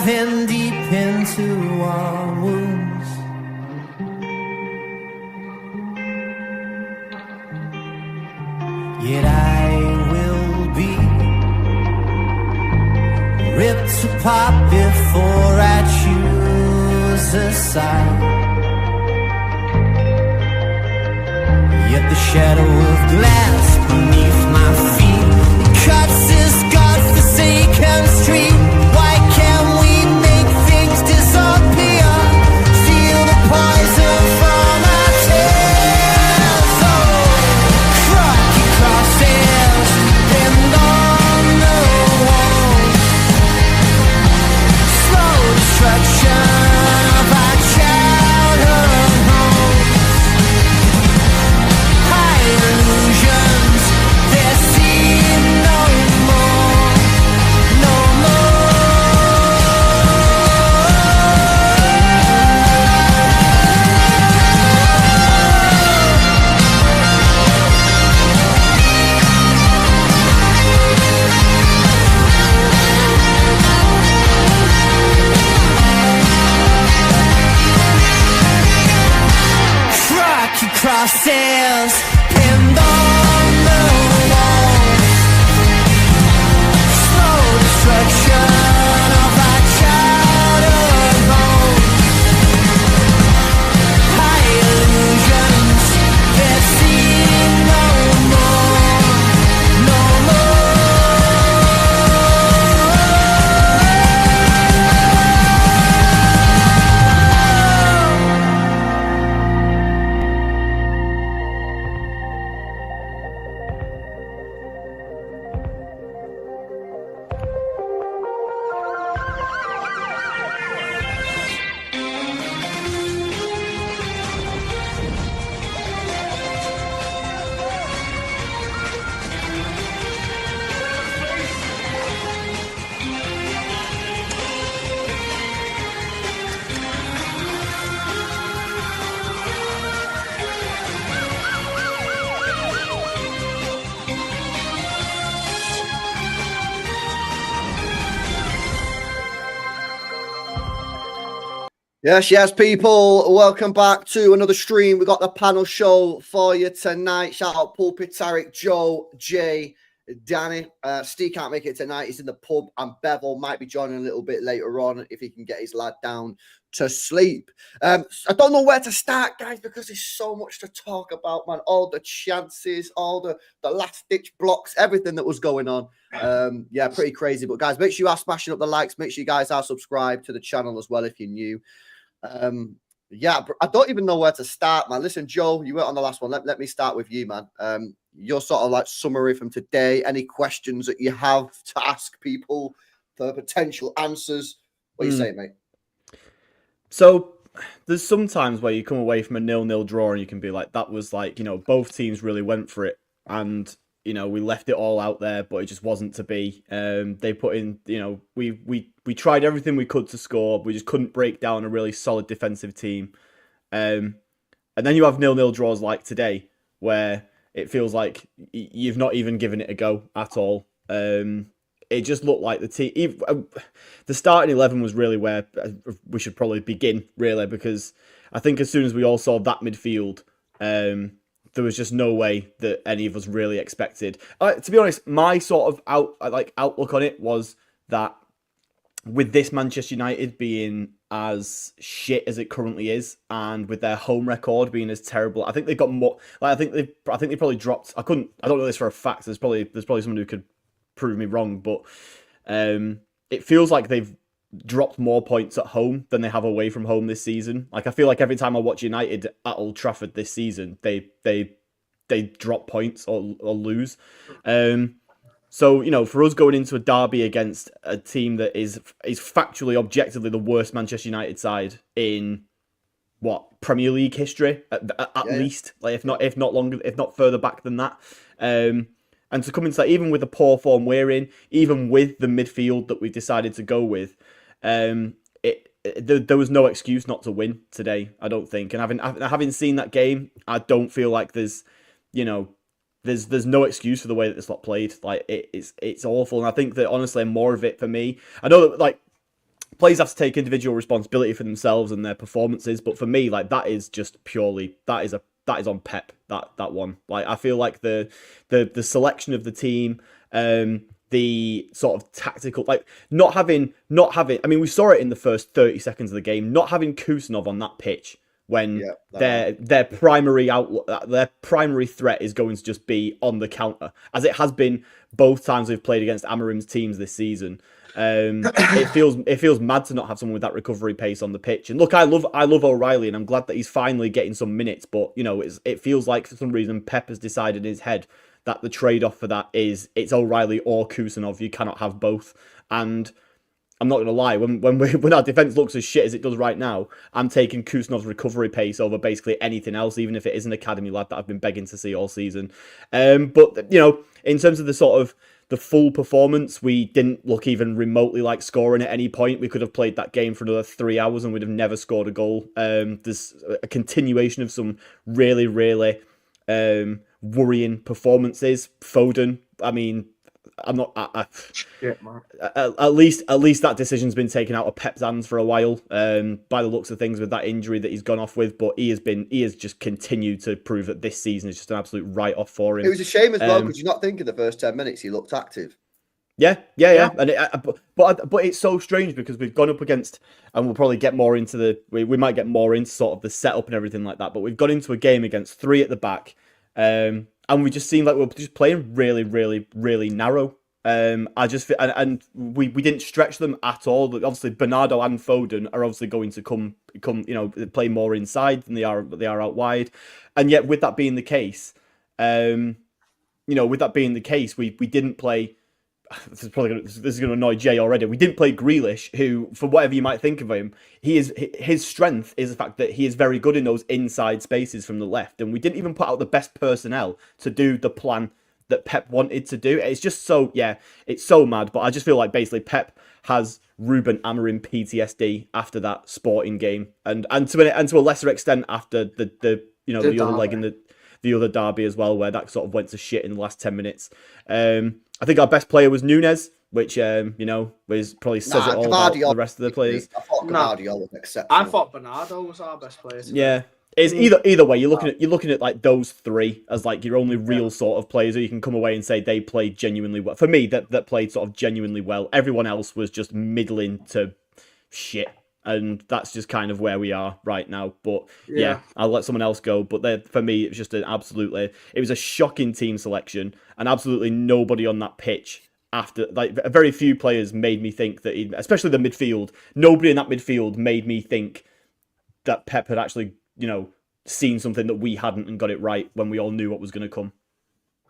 diving deep into our wounds. Yet I will be ripped apart before I choose a side. Yet the shadow of glass beneath my feet cuts this godforsaken street. Why can't we make things disappear? Steal the poison from our tears. Oh, crocky crosses pinned on the wall. Slow destruction of our childhood homes. High illusions, they seem no more, no more. Crocky crosses pinned on the walls. Slow destruction of our childhood homes. High illusions, they seem no more, no Yes, people. Welcome back to another stream. We got the panel show for you tonight. Shout out Pulpit, Tarek, Joe, Jay, Danny. Steve can't make it tonight. He's in the pub, and Bevel might be joining a little bit later on if he can get his lad down to sleep. I don't know where to start, guys, because there's so much to talk about, man. All the chances, all the last-ditch blocks, everything that was going on. Yeah, pretty crazy. But, guys, make sure you are smashing up the likes. Make sure you guys are subscribed to the channel as well if you're new. Yeah, I don't even know where to start, man. Listen, Joe, you were on the last one. Let me start with you, man. Your sort of like summary from today. Any questions that you have to ask people for potential answers? What are you saying, mate? So there's some times where you come away from a 0-0 draw and you can be like, that was like, you know, both teams really went for it, and you know, we left it all out there, but it just wasn't to be. They put in, you know, we tried everything we could to score. We just couldn't break down a really solid defensive team. And then you have 0-0 draws like today, where it feels like you've not even given it a go at all. It just looked like the team. The starting 11 was really where we should probably begin, really, because I think as soon as we all saw that midfield, there was just no way that any of us really expected. To be honest, my sort of outlook on it was that with this Manchester United being as shit as it currently is, and with their home record being as terrible, I think they've got more. Like, I think they probably dropped. I don't know this for a fact. There's probably someone who could prove me wrong, but it feels like they've dropped more points at home than they have away from home this season. Like, I feel like every time I watch United at Old Trafford this season, they drop points or lose. So, you know, for us going into a derby against a team that is factually, objectively the worst Manchester United side in Premier League history at least, like if not longer, if not further back than that. And to come into that, even with the poor form we're in, even with the midfield that we decided to go with, there was no excuse not to win today, I don't think. And having seen that game, I don't feel like there's no excuse for the way that this lot played. Like, it's awful. And I think that honestly, more of it for me, I know that like players have to take individual responsibility for themselves and their performances. But for me, like that is just purely that is on Pep. That one. Like I feel like the selection of the team, the sort of tactical, like not having. I mean, we saw it in the first 30 seconds of the game. Not having Kusanov on that pitch when their primary threat is going to just be on the counter, as it has been both times we've played against Amarim's teams this season. It feels mad to not have someone with that recovery pace on the pitch. And look, I love O'Reilly, and I'm glad that he's finally getting some minutes. But you know, it feels like for some reason Pep has decided in his head that the trade-off for that is it's O'Reilly or Kusanov. You cannot have both. And I'm not going to lie, when our defence looks as shit as it does right now, I'm taking Kusanov's recovery pace over basically anything else, even if it is an academy lad that I've been begging to see all season. But you know, in terms of the sort of the full performance, we didn't look even remotely like scoring at any point. We could have played that game for another 3 hours and we'd have never scored a goal. There's a continuation of some really, really worrying performances. Foden, I mean, I'm not. Shit, man. At least that decision's been taken out of Pep's hands for a while. By the looks of things, with that injury that he's gone off with, but he has just continued to prove that this season is just an absolute write-off for him. It was a shame as well because you not think in the first 10 minutes he looked active. Yeah. And but it's so strange because we've gone up against, and we'll probably get more into we might get more into sort of the setup and everything like that. But we've gone into a game against 3 at the back. And we just seemed like we were just playing really, really, really narrow. I just feel, and we didn't stretch them at all. Obviously, Bernardo and Foden are obviously going to come, you know, play more inside than they are out wide. And yet, with that being the case, we didn't play. This is going to annoy Jay already. We didn't play Grealish, who, for whatever you might think of him, his strength is the fact that he is very good in those inside spaces from the left. And we didn't even put out the best personnel to do the plan that Pep wanted to do. It's just so, it's so mad. But I just feel like basically Pep has Ruben Amorim PTSD after that Sporting game, and to a lesser extent after the other leg in the other derby as well, where that sort of went to shit in the last 10 minutes. I think our best player was Nunes, which was probably says it all about the rest of the players. I thought Guardiola was exceptional. I thought Bernardo was our best player today. Yeah. It's either way. You're looking at like those 3 as like your only real sort of players who you can come away and say they played genuinely well. For me, that played sort of genuinely well. Everyone else was just middling to shit. And that's just kind of where we are right now. But yeah, I'll let someone else go. But for me, it was just it was a shocking team selection, and absolutely nobody on that pitch after, like, very few players made me think that, especially the midfield, nobody in that midfield made me think that Pep had actually, seen something that we hadn't and got it right when we all knew what was going to come.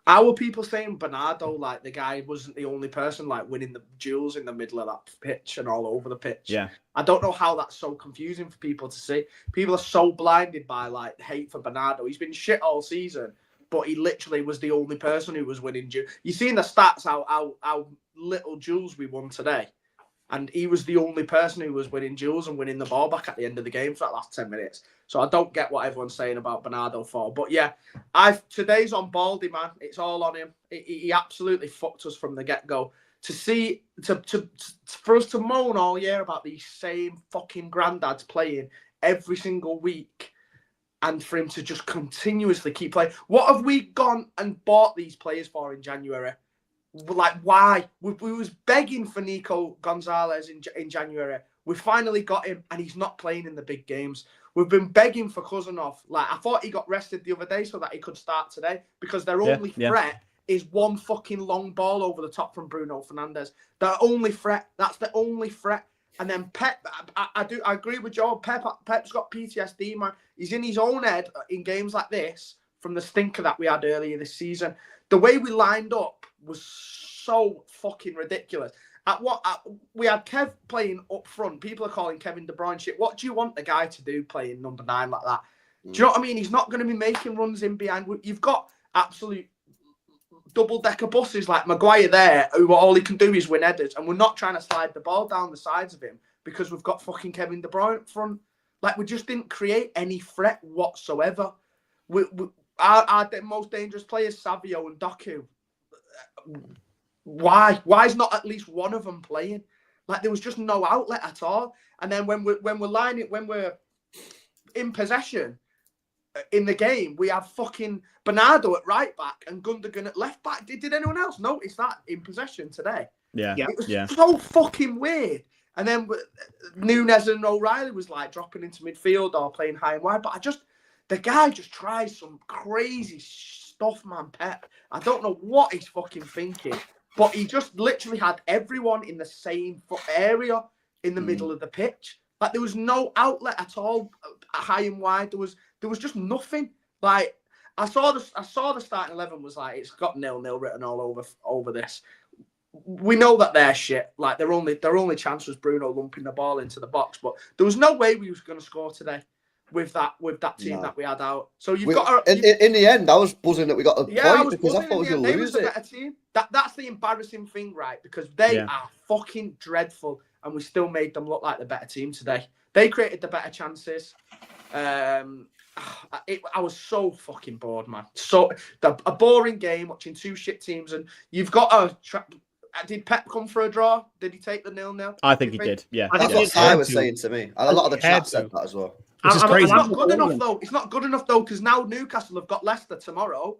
How were people saying Bernardo, like the guy wasn't the only person like winning the duels in the middle of that pitch and all over the pitch? Yeah. I don't know how that's so confusing for people to see. People are so blinded by like hate for Bernardo. He's been shit all season, but he literally was the only person who was winning duels. You seen the stats, how little duels we won today. And he was the only person who was winning duels and winning the ball back at the end of the game for that last 10 minutes. So I don't get what everyone's saying about Bernardo for. But yeah, today's on Baldy, man. It's all on him. He absolutely fucked us from the get-go. For us to moan all year about these same fucking granddads playing every single week, and for him to just continuously keep playing. What have we gone and bought these players for in January? Like, why? We was begging for Nico Gonzalez in January. We finally got him, and he's not playing in the big games. We've been begging for Kusanov. Like, I thought he got rested the other day so that he could start today, because their only threat is one fucking long ball over the top from Bruno Fernandes. Their only threat. That's the only threat. And then Pep, I agree with Joe. Pep's got PTSD, man. He's in his own head in games like this from the stinker that we had earlier this season. The way we lined up was so fucking ridiculous. We had Kev playing up front. People are calling Kevin De Bruyne shit. What do you want the guy to do playing number 9 like that? Do you know what I mean? He's not going to be making runs in behind. You've got absolute double-decker buses like Maguire there, who all he can do is win headers, and we're not trying to slide the ball down the sides of him because we've got fucking Kevin De Bruyne up front. Like, we just didn't create any threat whatsoever. Our most dangerous players, Savio and Doku. Why? Why is not at least one of them playing? Like there was just no outlet at all. And then when we're in possession in the game, we have fucking Bernardo at right back and Gundogan at left back. Did anyone else notice that in possession today? Yeah. It was so fucking weird. And then Núñez and O'Reilly was like dropping into midfield or playing high and wide. But the guy just tries some crazy stuff, man, Pep. I don't know what he's fucking thinking. But he just literally had everyone in the same area in the middle of the pitch. Like there was no outlet at all, high and wide. There was just nothing. Like I saw the starting 11 was like it's got 0-0 written all over this. We know that they're shit. Like their only chance was Bruno lumping the ball into the box, but there was no way we was going to score today with that team that we had out. So in the end, I was buzzing that we got a point because I thought we were going to lose it. Better team. That's the embarrassing thing, right? Because they are fucking dreadful, and we still made them look like the better team today. They created the better chances. I was so fucking bored, man. So a boring game watching two shit teams, and you've got did Pep come for a draw? Did he take the 0-0? I think he did. Yeah, that's what I was saying to me. A lot of the chat said that as well. It's crazy. It's not good enough though. It's not good enough though because now Newcastle have got Leicester tomorrow,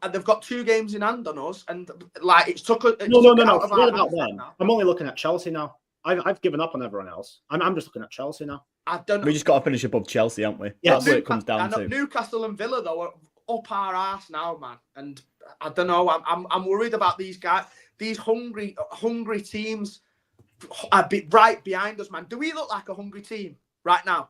and they've got 2 games in hand on us, and like it's took. No. Forget about them. I'm only looking at Chelsea now. I've given up on everyone else. I'm just looking at Chelsea now. I don't know. We just got to finish above Chelsea, haven't we? Yeah, that's what it comes down to. Newcastle and Villa though are up our arse now, man. And I don't know. I'm worried about these guys. These hungry teams are right behind us, man. Do we look like a hungry team right now?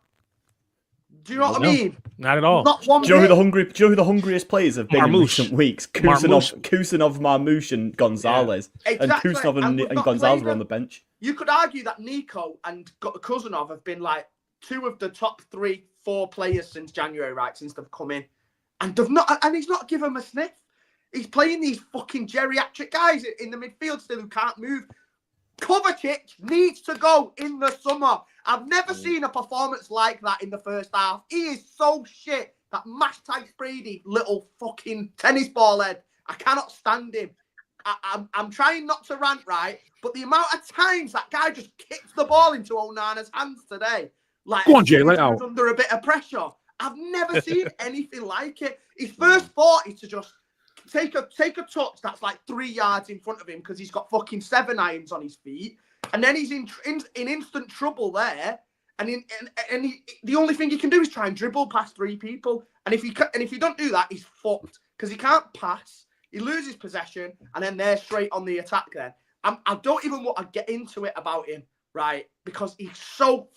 Do you know what I mean? Not at all. Not one. Do you know who the hungriest players have been in recent weeks? Kusanov, Marmoush, and Gonzalez. Yeah. Exactly. And Kusanov and Gonzalez were on the bench. You could argue that Nico and Kusanov have been like 2 of the top 3-4 players since January, right? Since they've come in, and he's not given them a sniff. He's playing these fucking geriatric guys in the midfield still who can't move. Kovacic needs to go in the summer. I've never seen a performance like that in the first half. He is so shit. That Brady little fucking tennis ball head. I cannot stand him. I'm trying not to rant, right? But the amount of times that guy just kicks the ball into Onana's hands today, like go on, Jay, let out. Under a bit of pressure. I've never seen anything like it. His first thought is to just take a touch that's like 3 yards in front of him because he's got fucking 7 irons on his feet, and then he's in instant trouble there. And the only thing he can do is try and dribble past 3 people. And if he don't do that, he's fucked because he can't pass. He loses possession, and then they're straight on the attack. Then I don't even want to get into it about him, right? Because he's so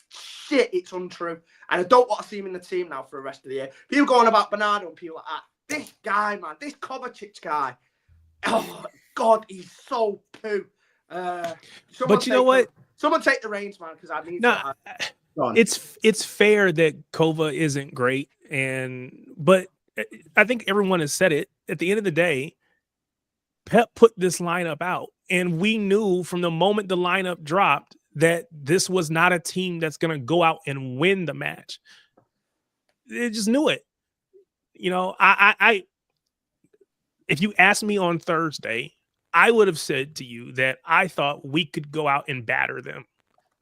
shit. It's untrue, and I don't want to see him in the team now for the rest of the year. People going about Bernardo and people like that. This guy, man, this Kovacic guy. Oh God, he's so poo. But you know what? Someone take the reins, man, because I need. It's fair that Kova isn't great, but I think everyone has said it. At the end of the day, Pep put this lineup out, and we knew from the moment the lineup dropped that this was not a team that's going to go out and win the match. They just knew it. You know, I if you asked me on Thursday, I would have said to you that I thought we could go out and batter them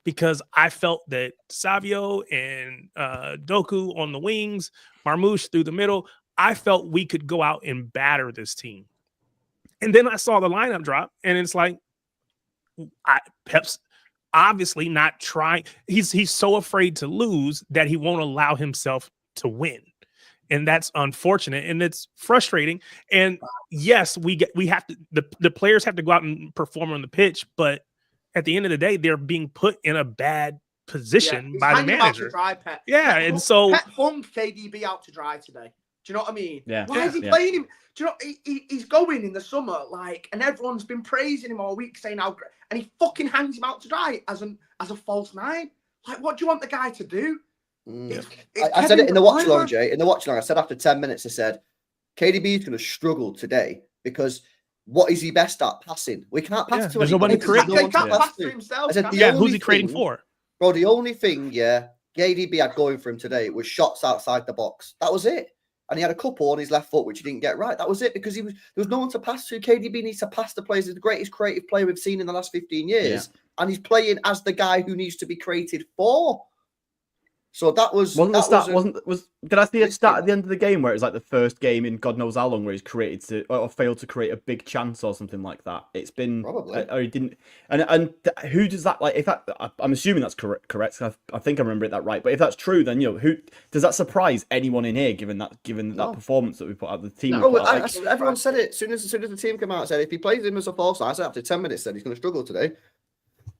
because I felt that Savio and Doku on the wings, Marmoush through the middle, I felt we could go out and batter this team. And then I saw the lineup drop, and it's like, Pep's obviously not trying. He's so afraid to lose that he won't allow himself to win. And that's unfortunate, and it's frustrating. And yes, we have to. The players have to go out and perform on the pitch, but at the end of the day, they're being put in a bad position by the manager. Pep. Yeah, and so Pep hung KDB out to dry today. Do you know what I mean? Yeah. Why is he playing him? Do you know he's going in the summer and everyone's been praising him all week, saying how great, and he fucking hangs him out to dry as a false 9. Like, what do you want the guy to do? I said it in the watch long, Jay. In the watch long, I said after 10 minutes, I said, KDB is going to struggle today because what is he best at? Passing. We can't pass to there's nobody creating. He can't pass to himself. I said, who's he creating for? Bro, the only thing, KDB had going for him today was shots outside the box. That was it. And he had a couple on his left foot, which he didn't get right. That was it because there was no one to pass to. KDB needs to pass the players. He's the greatest creative player we've seen in the last 15 years. and he's playing as the guy who needs to be created for. So that was did I see a stat at risky. the end of the game where it was like the first game in God knows how long where he's created or failed to create a big chance or something like that? It's been Probably. or he didn't. And who does that like? If that, I'm assuming that's correct. I think I remember that right. But if that's true, then who does that surprise anyone in here? Given that performance that we put out, the team. No, we put out, everyone said it as soon as the team came out. Said if he plays him as a false nine, I said after 10 minutes, said he's going to struggle today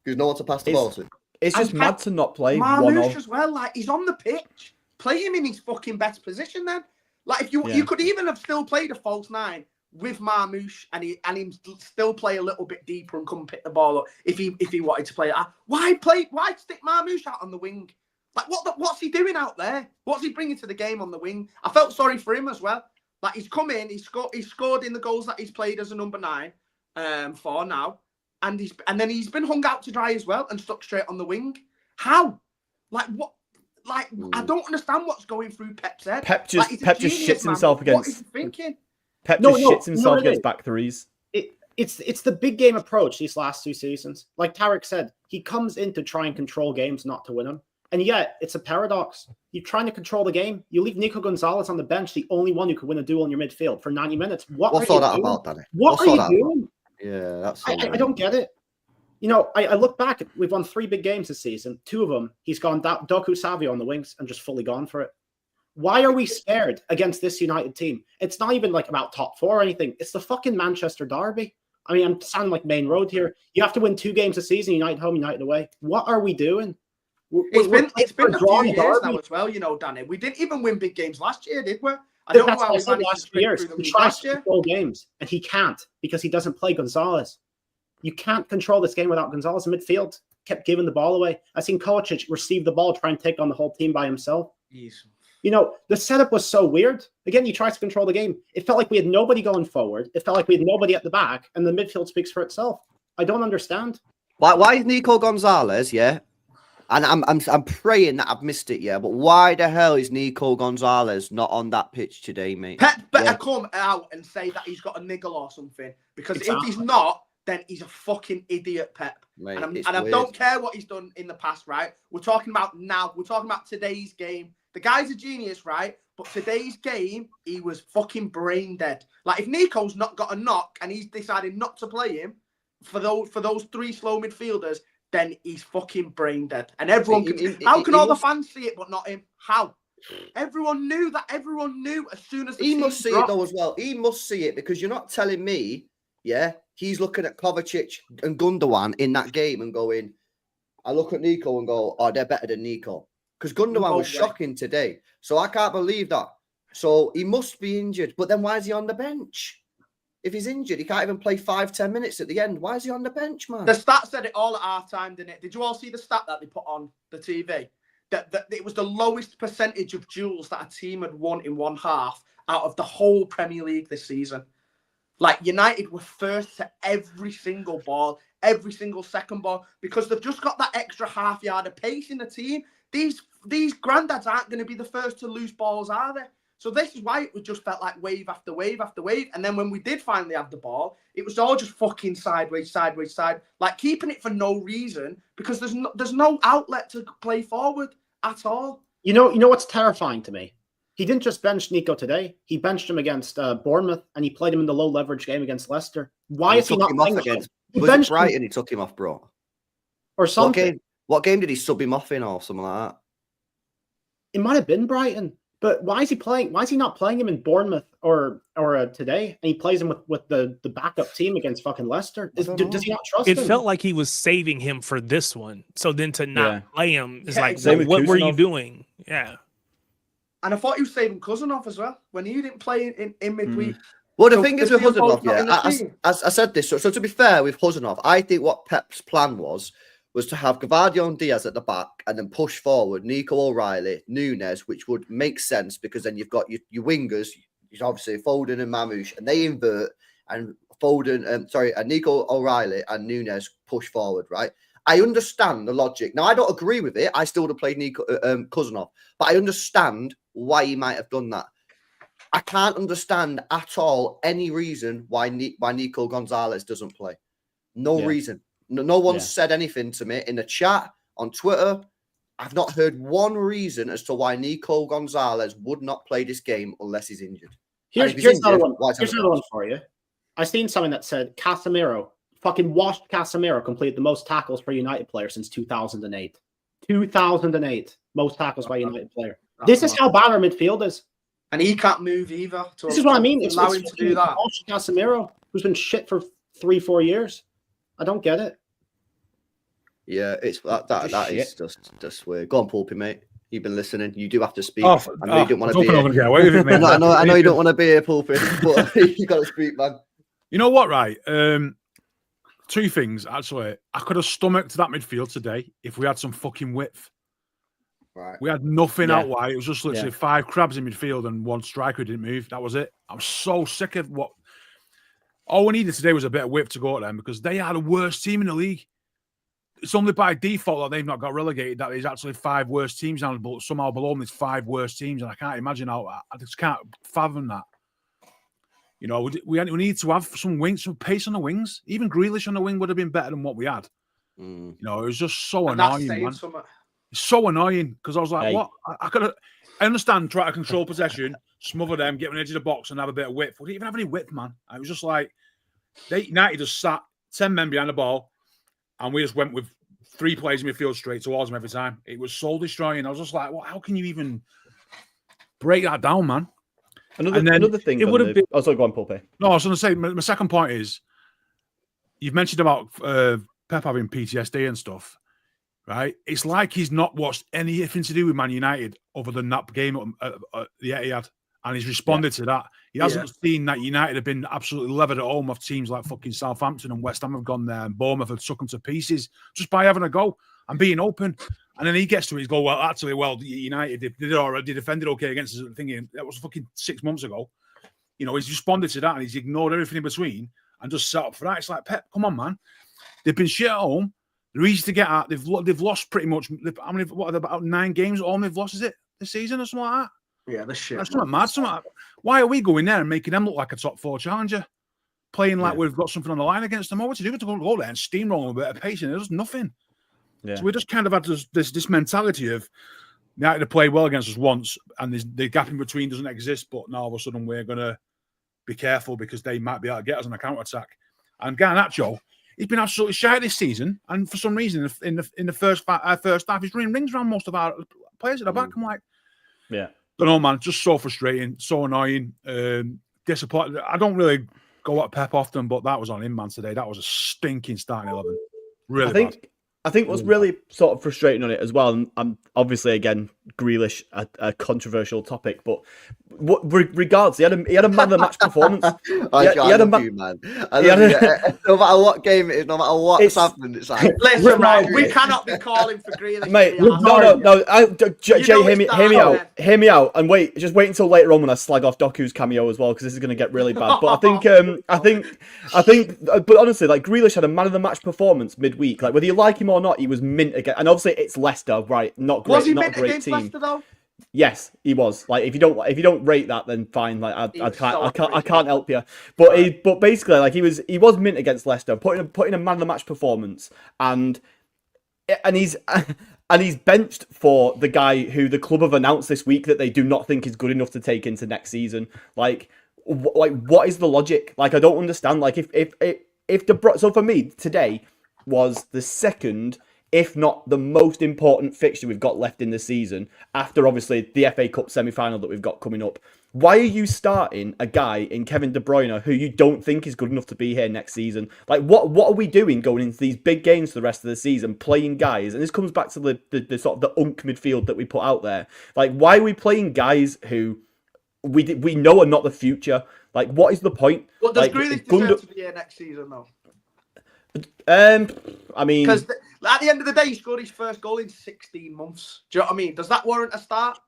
because no one to pass the ball to. It's just mad to not play Marmoush as well. Like, he's on the pitch. Play him in his fucking best position then. Like, if you could even have still played a false nine with Marmoush and him still play a little bit deeper and come pick the ball up if he wanted to play it. Why stick Marmoush out on the wing? Like, what's he doing out there? What's he bringing to the game on the wing? I felt sorry for him as well. Like, he's come in, he's scored in the goals that he's played as a number 9 for now. And then he's been hung out to dry as well and stuck straight on the wing. How? Like what? Like I don't understand what's going through Pep's head. Pep just shits man. himself against. What is he thinking? Pep just shits himself against back threes. It's the big game approach these last 2 seasons. Like Tarek said, he comes in to try and control games, not to win them. And yet, it's a paradox. You're trying to control the game. You leave Nico Gonzalez on the bench, the only one who could win a duel in your midfield for 90 minutes. What's all that about, Danny? What are you doing? Yeah, that's. I don't get it. You know, I look back. We've won 3 big games this season. 2 of them, he's gone Doku Savio on the wings and just fully gone for it. Why are we scared against this United team? It's not even like about top 4 or anything. It's the fucking Manchester derby. I mean, I'm sounding like main road here. You have to win 2 games a season, United home, United away. What are we doing? It's been a few years now as well, you know, Danny. We didn't even win big games last year, did we? I don't know how we managed to sprint through them he tries last to year. control games, and he can't because he doesn't play Gonzalez. You can't control this game without Gonzalez in midfield. Kept giving the ball away. I seen Kovacic receive the ball, try and take on the whole team by himself. Yes. You know, the setup was so weird. Again, he tries to control the game. It felt like we had nobody going forward. It felt like we had nobody at the back, and the midfield speaks for itself. I don't understand. Why is Nico Gonzalez, yeah? And I'm praying that I've missed it, yeah. But why the hell is Nico Gonzalez not on that pitch today, mate? Pep better come out and say that he's got a niggle or something. Because if he's not, then he's a fucking idiot, Pep. Mate, I don't care what he's done in the past, right? We're talking about now. We're talking about today's game. The guy's a genius, right? But today's game, he was fucking brain dead. Like, if Nico's not got a knock and he's decided not to play him for those 3 slow midfielders, then he's fucking brain dead. And everyone how can all the fans see it but not him? How? Everyone knew that. Everyone knew as soon as he must see it though as well. He must see it because you're not telling me, yeah, he's looking at Kovacic and Gundogan in that game and going, I look at Nico and go, oh, they're better than Nico. Because Gundogan was shocking today. So I can't believe that. So he must be injured. But then why is he on the bench? If he's injured, he can't even play 5-10 minutes at the end. Why is he on the bench, man? The stat said it all at half-time, didn't it? Did you all see the stat that they put on the TV? That it was the lowest percentage of duels that a team had won in one half out of the whole Premier League this season. Like, United were first to every single ball, every single second ball, because they've just got that extra half yard of pace in the team. These granddads aren't going to be the first to lose balls, are they? So this is why it just felt like wave after wave after wave. And then when we did finally have the ball, it was all just fucking sideways, like keeping it for no reason because there's no outlet to play forward at all. You know what's terrifying to me? He didn't just bench Nico today. He benched him against Bournemouth and he played him in the low leverage game against Leicester. Why is he not playing against? Was it Brighton? He took him off, bro. Or something. What game did he sub him off in or something like that? It might have been Brighton. But why is he playing? Why is he not playing him in Bournemouth or today? And he plays him with the backup team against fucking Leicester. Does he not trust him? It felt like he was saving him for this one. So then to not play him is like, Same with what were you Kusanov. doing? Yeah. And I thought he was saving Kusanov as well when he didn't play in midweek. Well, the thing is with Husanov, yeah, I said this. So to be fair with Husanov, I think what Pep's plan was to have Gvardiol and Diaz at the back and then push forward Nico O'Reilly, Nunes, which would make sense because then you've got your wingers, obviously Foden and Mamouche, and they invert and and Nico O'Reilly and Nunes push forward, right? I understand the logic. Now, I don't agree with it. I still would have played Nico Kusanov, but I understand why he might have done that. I can't understand at all any reason why Nico Gonzalez doesn't play. No reason. No one's said anything to me in the chat, on Twitter. I've not heard one reason as to why Nico Gonzalez would not play this game unless he's injured. Here's another one. Here's another one for you. I seen something that said Casemiro, fucking washed Casemiro, completed the most tackles per United player since 2008. 2008, most tackles by United player. This is how bad our midfield is. And he can't move either. This is what I mean. It's allow him to do that. Casemiro, who's been shit for 3-4 years. I don't get it. Yeah, it's that is just weird. Go on, Pulpy, mate. You've been listening. You do have to speak. I know you don't want to be here. Get away with it, mate. I know you don't want to be here, Pulpy, but you got to speak, man. You know what, right? Two things, actually. I could have stomached that midfield today if we had some fucking width. Right. We had nothing out wide. It was just literally 5 crabs in midfield and 1 striker who didn't move. That was it. I'm so sick of what... All we needed today was a bit of width to go at them because they are the worst team in the league. It's only by default that they've not got relegated that there's actually 5 worst teams now, but somehow below them there's 5 worst teams, and I can't imagine how... I just can't fathom that. You know, we need to have some wings, some pace on the wings. Even Grealish on the wing would have been better than what we had. You know, it was just so annoying, man. It's so annoying because I was like, what? I understand try to control possession, smother them, get on the edge of the box and have a bit of width. We didn't even have any width, man. I was just like, United just sat 10 men behind the ball and we just went with 3 players in midfield straight towards them every time. It was soul destroying. I was just like, well, how can you even break that down, man? Another thing. It would have been. Oh, sorry, go on, Pulpy. No, I was going to say, my second point is, you've mentioned about Pep having PTSD and stuff, right? It's like he's not watched anything to do with Man United other than that game at the Etihad, and he's responded to that. He hasn't seen that United have been absolutely levered at home off teams like fucking Southampton and West Ham have gone there, and Bournemouth have took them to pieces just by having a go and being open. And then he gets to it, he's go, well, actually, United, they defended okay against us. Thinking that was fucking 6 months ago. You know, he's responded to that and he's ignored everything in between and just set up for that. It's like, Pep, come on, man. They've been shit at home. They're easy to get at. They've lost pretty much. I mean, what, about 9 games at home they've lost, is it, this season or something like that? Yeah, that's shit. That's something mad. Why are we going there and making them look like a top 4 challenger? Playing like we've got something on the line against them. All we to do is to go there and steamroll them a bit of pace, and there's nothing. Yeah. So we just kind of had this mentality of United to play well against us once, and the gap in between doesn't exist. But now all of a sudden we're going to be careful because they might be able to get us on a counter attack. And Garnacho, he's been absolutely shy this season, and for some reason in the first half, he's running rings around most of our players at the back. I'm like, don't know, man, just so frustrating, so annoying, disappointed. I don't really go at Pep often, but that was on him, man. Today, that was a stinking starting 11. Really bad. I think what's really sort of frustrating on it as well, and obviously again Grealish a controversial topic, but regards he had a man of the match performance. I love you, man. No matter what game it is, no matter what's happened, it's like listen, right, we cannot be calling for Grealish, mate. No. Jay, hear me out, and just wait until later on when I slag off Doku's cameo as well, because this is going to get really bad. But I think, but honestly, like Grealish had a man of the match performance midweek. Like whether you like him or not, he was mint again. And obviously it's Leicester, right? Not great, was he not mint a great against team. Leicester, though? Yes, he was. Like if you don't rate that, then fine. Like I can't help you. But basically, like he was mint against Leicester, putting a man of the match performance, and he's benched for the guy who the club have announced this week that they do not think is good enough to take into next season. Like what is the logic? Like I don't understand. Like so for me today was the second, if not the most important fixture we've got left in the season, after obviously the FA Cup semi-final that we've got coming up. Why are you starting a guy in Kevin De Bruyne who you don't think is good enough to be here next season? Like, what are we doing going into these big games for the rest of the season, playing guys? And this comes back to the sort of the unk midfield that we put out there. Like, why are we playing guys who we know are not the future? Like, what is the point? Well, does Grealish deserve to be here next season, though? I mean, because at the end of the day, he scored his first goal in 16 months. Do you know what I mean? Does that warrant a start?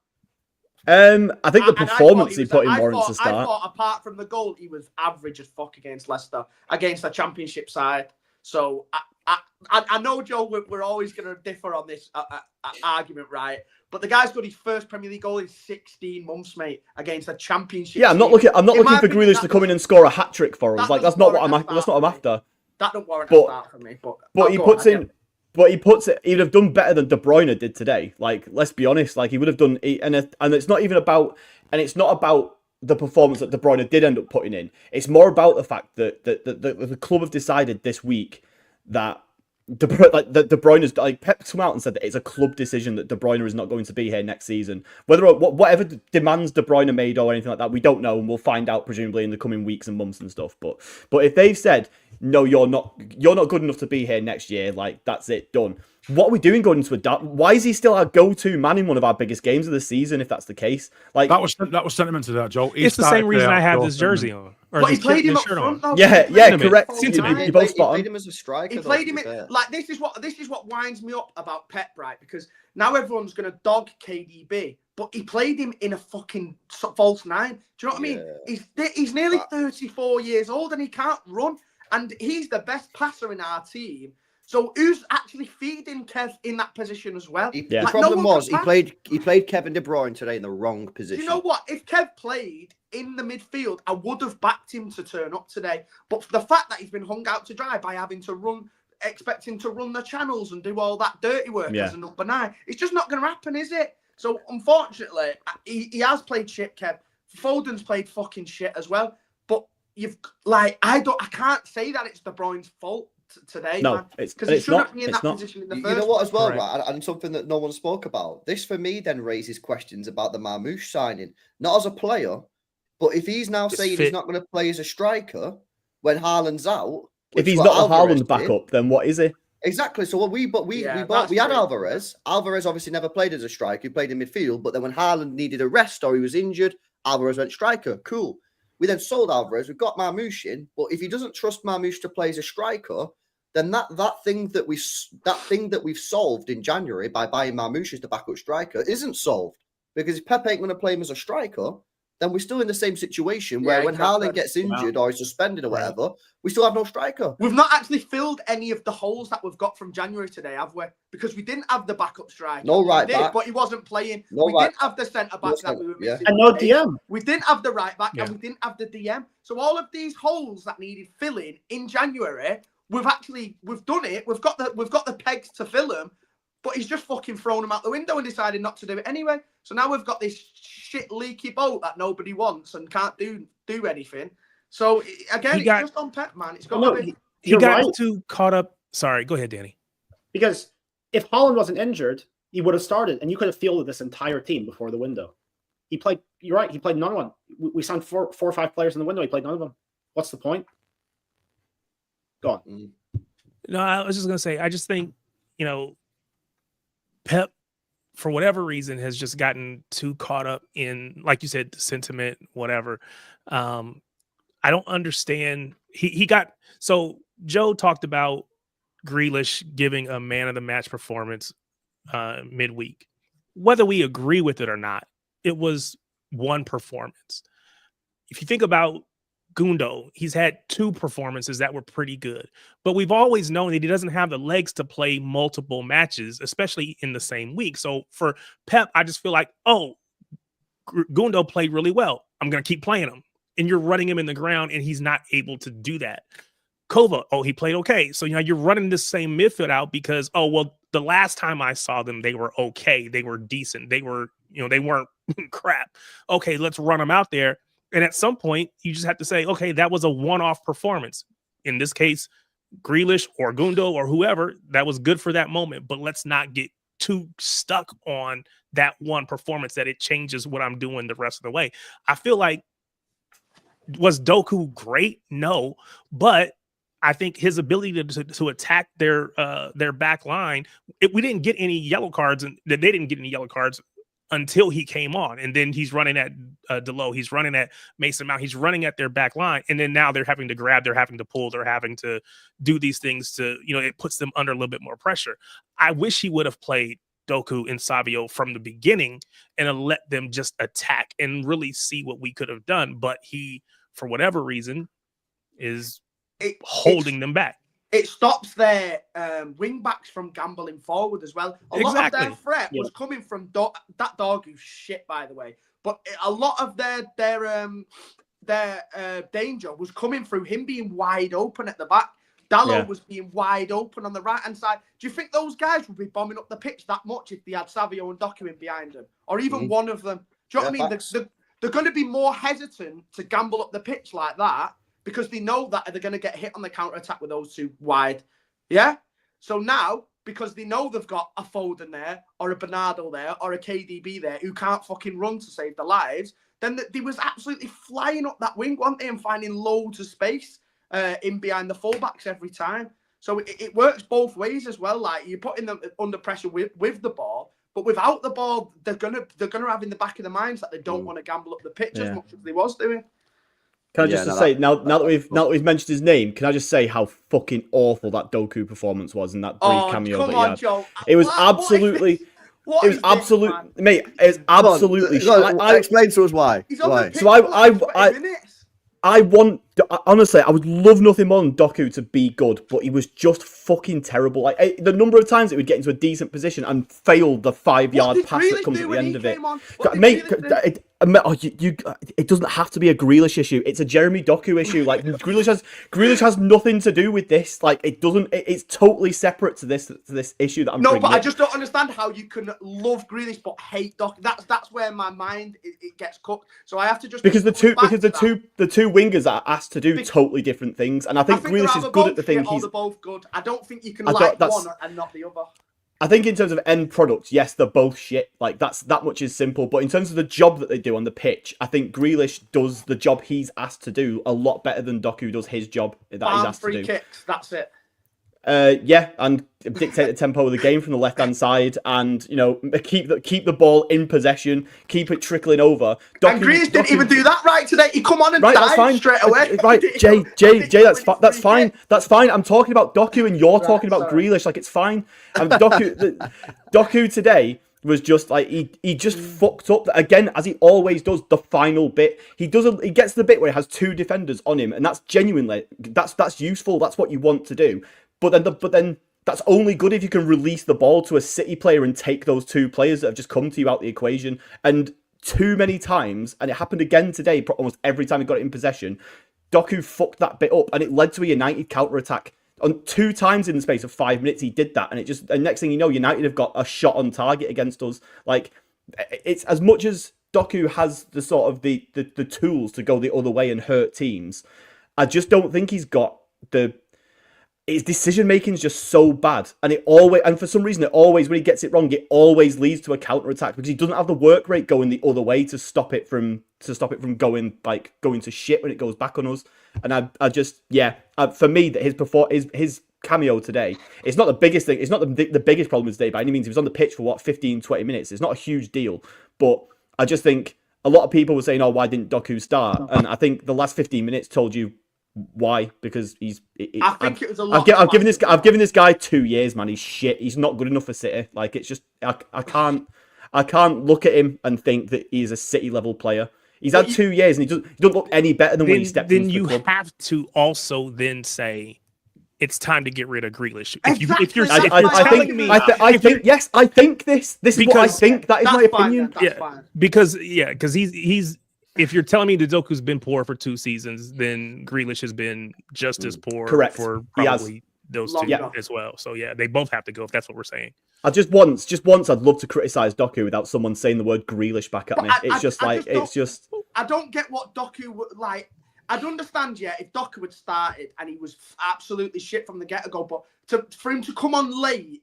I think the performance he put in warrants a start. I thought, apart from the goal, he was average as fuck against Leicester, against a Championship side. So I know, Joe, we're always going to differ on this argument, right? But the guy's got his first Premier League goal in 16 months, mate, against a Championship. Yeah, I'm not looking for Grealish to come in and score a hat trick for us. Like that's not what I'm after. That don't warrant a start for me. But he puts in. But he puts it. He would have done better than De Bruyne did today. Like, let's be honest. Like, he would have done. And it's not even about. And it's not about the performance that De Bruyne did end up putting in. It's more about the fact that the club have decided this week that De Bruyne is like Pep come out and said that it's a club decision that De Bruyne is not going to be here next season. Whatever demands De Bruyne made or anything like that, we don't know, and we'll find out presumably in the coming weeks and months and stuff. But if they've said no, you're not good enough to be here next year, like that's it, done. What are we doing going into a? Why is he still our go-to man in one of our biggest games of the season? If that's the case, like that was sentiment to that, Joe. It's the same reason I have this jersey on. But he played him up front. Yeah, correct. You both spot on. He played him as a striker. He played him like this is what winds me up about Pep, right? Because now everyone's gonna dog KDB, but he played him in a fucking false nine. Do you know what I mean? He's nearly 34 years old and he can't run, and he's the best passer in our team. So who's actually feeding Kev in that position as well? The problem was he played Kevin De Bruyne today in the wrong position. Do you know what? If Kev played in the midfield, I would have backed him to turn up today. But the fact that he's been hung out to dry by having to run, expecting to run the channels and do all that dirty work as a number 9, it's just not going to happen, is it? So unfortunately, he has played shit, Kev. Foden's played fucking shit as well. But I can't say that it's De Bruyne's fault today, man. Because he shouldn't be in that position in the first place. You know what, as well, right? And something that no one spoke about. This, for me, then raises questions about the Marmoush signing. Not as a player, but if he's now saying he's not going to play as a striker when Haaland's out. If he's not a Haaland backup, then what is he? Exactly. So we had Alvarez. Alvarez obviously never played as a striker. He played in midfield. But then when Haaland needed a rest or he was injured, Alvarez went striker. Cool. We then sold Alvarez. We've got Marmoush in. But if he doesn't trust Marmoush to play as a striker, then that thing that we've solved in January by buying Marmoush as the backup striker isn't solved, because if Pep ain't going to play him as a striker, then we're still in the same situation where when Haaland gets injured or is suspended or whatever, we still have no striker. We've not actually filled any of the holes that we've got from January today, have we? Because we didn't have the backup striker. No right back. But he wasn't playing. We didn't have the centre-back that we were missing. And no DM. We didn't have the right back and we didn't have the DM. So all of these holes that needed filling in January, we've done it. We've got the pegs to fill them, but he's just fucking thrown them out the window and decided not to do it anyway. So now we've got this shit leaky boat that nobody wants and can't do anything. So again, it's just on Pep, man. It's got to be. He got too caught up. Sorry, go ahead, Danny. Because if Haaland wasn't injured, he would have started, and you could have fielded this entire team before the window. He played. You're right. He played none of them. We signed four or five players in the window. He played none of them. What's the point? Go on. No, I was just gonna say. I just think Pep, for whatever reason, has just gotten too caught up in, like you said, the sentiment, whatever. I don't understand. So Joe talked about Grealish giving a man of the match performance midweek. Whether we agree with it or not, it was one performance. If you think about Gundo, he's had 2 performances that were pretty good, but we've always known that he doesn't have the legs to play multiple matches, especially in the same week. So for Pep, I just feel like, Gundo played really well, I'm going to keep playing him. And you're running him in the ground and he's not able to do that. Kova, he played okay. So, you're running this same midfield out because, the last time I saw them, they were okay. They were decent. They were, they weren't crap. Okay, let's run them out there. And at some point, you just have to say, okay, that was a one-off performance. In this case, Grealish or Gundo or whoever, that was good for that moment. But let's not get too stuck on that one performance that it changes what I'm doing the rest of the way. I feel like, was Doku great? No. But I think his ability to attack their back line, we didn't get any yellow cards, and they didn't get any yellow cards until he came on. And then he's running at Delo, he's running at Mason Mount, he's running at their back line. And then now they're having to grab, they're having to pull, they're having to do these things to, it puts them under a little bit more pressure. I wish he would have played Doku and Savio from the beginning and let them just attack and really see what we could have done. But he, for whatever reason, is holding them back. It stops their wing backs from gambling forward as well. A lot of their threat was coming from that dog who's shit, by the way. But a lot of their danger was coming through him being wide open at the back. Dalot was being wide open on the right-hand side. Do you think those guys would be bombing up the pitch that much if they had Savio and Doku in behind them? Or even one of them? Do you know what I mean? They're going to be more hesitant to gamble up the pitch like that because they know that they're going to get hit on the counter-attack with those two wide. Yeah? So now, because they know they've got a Foden there, or a Bernardo there, or a KDB there, who can't fucking run to save their lives, then they was absolutely flying up that wing, weren't they, and finding loads of space in behind the fullbacks every time. So it works both ways as well. Like, you're putting them under pressure with the ball, but without the ball, they're gonna have in the back of their minds that they don't want to gamble up the pitch as much as they was doing. Can I just say now that we've mentioned his name, can I just say how fucking awful that Doku performance was in that brief cameo that he had? Joe. It was absolutely. It was absolutely, mate. It's absolutely. Explain to us why. He's on the pitch so for 20 minutes. Honestly, I would love nothing more than Doku to be good, but he was just fucking terrible. Like, the number of times it would get into a decent position and failed the 5-yard pass that comes at the end of it. Mate, it doesn't have to be a Grealish issue. It's a Jeremy Doku issue. Like, Grealish has nothing to do with this. Like, it doesn't. It's totally separate to this issue that I'm. No, but I just don't understand how you can love Grealish but hate Doku. That's where my mind it gets cooked. So I have to just because the two wingers are asked to do totally different things, and I think Grealish is good at the thing. They're both good. I don't think you can like one and not the other. I think in terms of end product, yes, they're both shit. Like, that much is simple. But in terms of the job that they do on the pitch, I think Grealish does the job he's asked to do a lot better than Doku does his job that he's asked to do. Free kicks, that's it. And dictate the tempo of the game from the left-hand side, and keep the ball in possession, keep it trickling over. And Grealish didn't even do that right today. He come on and died straight away. Right, Jay, that's fine. That's fine. I'm talking about Doku, and you're talking about Grealish. Like, it's fine. And Doku today was just like he just fucked up again, as he always does. The final bit, he gets to the bit where he has two defenders on him, and that's genuinely that's useful. That's what you want to do. But then that's only good if you can release the ball to a City player and take those two players that have just come to you out the equation. And too many times, and it happened again today, almost every time he got it in possession, Doku fucked that bit up, and it led to a United counter-attack. On 2 times in the space of 5 minutes, he did that, and next thing you know, United have got a shot on target against us. Like, it's as much as Doku has the sort of the tools to go the other way and hurt teams, I just don't think he's got his decision making is just so bad, and for some reason, when he gets it wrong, it always leads to a counter attack because he doesn't have the work rate going the other way to stop it from going to shit when it goes back on us. And for me, that his cameo today, it's not the biggest thing. It's not the biggest problem today by any means. He was on the pitch for 15-20 minutes. It's not a huge deal, but I just think a lot of people were saying, "Oh, why didn't Doku start?" And I think the last 15 minutes told you why, because I've given this guy 2 years, man. He's shit. He's not good enough for City. Like, it's just I can't look at him and think that he's a City level player. He's had 2 years and he doesn't look any better than when he stepped into the club. Then you have to also then say it's time to get rid of Grealish. I think this is what I think. That is my opinion. Because he's. If you're telling me the Doku's been poor for 2 seasons, then Grealish has been just as poor for probably those two as well. So they both have to go if that's what we're saying. Just once, I'd love to criticize Doku without someone saying the word Grealish back at me. I don't get what Doku would like. I'd understand, if Doku had started and he was absolutely shit from the get-go, but for him to come on late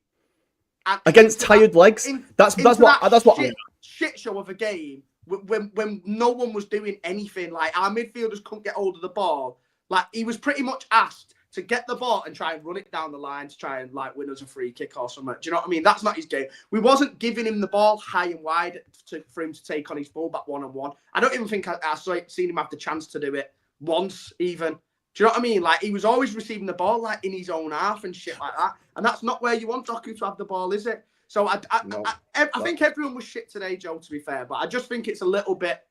against tired legs, that's what shit show of a game. When no one was doing anything, like our midfielders couldn't get hold of the ball, like he was pretty much asked to get the ball and try and run it down the line to try and like win us a free kick or something. Do you know what I mean? That's not his game. We wasn't giving him the ball high and wide for him to take on his fullback 1-on-1. I don't even think I seen him have the chance to do it once even. Do you know what I mean? Like, he was always receiving the ball like in his own half and shit like that. And that's not where you want Doku to have the ball, is it? So I think everyone was shit today, Joe, to be fair, but I just think it's a little bit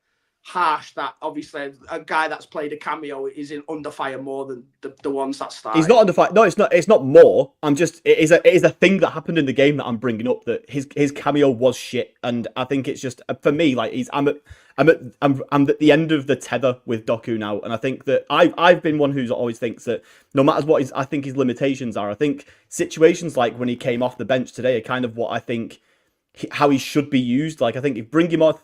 harsh that obviously a guy that's played a cameo is under fire more than the ones that start. He's not under fire. No, it's not. It's not more. It is a thing that happened in the game that I'm bringing up. That his cameo was shit, and I think it's just for me like I'm at the end of the tether with Doku now, and I think that I've been one who's always thinks that no matter what I think his limitations are. I think situations like when he came off the bench today are kind of what I think how he should be used. Like I think if bring him off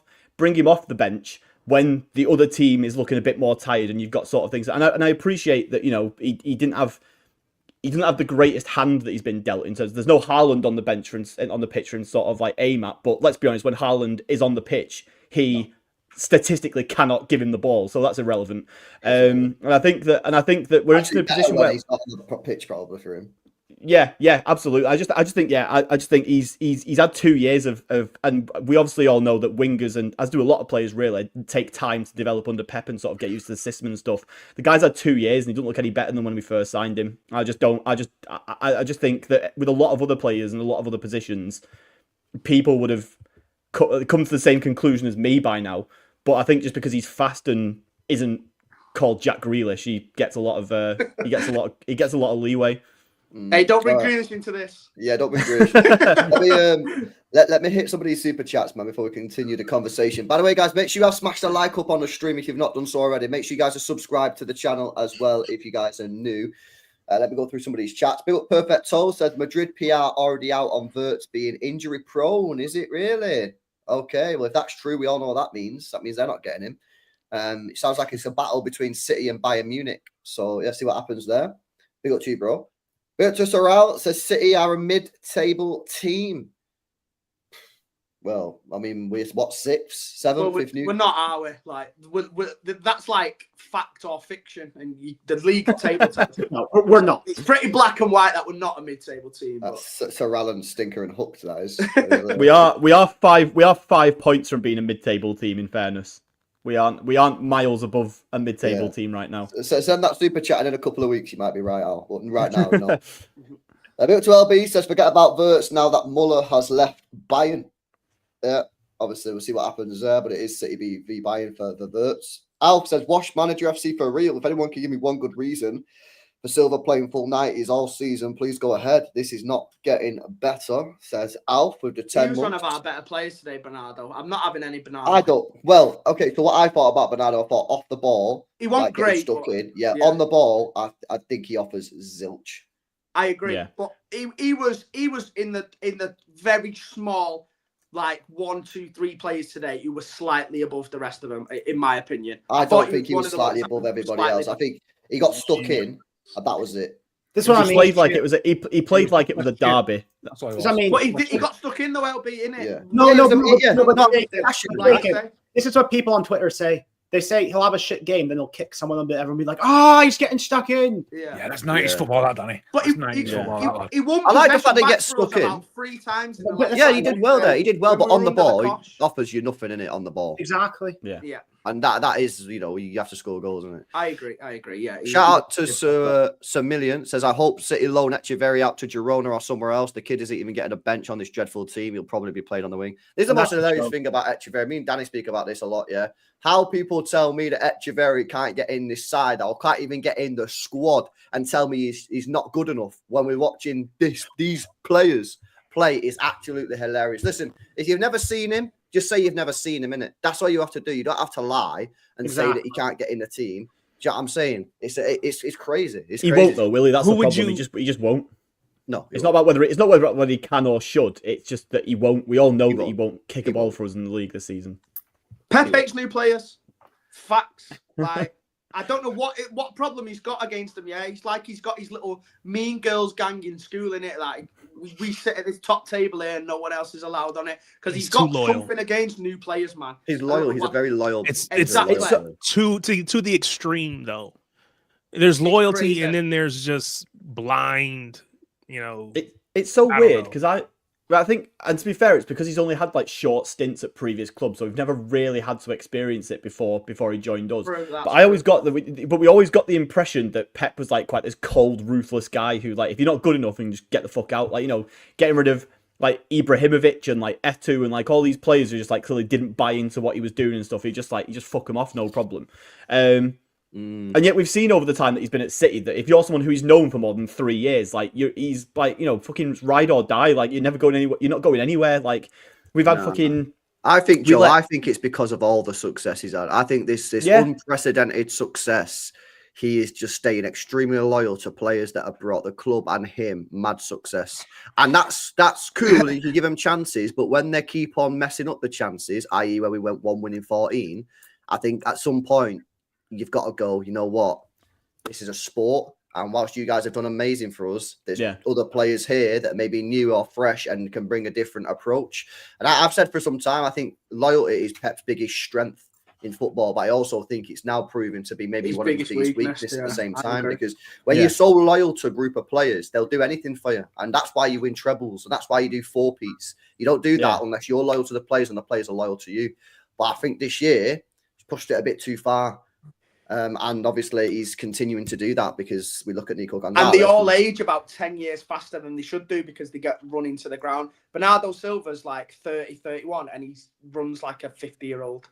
the bench when the other team is looking a bit more tired, and you've got sort of things. And I appreciate that, you know, he didn't have the greatest hand that he's been dealt in. So there's no Haaland on the bench on the pitch and sort of like aim at. But let's be honest, when Haaland is on the pitch, he statistically cannot give him the ball, so that's irrelevant. And I think that we're in a position where he's not on the pitch probably for him. Yeah, absolutely. I just think he's had 2 years of and we obviously all know that wingers, and as do a lot of players really, take time to develop under Pep and sort of get used to the system and stuff. The guy's had 2 years and he doesn't look any better than when we first signed him. I just think that with a lot of other players and a lot of other positions, people would have come to the same conclusion as me by now. But I think just because he's fast and isn't called Jack Grealish, he gets a lot of leeway. Hey, don't bring Grealish into this. Yeah, don't bring Grealish. let me hit some of these super chats, man, before we continue the conversation. By the way, guys, make sure you have smashed a like up on the stream if you've not done so already. Make sure you guys are subscribed to the channel as well if you guys are new. Let me go through some of these chats. Big up Perfect Toe says Madrid PR already out on Wirtz being injury prone. Is it really? Okay, well, if that's true, we all know what that means. That means they're not getting him. It sounds like it's a battle between City and Bayern Munich. So let's see what happens there. Big up to you, bro. Wirtz says City are a mid-table team. Well, I mean, we're what, sixth, seventh? We're not, are we? Like, that's like fact or fiction, and the league table. No, we're not. It's pretty black and white that we're not a mid-table team. That's Sir Alan Stinker and Hooked. That is. we are 5 points from being a mid-table team. In fairness, we aren't miles above a mid-table team right now. So send that super chat, and in a couple of weeks you might be right out. But right now, no. A bit to LB says forget about Wirtz now that Muller has left Bayern. Yeah, obviously we'll see what happens there, but it is City v Bayern for the Wirtz. Alf says wash manager FC for real. If anyone can give me one good reason for Silva playing full 90s all season, please go ahead. This is not getting better, says Alf with the 10 months. He was one of our better players today, Bernardo. I'm not having any Bernardo. I don't. Well, okay, so what I thought about Bernardo, I thought off the ball, he wasn't great. Stuck in. Yeah, on the ball, I think he offers zilch. I agree, but he was in the very small, like 1, 2, 3 players today who were slightly above the rest of them, in my opinion. I don't think he was slightly above everybody else. I think he got stuck in, and that was it. This one he played like it was he played like it was a derby. That's what I mean, but he got stuck in though, LB, innit? Yeah. This is what people on Twitter say. They say he'll have a shit game, then he'll kick someone and everyone will be like, "Oh, he's getting stuck in." Yeah, that's 90s football, that Danny. But he won. I like the fact they get stuck in. About 3 times. Yeah, he did well there. He did well, but on the ball, he offers you nothing in it on the ball. Exactly. Yeah. And that is, you know, you have to score goals, isn't it? I agree. Yeah. Shout out to Sir Million. Says, I hope City loan Echeverri out to Girona or somewhere else. The kid isn't even getting a bench on this dreadful team. He'll probably be played on the wing. This is the most hilarious thing about Echeverri. Me and Danny speak about this a lot, yeah. How people tell me that Echeverri can't get in this side or can't even get in the squad and tell me he's not good enough when we're watching these players play is absolutely hilarious. Listen, if you've never seen him, just say you've never seen him, innit? That's all you have to do. You don't have to lie and say that he can't get in the team. Do you know what I'm saying? It's crazy. It's crazy. Won't though, will he? That's the problem. He just won't. No, it's not about whether he can or should. It's just that he won't. We all know that he won't kick a ball for us in the league this season. Pep hates new players. Facts. Like, I don't know what problem he's got against them. Yeah, he's like he's got his little mean girls gang in school, innit? Like we sit at this top table here and no one else is allowed on it because he's got something against new players, man. He's loyal. He's a very loyal. It's to the extreme though. There's loyalty and then there's just blind. You know, it's so weird because I think, and to be fair, it's because he's only had like short stints at previous clubs, so we've never really had to experience it before he joined us. But we always got the impression that Pep was like quite this cold, ruthless guy who, like, if you're not good enough, and just get the fuck out, like, you know, getting rid of like Ibrahimovic and like Etu and like all these players who just like clearly didn't buy into what he was doing and stuff. He just fuck him off, no problem. And yet we've seen over the time that he's been at City that if you're someone who he's known for more than 3 years, like he's like, you know, fucking ride or die. Like you're never going anywhere. You're not going anywhere. Like we've had fucking. I think, Joe, I think it's because of all the success he's had. I think this unprecedented success, he is just staying extremely loyal to players that have brought the club and him mad success. And that's cool. You can give them chances, but when they keep on messing up the chances, i.e. when we went 1 win in 14, I think at some point you've got to go, you know what? This is a sport. And whilst you guys have done amazing for us, there's other players here that may be new or fresh and can bring a different approach. And I've said for some time, I think loyalty is Pep's biggest strength in football, but I also think it's now proven to be maybe one of his biggest weaknesses at the same time, because when you're so loyal to a group of players, they'll do anything for you. And that's why you win trebles. And that's why you do four-peats. You don't do that unless you're loyal to the players and the players are loyal to you. But I think this year, he's pushed it a bit too far. And obviously he's continuing to do that because we look at Nico Gonzalez. And they all age about 10 years faster than they should do because they get run into the ground. Bernardo Silva's like 30, 31 and he runs like a 50-year-old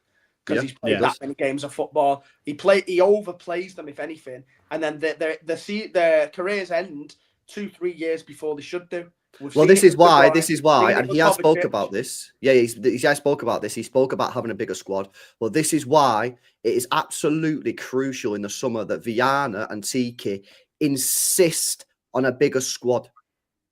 because he's played that many games of football. He overplays them, if anything. And then their careers end 2-3 years before they should do. This is why, and he has spoke about this. Yeah, he has spoke about this. He spoke about having a bigger squad. Well, this is why it is absolutely crucial in the summer that Viana and Tiki insist on a bigger squad.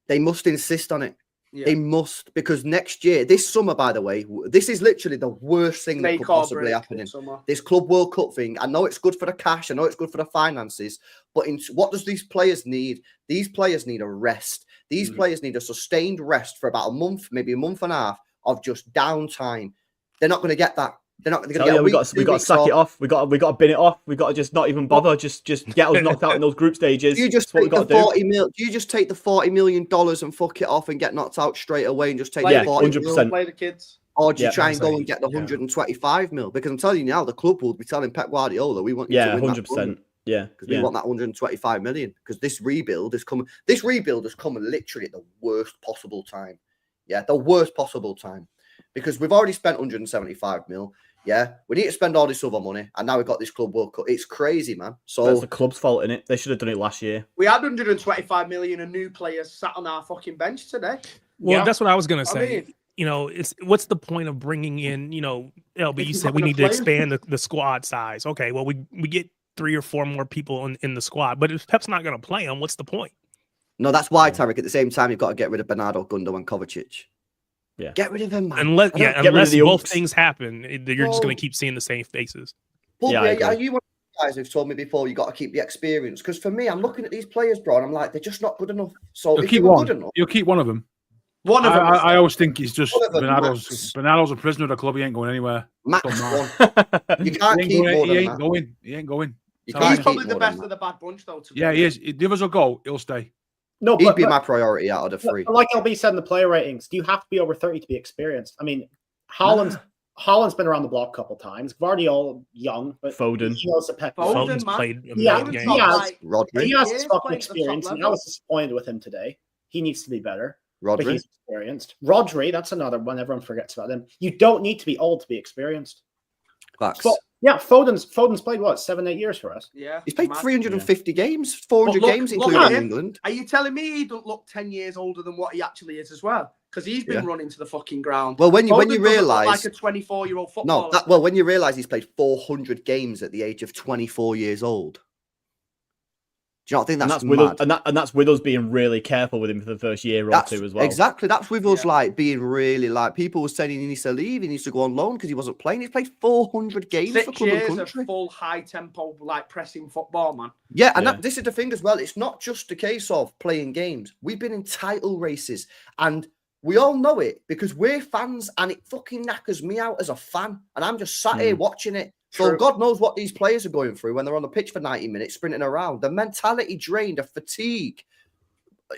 They must insist on it. Yeah. They must, because next year, this summer, by the way, this is literally the worst thing that could possibly happen. This Club World Cup thing. I know it's good for the cash. I know it's good for the finances. But what does these players need? These players need a rest. These players need a sustained rest for about a month, maybe a month and a half of just downtime. They're not going to get that. They're not going to get we got to sack it off. We got to bin it off. We got to just not even bother. Just get us knocked out in those group stages. Do you just take the 40 mil? Do you just take the $40 million and fuck it off and get knocked out straight away and just take the 40 100%. Play the kids. Or do you try and go and get the 125 mil? Because I'm telling you now, the club will be telling Pep Guardiola, we want you to win 100%. Yeah, because we want that 125 million. Because this rebuild has come. This rebuild has come literally at the worst possible time. Yeah, the worst possible time. Because we've already spent 175 mil. Yeah, we need to spend all this other money, and now we've got this Club World Cup. It's crazy, man. So that's the club's fault, innit? They should have done it last year. We had 125 million of new players sat on our fucking bench today. Well, that's what I was gonna say. You know, what's the point of bringing in? You know, LB, you said we need to expand the squad size. Okay, well we get 3 or 4 more people in the squad, but if Pep's not gonna play them, what's the point? No, that's why, Tarek. At the same time, you've got to get rid of Bernardo, Gundo, and Kovacic. Yeah, get rid of them, man. Unless both things happen, you're just going to keep seeing the same faces. But are you one of the guys who've told me before you got to keep the experience? Because for me, I'm looking at these players, bro, and I'm like, they're just not good enough. So you'll if keep you're one. Good enough, you'll keep one of them. One of them. I always think he's just Bernardo's a prisoner of the club. He ain't going anywhere. Max one. You can't keep more than that. He ain't going. He's probably the best of the bad bunch, though. Yeah, he is. If the others will go, he'll stay. No, he'd be my priority out of the 3. Like LB said in the player ratings, do you have to be over 30 to be experienced? I mean, Holland's been around the block a couple times. Guardiola, young, but Foden. He knows that Foden's played a million games. He has his fucking experience, and I was disappointed with him today. He needs to be better. But he's experienced. Rodri, that's another one everyone forgets about him. You don't need to be old to be experienced. Facts. But, yeah, Foden's played, 7-8 years for us? Yeah. He's played 350 games, 400 games, including England. Are you telling me he don't look 10 years older than what he actually is as well? Because he's been running to the fucking ground. Well, when you realise... like a 24-year-old footballer. When you realise he's played 400 games at the age of 24 years old. Do you not think that's mad? And that's with us being really careful with him for the first year or 2 as well. Exactly. That's with us being really people were saying he needs to leave, he needs to go on loan because he wasn't playing. He's played 400 games for club and country. Of full high tempo, pressing football, man. Yeah, and this is the thing as well. It's not just a case of playing games. We've been in title races and we all know it because we're fans and it fucking knackers me out as a fan. And I'm just sat here watching it. So God knows what these players are going through when they're on the pitch for 90 minutes, sprinting around. The mentality drained, the fatigue,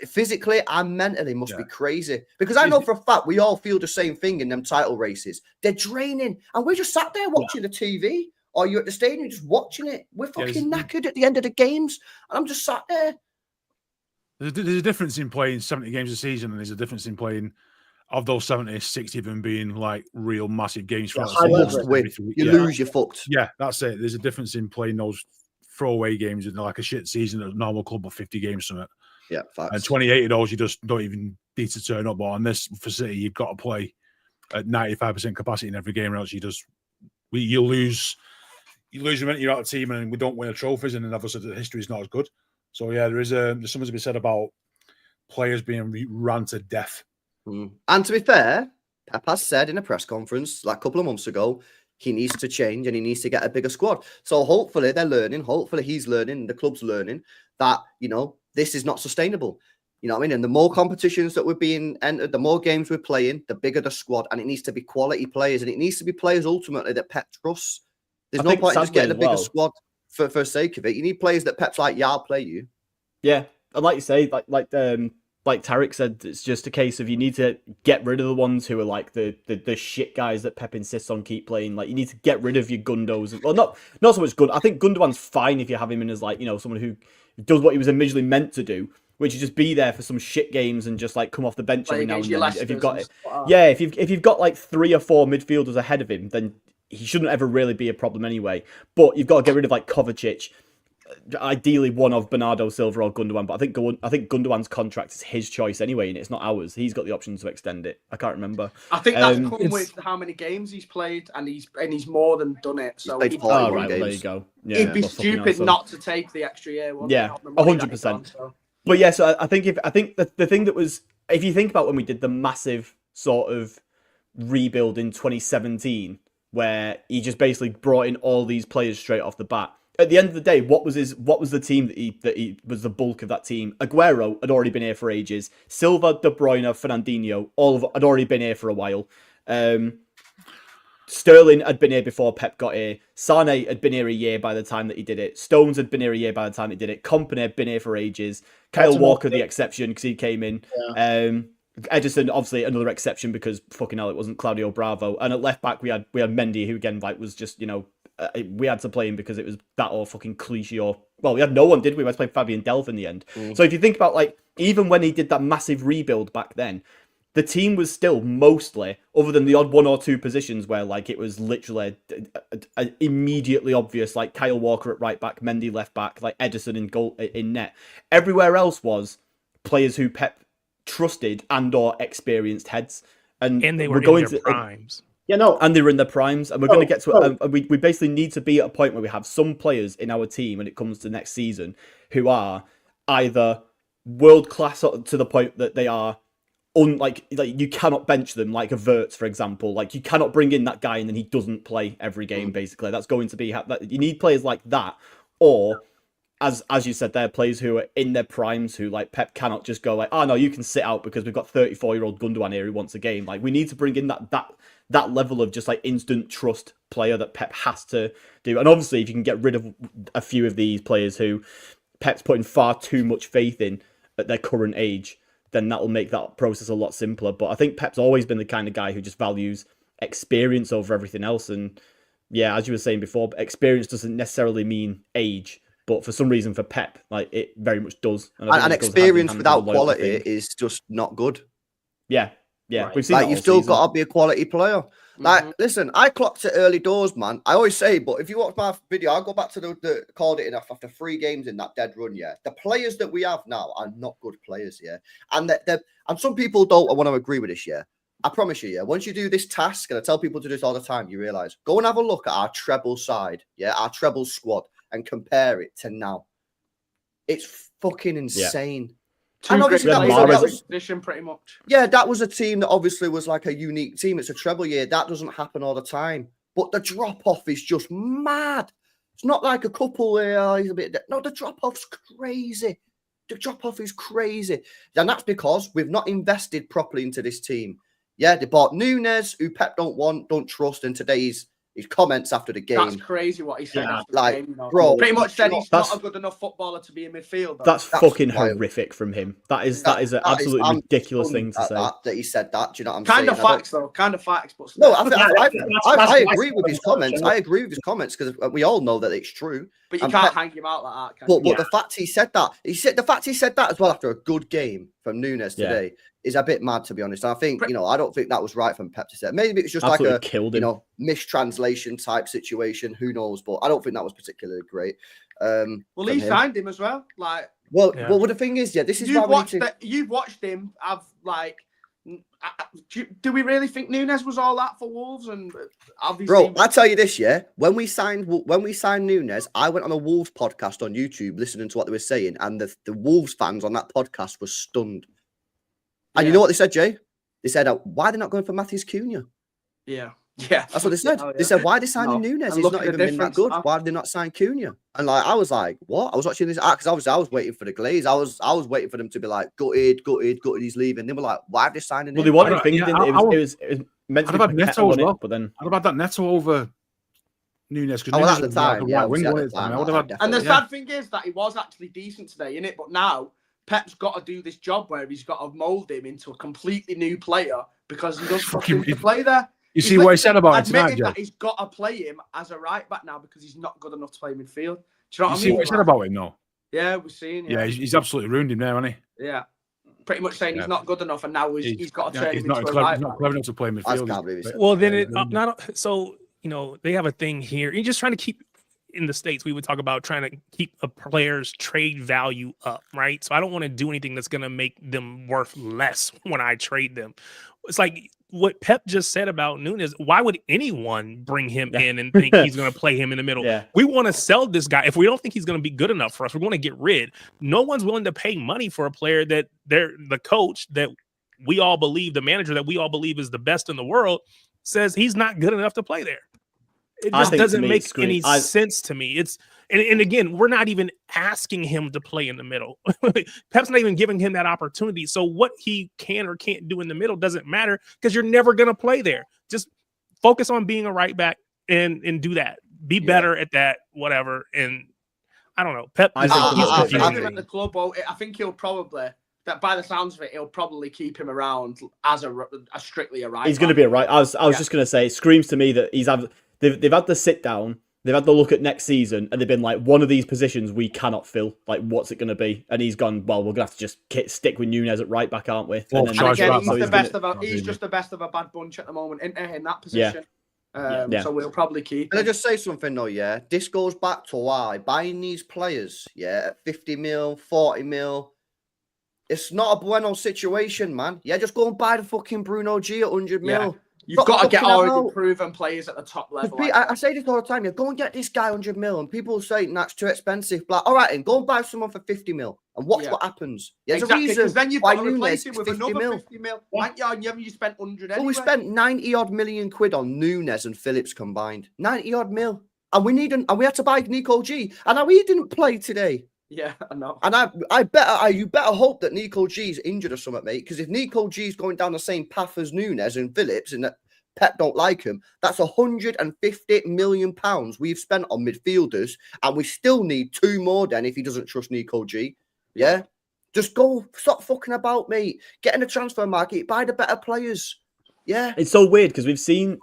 physically and mentally must be crazy. Because I know for a fact we all feel the same thing in them title races. They're draining. And we're just sat there watching the TV. Or you're at the stadium just watching it. We're fucking knackered at the end of the games. And I'm just sat there. There's a difference in playing 70 games a season and there's a difference in playing of those 70, 60 of them being like real massive games for high leverage. You lose, you're fucked. Yeah, that's it. There's a difference in playing those throwaway games in like a shit season at a normal club of 50 games something. Yeah, facts. And 28 of those you just don't even need to turn up. But on this for City, you've got to play at 95% capacity in every game, or else you lose momentum. You're out of team, and we don't win the trophies, and then obviously the history is not as good. So yeah, there's something to be said about players being ran to death. And to be fair, Pep has said in a press conference like a couple of months ago, he needs to change and he needs to get a bigger squad. So hopefully they're learning. Hopefully he's learning. The club's learning that, this is not sustainable. You know what I mean? And the more competitions that we're being entered, the more games we're playing, the bigger the squad. And it needs to be quality players. And it needs to be players ultimately that Pep trusts. There's no point in just getting a bigger squad for the sake of it. You need players that Pep's like, yeah, I'll play you. Yeah. And like you say, like Tarek said, it's just a case of you need to get rid of the ones who are like the shit guys that Pep insists on keep playing. Like you need to get rid of your Gundos. Well, not so much Gundogan. I think Gundogan's fine if you have him in as like, someone who does what he was originally meant to do, which is just be there for some shit games and just like come off the bench every now and then. If you've got it, if you've got like 3 or 4 midfielders ahead of him, then he shouldn't ever really be a problem anyway. But you've got to get rid of like Kovacic. Ideally one of Bernardo Silva or Gundogan, but I think Gundogan's contract is his choice anyway, and it's not ours. He's got the option to extend it. I can't remember. I think that's come with how many games he's played, and he's more than done it. So he's played 41 games. There you go. Yeah, it'd be stupid not to take the extra year. 100%. But yeah, so I think the thing that was, if you think about when we did the massive sort of rebuild in 2017, where he just basically brought in all these players straight off the bat. At the end of the day, what was the team that he was the bulk of that team? Aguero had already been here for ages. Silva, De Bruyne, Fernandinho, had already been here for a while. Sterling had been here before Pep got here. Sane had been here a year by the time that he did it. Stones had been here a year by the time he did it. Kompany had been here for ages. Kyle Walker, the exception, because he came in. Yeah. Edison, obviously another exception because fucking hell, it wasn't Claudio Bravo. And at left back, we had Mendy, who again was just we had to play him because it was that or fucking cliche or we had no one, did we? We had to play Fabian Delph in the end. So if you think about even when he did that massive rebuild back then, the team was still mostly, other than the odd 1 or 2 positions where it was literally immediately obvious, like Kyle Walker at right back, Mendy left back, like Edison in goal in net. Everywhere else was players who Pep trusted and or experienced heads, and they were going in their primes. And they were in their primes, and we're going to get to we basically need to be at a point where we have some players in our team when it comes to next season who are either world class to the point that they are like you cannot bench them, like a Wirtz, for example. Like you cannot bring in that guy and then he doesn't play every game. Basically, that's going to be you need players like that, or as you said, they're players who are in their primes who Pep cannot just go oh no, you can sit out because we've got 34-year-old Gundogan here who wants a game. We need to bring in that level of just instant trust player that Pep has to do. And obviously, if you can get rid of a few of these players who Pep's putting far too much faith in at their current age, then that'll make that process a lot simpler. But I think Pep's always been the kind of guy who just values experience over everything else. And yeah, as you were saying before, experience doesn't necessarily mean age. But for some reason, for Pep, it very much does. And experience without quality is just not good. Yeah. Right. We've seen you've still got to be a quality player. Listen, I clocked it early doors, man. I always say, but if you watch my video, I'll go back to the called it enough after 3 games in that dead run. Yeah, the players that we have now are not good players. Yeah, and some people don't want to agree with this. Yeah, I promise you. Yeah, once you do this task, and I tell people to do this all the time, you realize go and have a look at our treble side. Yeah, our treble squad, and compare it to now. It's fucking insane. Yeah. And obviously that was position pretty much. Yeah, that was a team that obviously was like a unique team. It's a treble year. That doesn't happen all the time. But the drop-off is just mad. It's not like a couple where he's a bit... No, the drop-off's crazy. The drop-off is crazy. And that's because we've not invested properly into this team. Yeah, they bought Nunes, who Pep don't trust, and today's his comments after the game. That's crazy what he said after the game. Bro, pretty much said he's not a good enough footballer to be in midfield. That's fucking horrific from him. That is an absolutely ridiculous thing to say. That he said that. Do you know what I'm saying? Kind of facts, though. Kind of facts. But no, I agree with his comments. I agree with his comments because we all know that it's true. But you can't hang him out like that. But the fact he said that, the fact he said that as well after a good game, from Nunes today is a bit mad, to be honest. And I think, I don't think that was right from Pep to say. Maybe it's just Absolutely like a, killed him. mistranslation type situation. Who knows? But I don't think that was particularly great. Well, he signed him as well. Like, well, the thing is, this is why you've watched him have like. Do we really think Nunes was all that for Wolves? And obviously, bro, I tell you this, when we signed Nunes, I went on a Wolves podcast on YouTube listening to what they were saying, and the Wolves fans on that podcast were stunned. And you know what they said, Jay? They said, "Why are they not going for Matheus Cunha?" Yeah, that's what they said. They said, "Why are they signing Nunes? He's not even been that good. Why did they not sign Cunha?" And like, I was like, "What?" I was watching this because obviously I was waiting for the Glaze. I was waiting for them to be like, gutted. He's leaving. They were like, "Why have they signed him?" Well, they wanted thinking it was meant to be Neto as well. But then what about that Neto over Nunes? At the time, and the sad thing is that he was actually decent today, innit? But now Pep's got to do this job where he's got to mould him into a completely new player because he doesn't fucking play there. You see what he said about it tonight, that he's got to play him as a right back now because he's not good enough to play midfield. Do you know what I mean? See what he said about him, no? Yeah, we're seeing. Yeah, he's absolutely ruined him there, hasn't he? Yeah, pretty much saying he's not good enough, and now he's got to turn him into a right back. He's not clever enough to play midfield. Well, then so they have a thing here. You're just trying to keep. In the States, we would talk about trying to keep a player's trade value up, right? So I don't want to do anything that's going to make them worth less when I trade them. It's like what Pep just said about Nunes. Why would anyone bring him in and think he's going to play him in the middle? We want to sell this guy. If we don't think he's going to be good enough for us, we're going to get rid. No one's willing to pay money for a player that the coach that we all believe, the manager that we all believe is the best in the world, says he's not good enough to play there. It just doesn't make any sense to me. And again, we're not even asking him to play in the middle. Pep's not even giving him that opportunity. So what he can or can't do in the middle doesn't matter because you're never going to play there. Just focus on being a right back and do that. Be better at that, whatever. And I don't know. Pep, I think him at the club. I think he'll probably. That by the sounds of it, he'll probably keep him around as a strictly a right. He's going to be a right. I was just going to say, it screams to me that they've had the sit down, they've had the look at next season, and they've been like, one of these positions we cannot fill. Like, what's it going to be? And he's gone, well, we're going to have to just stick with Nunes at right back, aren't we? And again, he's just the best of a bad bunch at the moment in that position. So we'll probably keep. Can I just say something though? Yeah, this goes back to why buying these players, at 50 mil, 40 mil. It's not a Bueno situation, man. Yeah, just go and buy the fucking Bruno G at 100 mil. You've got to get already proven players at the top level. I say this all the time. Go and get this guy 100 mil, and people say that's too expensive. Like, all right, then go and buy someone for 50 mil, and watch what happens. There's a reason. Because then you've got to replace him with another 50 mil. You spent 100 anyway. Well, we spent 90 odd million quid on Nunes and Phillips combined. 90 odd mil, and we had to buy Nico G, and he didn't play today. Yeah, I know. And you better hope that Nico G's injured or something, mate. Because if Nico G's going down the same path as Nunes and Phillips, and that Pep don't like him, that's £150 million we've spent on midfielders, and we still need 2 more. Then, if he doesn't trust Nico G, just go stop fucking about, mate. Get in the transfer market, buy the better players. Yeah, it's so weird because we've seen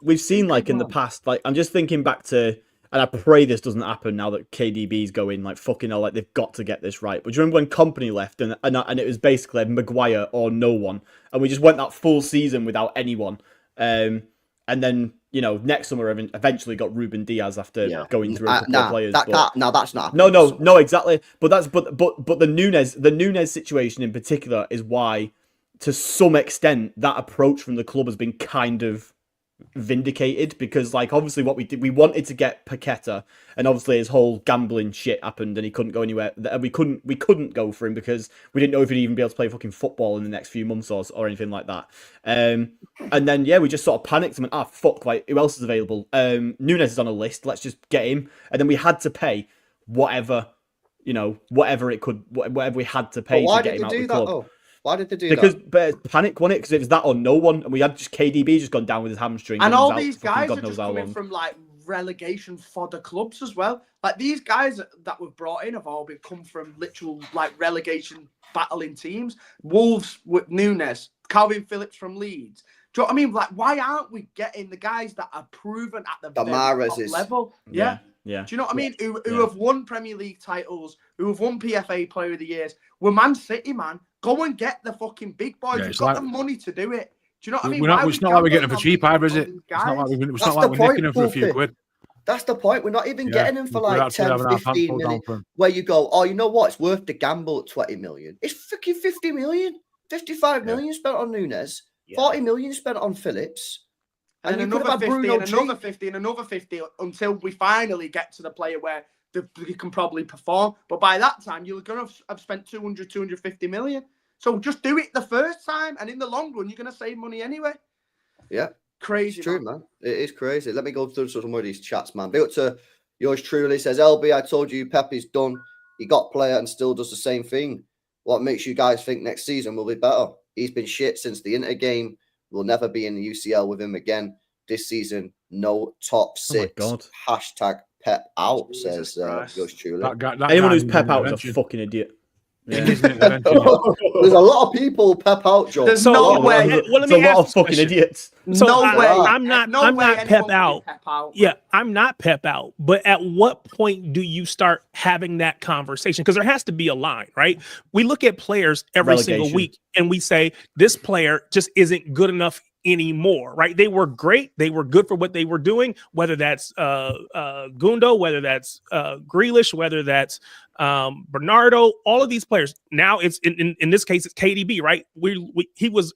like in the past. Like, I'm just thinking back to. And I pray this doesn't happen now that KDB's going, like, fucking hell, like, they've got to get this right. But do you remember when Company left and it was basically Maguire or no one? And we just went that full season without anyone. And then, next summer eventually got Ruben Diaz after going through a couple of players. That's not. No, exactly. But the Nunes situation in particular is why, to some extent, that approach from the club has been kind of vindicated, because like obviously what we did, we wanted to get Paqueta, and obviously his whole gambling shit happened and he couldn't go anywhere. We couldn't go for him because we didn't know if he'd even be able to play fucking football in the next few months or anything like that. And then we just sort of panicked and went, fuck, like who else is available? Nunes is on a list, let's just get him. And then we had to pay whatever we had to pay to get him out of the club. Why did they do that? Because panic, wasn't it? Because it was that or no one, and we had just KDB just gone down with his hamstring. And all these guys are just coming from like relegation fodder clubs as well. Like these guys that we've brought in have all come from literal like relegation battling teams. Wolves with Nunes, Calvin Phillips from Leeds. Do you know what I mean? Like, why aren't we getting the guys that are proven at the top level? Yeah. Do you know what I mean? Who have won Premier League titles, who have won PFA Player of the Years. We're Man City, man. Go and get the fucking big boys. Yeah, You've it's got like- the money to do it. Do you know what I mean? It's not like we're getting them for gambling cheap on either, is these it? It's guys? not like we're That's nicking the them for a few point, quid. That's the point. We're not even Yeah. getting him for We're like actually 10, having our pants 15 pulled down million, for him. where you go, oh, you know what? It's worth the gamble at 20 million. It's freaking 50 million. 55 million spent on Nunes, 40 million spent on Phillips. And you could another have had 50, Bruno and another G. 50, and another 50 until we finally get to the player where they can probably perform. But by that time, you're going to have spent 200, 250 million. So just do it the first time, and in the long run, you're going to save money anyway. Yeah. Crazy. It's true, man. It is crazy. Let me go through some of these chats, man. Big up to yours truly. Says, LB, I told you Pep is done. He got player and still does the same thing. What makes you guys think next season will be better? He's been shit since the Inter game. We'll never be in the UCL with him again. This season, no top 6. Hashtag Pep out, Jesus says yours truly. Anyone who's Pep out is a fucking idiot. Yeah. There's a lot of people Pep out, Joe. There's no way. Well, let There's me a lot ask of fucking idiots. So No way. I'm not No way anyone Pep can be out. Pep out. Yeah, I'm not Pep out. But at what point do you start having that conversation? Because there has to be a line, right? We look at players every single Relegation. week and we say this player just isn't good enough anymore, right? They were great. They were good for what they were doing, whether that's Gundo, whether that's Grealish, whether that's Bernardo, all of these players. Now it's in this case, it's KDB, right? He was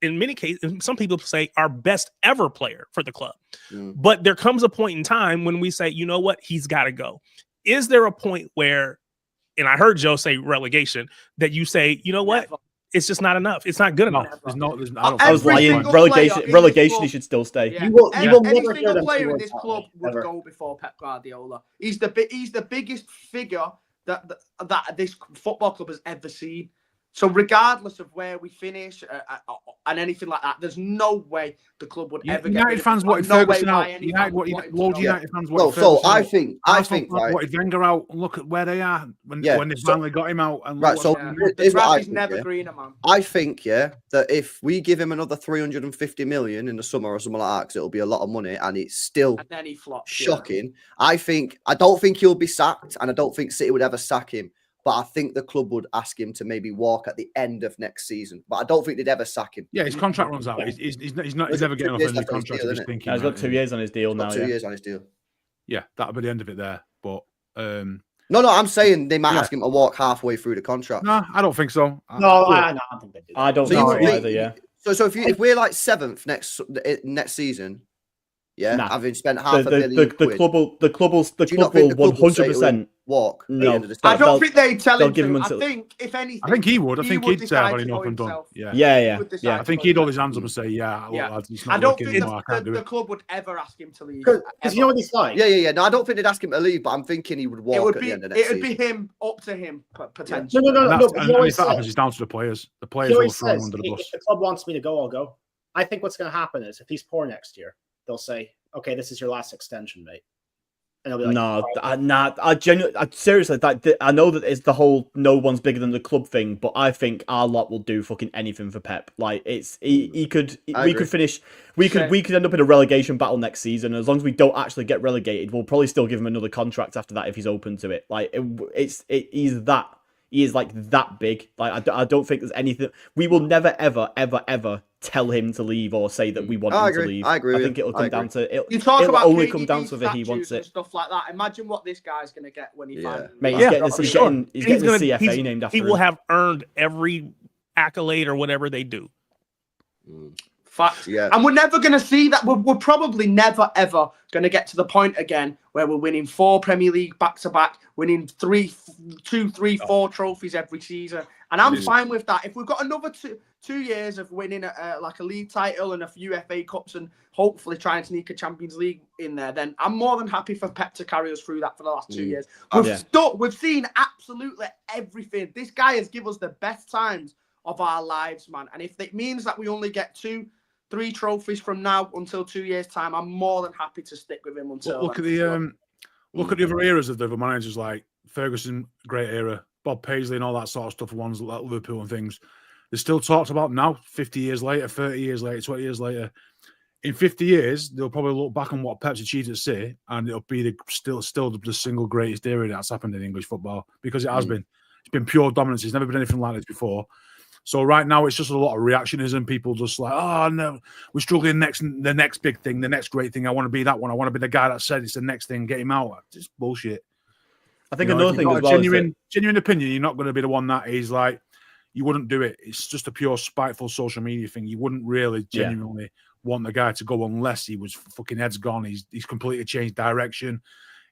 in many cases, some people say our best ever player for the club. But there comes a point in time when we say, you know what, he's got to go. Is there a point where, and I heard Joe say relegation, that you say, you know what, it's just not enough. It's not good enough. I was lying. Relegation, he should still stay. Yeah. You will Any never hear single them player in towards this that, club would ever. go before Pep Guardiola. He's the biggest figure that this football club has ever seen. So regardless of where we finish and anything like that, there's no way the club would ever get United rid fans of wanted no Ferguson way out. United fans wanted so Ferguson I out. think right. wanted Wenger out. Look at where they are when they finally got him out. And Right, so the here's what grass I is think, never yeah. greener, man. I think, that if we give him another 350 million in the summer or something like that, 'cause it'll be a lot of money, and it's still And then he flops. shocking. I don't think he'll be sacked, and I don't think City would ever sack him. But I think the club would ask him to maybe walk at the end of next season. But I don't think they'd ever sack him. Yeah, his contract runs out. He's never getting off years any left on his contract. deal, He's isn't it? thinking. He's got 2 years on his deal now. 2 years on his deal. Yeah, that'll be the end of it there. But No, I'm saying they might ask him to walk halfway through the contract. no, I don't think so. No, I don't think they do. I don't So know you either. Yeah. So if we're like 7th next season, Nah. having spent half a million The quid, club will do you not 100%. walk? At the No. end of the I season? don't think they'd tell they'll him give him to. until- I think, if anything, I think he would. I think would he'd say I've decide had to enough go and done. himself. Yeah. Yeah. He would decide Yeah. I to think go he'd hold himself. his hands up and say, "Yeah, look, lads, it's not I don't working think anymore. I can't do the it." club would ever ask him to leave. Because you know what he's like? Yeah. No, I don't think they'd ask him to leave, but I'm thinking he would walk It would at be the end of next season. him, up to him, potentially. No. And But you know what he if that happens, says? it's down to the players. The He players will always throw him says, under the if bus. the club wants me to go, I'll go. I think what's going to happen is if he's poor next year, they'll say, okay, this is your last extension, mate. And he'll be like, No, "Alright." I genuinely, seriously, I know that it's the whole no one's bigger than the club thing, but I think our lot will do fucking anything for Pep. Like we could finish, we could end up in a relegation battle next season. As long as we don't actually get relegated, we'll probably still give him another contract after that if he's open to it. Like he is like that big. Like I don't think there's anything. We will never ever tell him to leave or say that we want him to leave. I agree. I think it'll come down to it. You talk It'll about only KDB come down to whether he wants statues and it. stuff like that. Imagine what this guy's going to get when he finally. Mate, Yeah. he's getting the CFA named after He will him. have earned every accolade or whatever they do. Fact. Yeah. And we're never going to see that. We're probably never, ever going to get to the point again where we're winning 4 Premier League back-to-back, winning 2, 3, 4 trophies every season. And I'm fine with that. If we've got another 2 years of winning like a league title and a few FA Cups and hopefully try and sneak a Champions League in there, then I'm more than happy for Pep to carry us through that for the last 2 years. We've seen absolutely everything. This guy has given us the best times of our lives, man. And if it means that we only get 2, 3 trophies from now until 2 years' time, I'm more than happy to stick with him until. Look at the other eras of the other managers, like Ferguson, great era, Bob Paisley, and all that sort of stuff. Ones like Liverpool and things. They're still talked about now, 50 years later, 30 years later, 20 years later. In 50 years, they'll probably look back on what Pep's achieved at City, and it'll be still the single greatest era that's happened in English football because it has been. It's been pure dominance. It's never been anything like this before. So right now it's just a lot of reactionism. People just like, oh no, we're struggling the next big thing, the next great thing. I want to be that one. I want to be the guy that said it's the next thing. Get him out. It's just bullshit. I think another thing as well genuine opinion. You're not going to be the one that is like, you wouldn't do it. It's just a pure spiteful social media thing. You wouldn't really genuinely want the guy to go unless he was fucking head's gone. He's completely changed direction.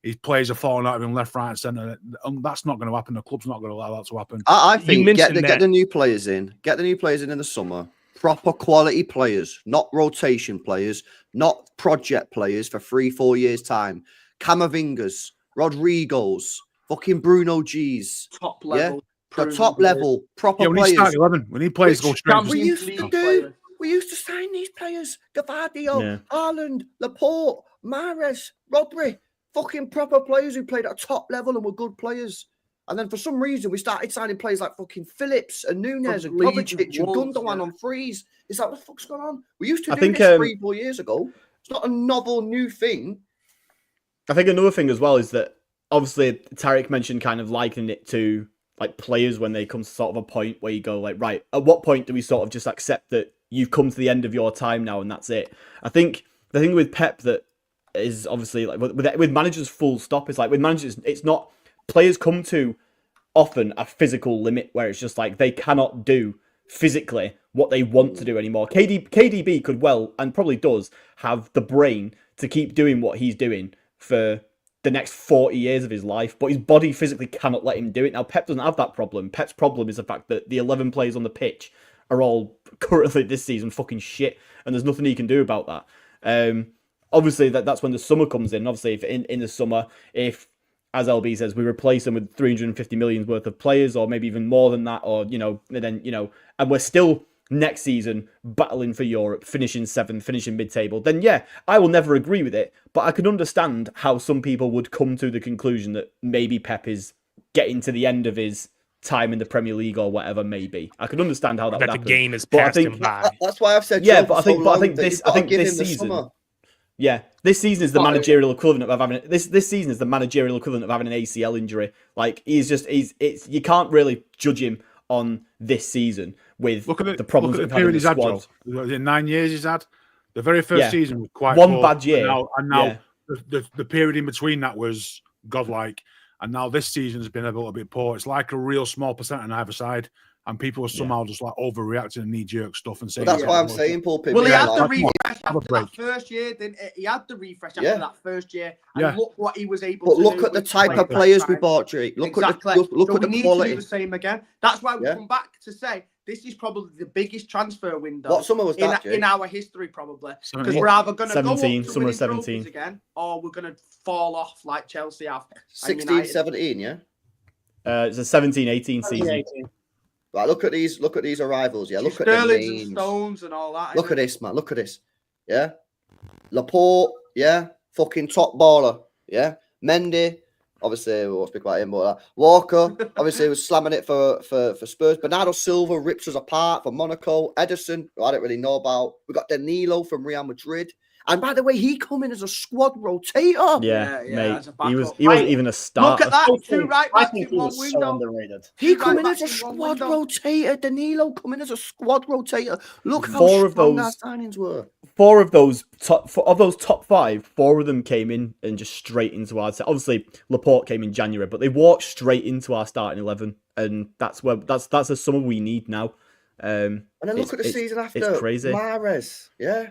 His players are falling out of him left, right, and centre. That's not going to happen. The club's not going to allow that to happen. I think get the new players in. Get the new players in the summer. Proper quality players, not rotation players, not project players for 3-4 years' time. Camavingas, Rodrigos, fucking Bruno G's. Top level. Yeah? The top level, proper we players. Need start 11. We need players to go straight. We used to sign these players. Gavardio, Haaland, Laporte, Mahrez, Rodri. Fucking proper players who played at a top level and were good players. And then for some reason, we started signing players like fucking Phillips and Nunez and Kovacic and Gundogan on frees. It's like, what the fuck's going on? We used to do this 3-4 years ago. It's not a novel new thing. I think another thing as well is that obviously Tarek mentioned kind of likening it to like players when they come to sort of a point where you go like, right, at what point do we sort of just accept that you've come to the end of your time now and that's it? I think the thing with Pep that is obviously like with managers full stop, it's like with managers, it's not, players come to often a physical limit where it's just like they cannot do physically what they want to do anymore. KDB could well, and probably does, have the brain to keep doing what he's doing for the next 40 years of his life, but his body physically cannot let him do it. Now, Pep doesn't have that problem. Pep's problem is the fact that the 11 players on the pitch are all currently this season fucking shit, and there's nothing he can do about that. Obviously, that's when the summer comes in. Obviously, if in the summer, if, as LB says, we replace them with 350 million worth of players, or maybe even more than that, or, and we're still next season battling for Europe, finishing 7th, finishing mid-table, then yeah, I will never agree with it. But I can understand how some people would come to the conclusion that maybe Pep is getting to the end of his time in the Premier League or whatever, maybe. I can understand how that would happen. The game is passed him by. That's why I've said, yeah, but I think this season. Yeah, this season is the managerial equivalent of having this season is the managerial equivalent of having an ACL injury. Like you can't really judge him on this season with the problems of having the squad. 9 years he's had. The very first season was quite one bad year, and now the period in between that was godlike, and now this season's been a little bit poor. It's like a real small percent on either side. And people are somehow just like overreacting and knee-jerk stuff and saying. Well, that's why I'm saying, Paul. Well, he had the refresh after that first year, didn't he? He had the refresh after that first year, and look what he was able to do. But look at the type of players we bought, Jake. Look at the quality. We need to do the same again. That's why we come back to say this is probably the biggest transfer window what summer was that, in our history, probably. Because we're either going to go up to summer 17 again, or we're going to fall off like Chelsea have. 16, 17, yeah? It's a 17-18 season. Right, look at these arrivals. Yeah, look at the names. and Stones and all that. Look at this, man. Look at this. Yeah, Laporte. Yeah, fucking top baller. Yeah, Mendy. Obviously, we won't speak about him, but Walker. Obviously, was slamming it for Spurs. Bernardo Silva rips us apart for Monaco. Ederson, who I don't really know about. We got Danilo from Real Madrid. And by the way, he come in as a squad rotator. Yeah, mate. He wasn't even a starter. Look at that. Two right backs in one window. So underrated. He come in as a squad rotator. Danilo come in as a squad rotator. Look how strong our signings were. Four of those top five, four of them came in and just straight into our set. Obviously, Laporte came in January, but they walked straight into our starting 11, and that's the summer we need now. And then look at the season after. It's crazy. Mahrez, yeah.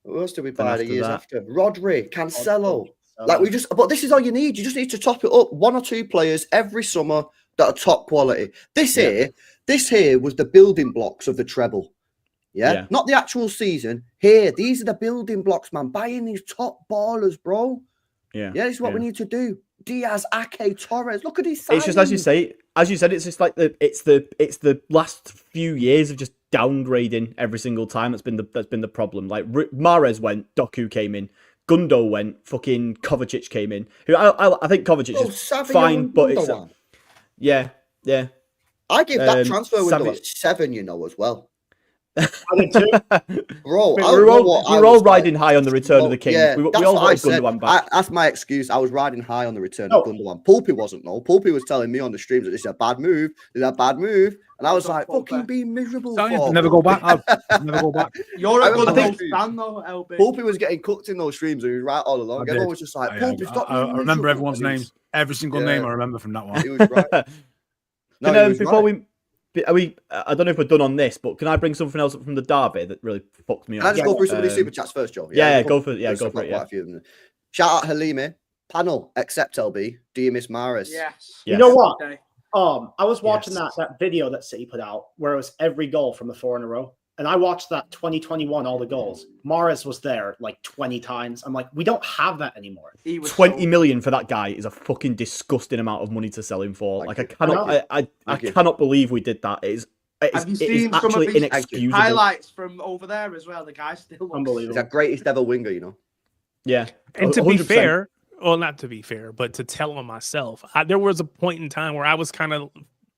Who else did we buy the years after? Rodri, Cancelo. But this is all you need. You just need to top it up. 1 or 2 players every summer that are top quality. This here was the building blocks of the treble. Yeah? Not the actual season. Here, these are the building blocks, man. Buying these top ballers, bro. Yeah, this is what we need to do. Diaz, Ake, Torres. Look at these signings. It's just as you said. It's just like it's the last few years of just downgrading every single time. That's been the problem. Like Mahrez went, Doku came in, Gundo went, fucking Kovacic came in. Who I think Kovacic is fine, but it's yeah. I give that transfer window a 7, as well. I did too. Bro, we're all riding high on the return of the king. Yeah, we that's all what I wanted said. Gundogan back. That's my excuse. I was riding high on the return of Gundogan. Pulpy wasn't, though. Pulpy was telling me on the streams that this is a bad move. This is a bad move. And I was like, fucking be miserable. Never go back. Never go back. You're a good think- fan, though, LB. Pulpy was getting cooked in those streams and he was right all along. I Everyone did. was just like, I Pulpy, stop being remember miserable. everyone's And he was- names. Every single name I remember from that one. He was right. No, he was Before right. I don't know if we're done on this, but can I bring something else up from the derby that really fucked me Can I up? just go through some of these super chats first, Joe? Yeah, go for it. Yeah, There's go for quite it. Yeah. a few of them. Shout out Halimi. Panel, except LB. Do you miss Mahrez? Yes. You know what? Okay. I was watching Yes. that video that City put out where it was every goal from the 4 in a row. And I watched that 2021, all the goals. Mahrez was there like 20 times. I'm like, we don't have that anymore. He was 20 million for that guy is a fucking disgusting amount of money to sell him for. Thank Like, you. I cannot believe we did that. It Have you is seen some of actually his inexcusable. highlights from over there as well? The guy still looks Unbelievable. He's the greatest ever winger, you know. Yeah. And to be 100%. fair, well, not to be fair, but to tell on myself, there was a point in time where I was kind of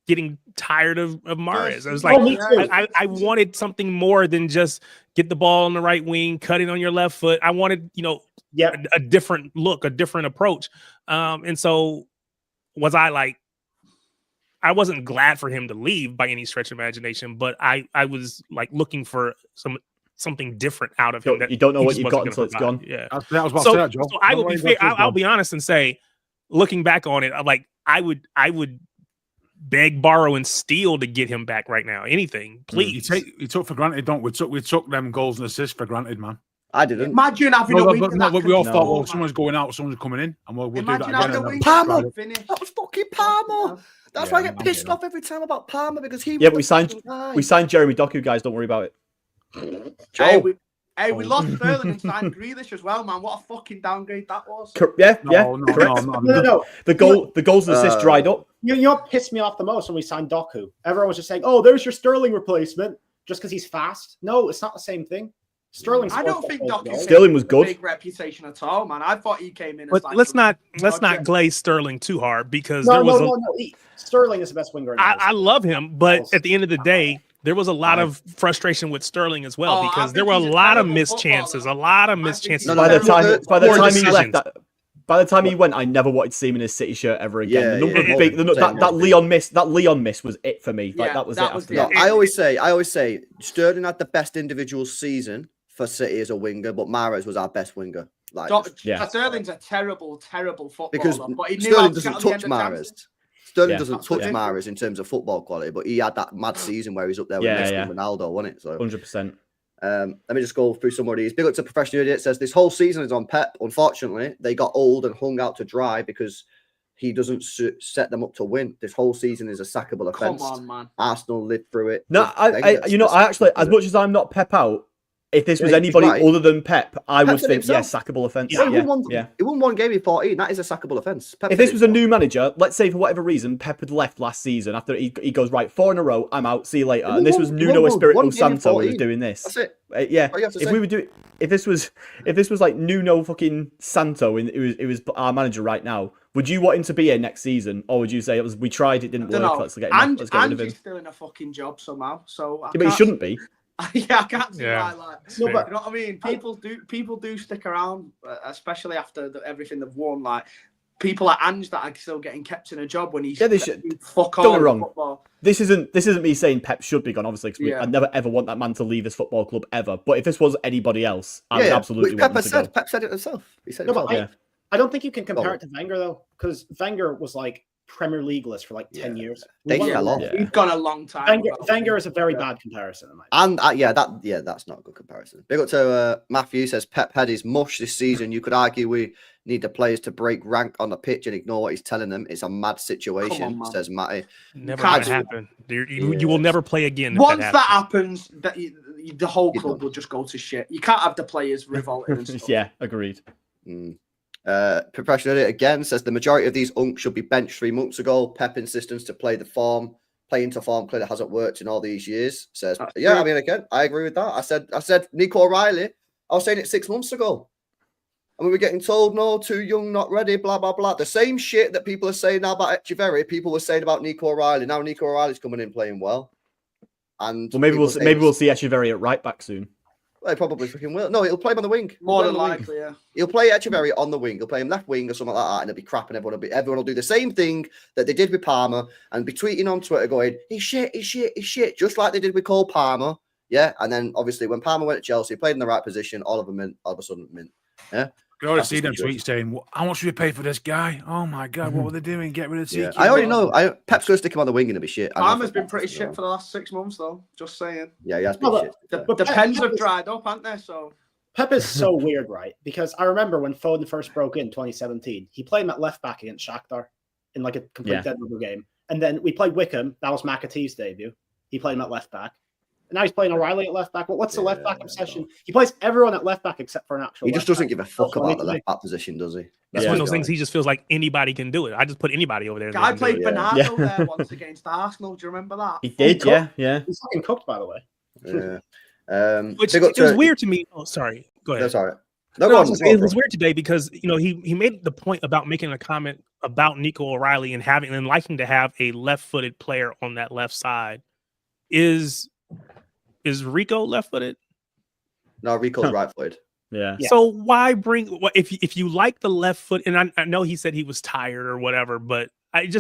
getting tired of Mahrez. I was like, me too. I wanted something more than just get the ball on the right wing, cut it on your left foot. I wanted, a different look, a different approach. And so was I like, I wasn't glad for him to leave by any stretch of imagination, but I was like looking for something different out of him. You don't know he what just you've wasn't got until gonna it's provide. gone. Yeah. I was about to say that, Joe. So I will be fair. I'll be honest and say, looking back on it, I'm like, I would beg, borrow, and steal to get him back right now. Anything, please. You took for granted, don't we? We took them goals and assists for granted, man. I didn't. Imagine having a winger that we all can thought, score, well, someone's going out, someone's coming in, and we'll do that Imagine having a again. winger Palmer. that can finish. That was fucking Palmer. That's why I get I'm pissed kidding. off every time about Palmer because he. Yeah, was but the fucking guy. we signed Jeremy Doku, guys. Don't worry about it. Hey, we lost Sterling and signed Grealish as well, man. What a fucking downgrade that was. Yeah, No, correct. No. The goals and assists dried up. You know what pissed me off the most when we signed Doku? Everyone was just saying, "Oh, there's your Sterling replacement," just because he's fast. No, it's not the same thing. Sterling. I don't think Doku Sterling was good. Big reputation at all, man. I thought he came in. As But like let's not project. glaze Sterling too hard because No, there was no. Sterling is the best winger. In the I league. love him, but at the end of the day, there was a lot of frustration with Sterling as well Oh, I because there think were a he's a lot of terrible missed chances, a lot of missed chances. No, By the Poor time he decisions. left, by the time he went, I never wanted to see him in his City shirt ever again. Yeah, the number yeah. of big, that Leon miss was it for me. Like Yeah, that was that it. was After the- that. No, I always say Sterling had the best individual season for City as a winger, but Mahrez was our best winger. Like, Sterling's a terrible footballer. because but he knew Sterling how to doesn't get on the touch end of chances. Mahrez. Sterling Yeah. doesn't That's what touch it is. Mahrez in terms of football quality, but he had that mad season where he's up there with Yeah, Messi yeah. and Ronaldo, wasn't it? So 100%. let me just go through some of these. Big up to Professional Idiot says this whole season is on Pep. Unfortunately, they got old and hung out to dry because he doesn't set them up to win. This whole season is a sackable offence. Come on, man. Arsenal lived through it. No, with Wenger. I actually, as much as I'm not Pep out, if this was Yeah, he's anybody right. other than Pep, I Pep would said think, himself. sackable offence. Yeah, Yeah. he won one game in 14. That is a sackable offence. Pep If said this was it a new manager, let's say for whatever reason, Pep had left last season after he goes, right, 4 in a row, I'm out, see you later. And this was Nuno Espirito Santo who was doing this. That's it. Yeah, All you have to if say. we were doing, if this was like Nuno fucking Santo, and it was our manager right now, would you want him to be here next season, or would you say we tried, it didn't work, let's get him, And let's get rid of him? he's still in a fucking job somehow, so Yeah, but he shouldn't be. Yeah, I can't see Yeah. why. Like, It's No, fair. but you know what I mean? People do stick around, especially after everything they've won. Like people like Ange that are still getting kept in a job when he's They should. fuck Don't get all me in wrong. football. This isn't me saying Pep should be gone, obviously, because Yeah. I never ever want that man to leave this football club ever. But if this was anybody else, I would absolutely Which want Pep him to go. said. Pep said it himself. He said it No, but himself. I don't think you can compare Oh. it to Wenger though, because Wenger was like Premier Leagueless for like 10 years. They We won fell a off. lot. Yeah. We've gone a long time. Wenger is a very bad comparison. In my And that's not a good comparison. Big up to Matthew says Pep had his mush this season. You could argue we need the players to break rank on the pitch and ignore what he's telling them. It's a mad situation, Come on, man. says Matty. Never Can't gonna do happen. You will never play again. If Once that that happens. happens, the whole club will just go to shit. You can't have the players revolting and stuff. Yeah, agreed. Professional Idiot again says the majority of these unks should be benched 3 months ago. Pep insistence to play into form clearly hasn't worked in all these years. Says, That's yeah, true. I mean, again, I agree with that. I said Nico O'Reilly. I was saying it 6 months ago. And we were getting told, no, too young, not ready, blah, blah, blah. The same shit that people are saying now about Echeverri, people were saying about Nico O'Reilly. Now Nico O'Reilly's coming in playing well. And Well, maybe we'll see Echeverri at right back soon. Well, he probably freaking will. No, he'll play him on the wing. More than likely, yeah. He'll play Echeverri on the wing. He'll play him left wing or something like that, and it'll be crap, and everyone will do the same thing that they did with Palmer and be tweeting on Twitter going, he's shit, just like they did with Cole Palmer. Yeah, and then obviously when Palmer went to Chelsea, played in the right position, all of a sudden mint. Yeah. I already see them tweets saying, "How much should we pay for this guy? Oh my god, what were they doing? Get rid of CQ." Yeah. I already know. Pep's going to stick him on the wing and it'll be shit. Palmer's been pretty shit for the last 6 months, though. Just saying. Yeah, he has been shit. The pens have dried up, haven't they? So Pep is so weird, right? Because I remember when Foden first broke in 2017, he played him at left back against Shakhtar in like a complete dead rubber game, and then we played Wickham. That was McAtee's debut. He played him at left back. And now he's playing O'Reilly at left back. What's the left back obsession? He plays everyone at left back except for an actual. He just doesn't give a fuck about the left back position, does he? It's one of those things. He just feels like anybody can do it. I just put anybody over there. Guy played Bernardo there once against Arsenal. Do you remember that? He did, yeah. He's fucking cooked, by the way. Yeah. Which it was weird to me. Oh, sorry. Go ahead. That's all right. It was weird today because he made the point about making a comment about Nico O'Reilly and liking to have a left-footed player on that left side. Is Rico left-footed? No, Rico's right-footed. Yeah. So why bring if you like the left foot? And I know he said he was tired or whatever, but it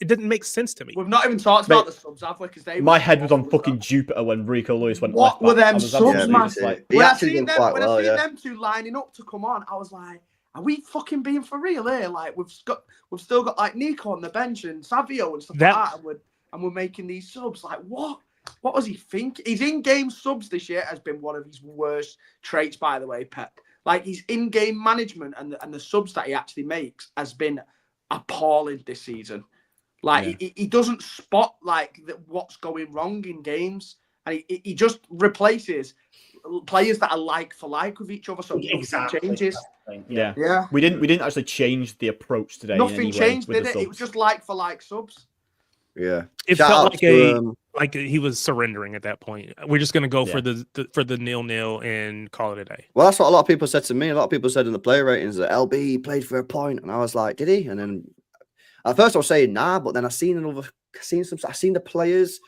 didn't make sense to me. We've not even talked about the subs, have we? Because my head was on fucking Jupiter when Rico Lewis went. What were them subs, man? When I seen them two lining up to come on, I was like, are we fucking being for real here? Like we've still got like Nico on the bench and Savio and stuff like that, and we're making these subs. Like what? What was he thinking? His in-game subs this year has been one of his worst traits, by the way, Pep. Like his in-game management and the subs that he actually makes has been appalling this season. Like he doesn't spot like what's going wrong in games, and he just replaces players that are like for like with each other. So exactly. Changes. Yeah. We didn't actually change the approach today. Nothing changed, did it? It was just like for like subs. Yeah, it felt like he was surrendering at that point. We're just gonna go for the 0-0 and call it a day. Well, that's what a lot of people said to me. A lot of people said in the player ratings that LB played for a point, and I was like, did he? And then at first I was saying nah, but then I seen the players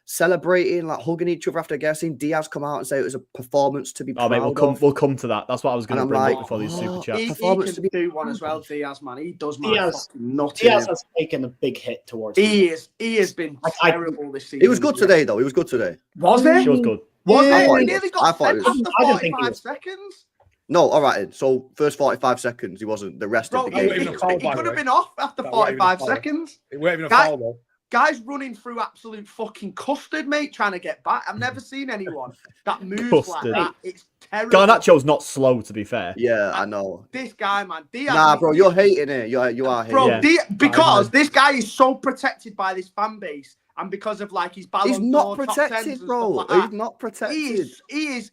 celebrating, like hugging each other after a game. I seen Diaz come out and say it was a performance to be proud of. We'll come to that. That's what I was going to bring up before these super chats. He can do one as well, Diaz, man. He does, man. Diaz has taken a big hit towards He has been terrible this season. He was good today, though. He was good today. Was he? He was good. Was he? He nearly got sent after 45 seconds. No, all right. So first 45 seconds, he wasn't. The rest of the game, he could have been off after 45 seconds. It wasn't even a foul, though. Guys running through absolute fucking custard, mate, trying to get back. I've never seen anyone that moves like that. It's terrible. Garnacho's not slow, to be fair. Yeah, I know. This guy, man. Diaz, nah, bro, you're hating it. You are hating it. Bro, because this guy is so protected by this fan base. And because of like his Ballon he's not protected, bro. Like he's not protected. He is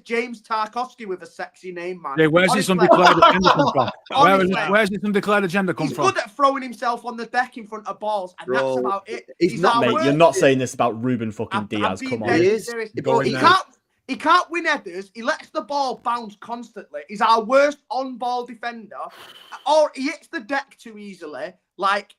James Tarkovsky with a sexy name, man. Yeah, where's this undeclared agenda come from? Where's this undeclared agenda come from? He's good at throwing himself on the deck in front of balls, and that's about it. He's not, mate. You're not saying this about Ruben fucking Diaz. Come on, he is. He can't win headers. He lets the ball bounce constantly. He's our worst on-ball defender, or he hits the deck too easily. Like.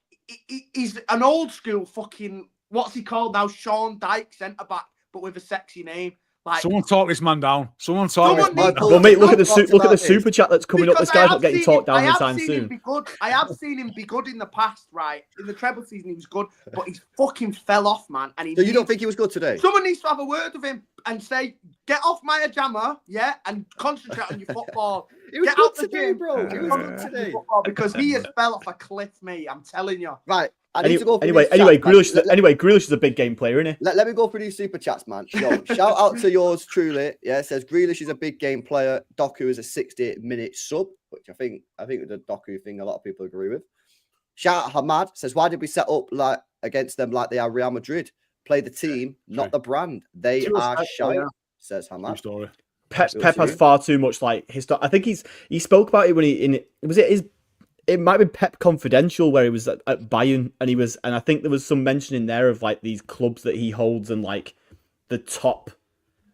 He's an old school fucking, what's he called now? Sean Dyke centre back, but with a sexy name. Like someone talk this man down. Someone talk this man down. Well, mate, look at the super chat that's coming up. This guy's not getting talked down anytime soon. I have seen him be good in the past, right? In the treble season, he was good, but he's fucking fell off, man. And so you don't think he was good today? Someone needs to have a word with him and say, get off my jammer, and concentrate on your football. He was good today, bro. He was good today. Because he has fell off a cliff, mate. I'm telling you. Right. I need to go for anyway, Grealish is a big game player, isn't he? Let me go for these super chats, man. Yo, shout out to yours truly. Yeah, it says Grealish is a big game player. Doku is a 68-minute sub, which I think the Doku thing a lot of people agree with. Shout out Hamad says, why did we set up like against them like they are Real Madrid? Play the team, not the brand. They are shy, says Hamad. Pep has far too much like history. I think he spoke about it when it might be Pep Confidential where he was at Bayern and I think there was some mention in there of like these clubs that he holds and like the top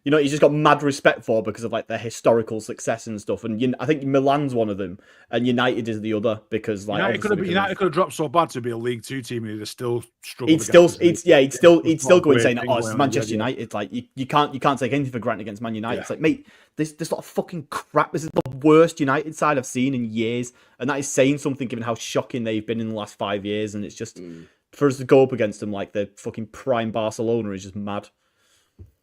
you know, he's just got mad respect for because of like their historical success and stuff. And I think Milan's one of them, and United is the other because like United could have dropped so bad to be a League Two team and they'd still struggle. He'd still go and say, "Oh, it's Manchester United." Like you can't take anything for granted against Man United. Yeah. It's like, mate, this lot of fucking crap. This is the worst United side I've seen in years, and that is saying something given how shocking they've been in the last 5 years. And it's just for us to go up against them like the fucking prime Barcelona is just mad.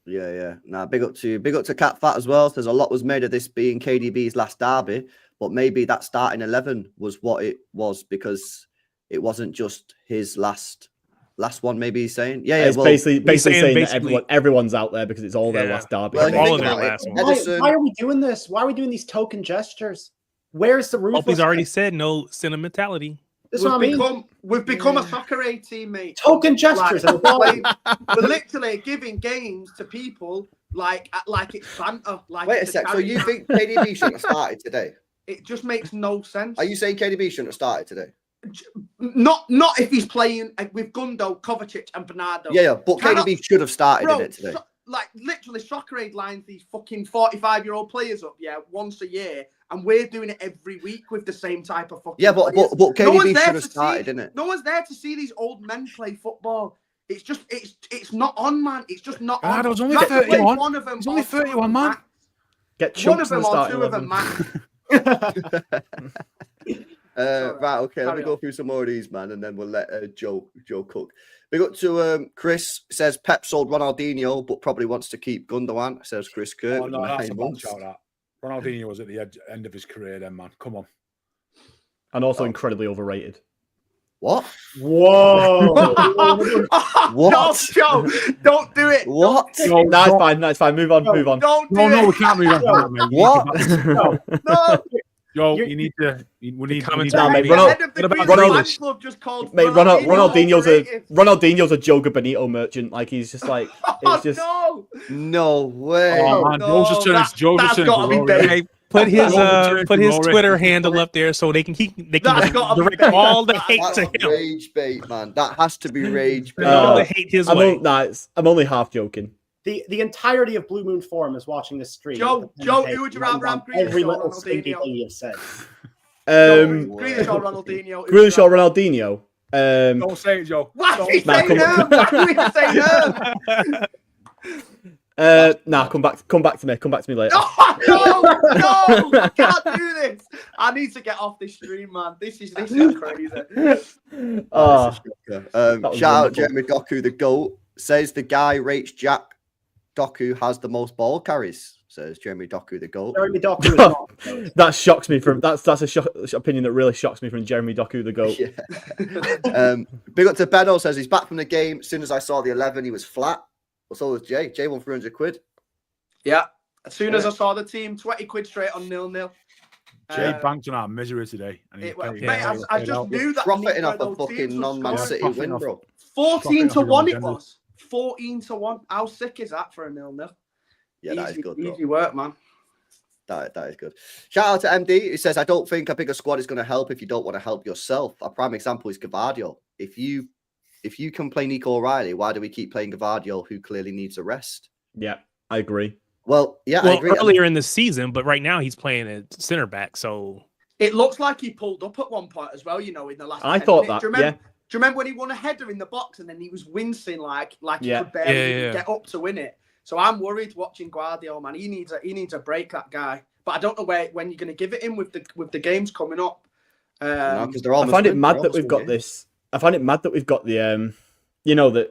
Yeah. Nah, big up to Cat Fat as well. There's a lot was made of this being KDB's last derby, but maybe that starting 11 was what it was because it wasn't just his last one. Maybe he's saying, it's basically saying that everyone's out there because it's all their last derby. Well, all of their last one. Why are we doing this? Why are we doing these token gestures? Where's the ruthless? Opie's already said no sentimentality. We've become a soccer A team, mate. Token gestures. We're literally giving games to people like it's banter. Wait a sec. So you think KDB shouldn't have started today? It just makes no sense. Are you saying KDB shouldn't have started today? Not if he's playing with Gundo, Kovacic, and Bernardo. Yeah, but KDB should have started in it today. Literally, Soccer Aid lines these fucking 45-year-old players up, once a year, and we're doing it every week with the same type of fucking players. But KDB should have started, innit? No one's there to see these old men play football. It's just, it's not on, man. It's just not on. It was only 31. One of them. It's only 31, man. Get chunks one of them or two of them, man. Right, okay, let me go through some more of these, man, and then we'll let Joe cook. Big up to Chris, says Pep sold Ronaldinho, but probably wants to keep Gundogan, says Chris Kirk. Oh, no, that's a bad shout out. Ronaldinho was at the end of his career then, man. Come on. And also incredibly overrated. What? Whoa. What? No, Joe, don't do it. What? No, it's fine. Move on. Don't do it. No, we can't move on. What? No. Yo, we need Ronaldinho's a Joga Benito merchant. Like he's just like it's just no way. Oh man, That's got to be big. Put his Twitter handle up there so they can direct all the hate to him. Rage bait, man. That has to be rage bait. All the hate his way. I'm only half joking. The entirety of Blue Moon Forum is watching this stream. Joe, who would you rather have? Every little stinky thing you've said. Grealish or Ronaldinho? Grealish or Ronaldinho? Don't say it, Joe. Why do you say no? Why do you say no? Come back to me later. No, I can't do this. I need to get off this stream, man. This is crazy. Shout out Jeremy Doku, the GOAT. Says the guy rates Jack Doku has the most ball carries. Says Jeremy Doku, the GOAT. Jeremy Doku is not. That shocks me that's a opinion that really shocks me from Jeremy Doku, the GOAT. Yeah. Big up to Benno, says he's back from the game. As soon as I saw the 11, he was flat. But so was Jay. Jay won 300 quid. Yeah. As soon as I saw the team, 20 quid straight on 0-0. Jay banked on our misery today. I just knew that. Profiting off a fucking non-Man City win, bro. 14-1 it was. 14-1. How sick is that for a 0-0? Yeah, that is good. Easy work, man. That is good. Shout out to MD. He says, I don't think a bigger squad is going to help if you don't want to help yourself. A prime example is Gvardiol. If you can play Nico O'Reilly, why do we keep playing Gvardiol, who clearly needs a rest? Yeah, I agree. Well, I agree. Earlier in the season, but right now he's playing at center back, so it looks like he pulled up at one point as well, in the last 10 minutes. Do you remember when he won a header in the box and then he was wincing like he could barely get up to win it? So I'm worried watching Gvardiol, man. He needs a break, that guy. But I don't know when you're going to give it him with the games coming up. Because they're all. I find it mad that we've got this. I find it mad that we've got the that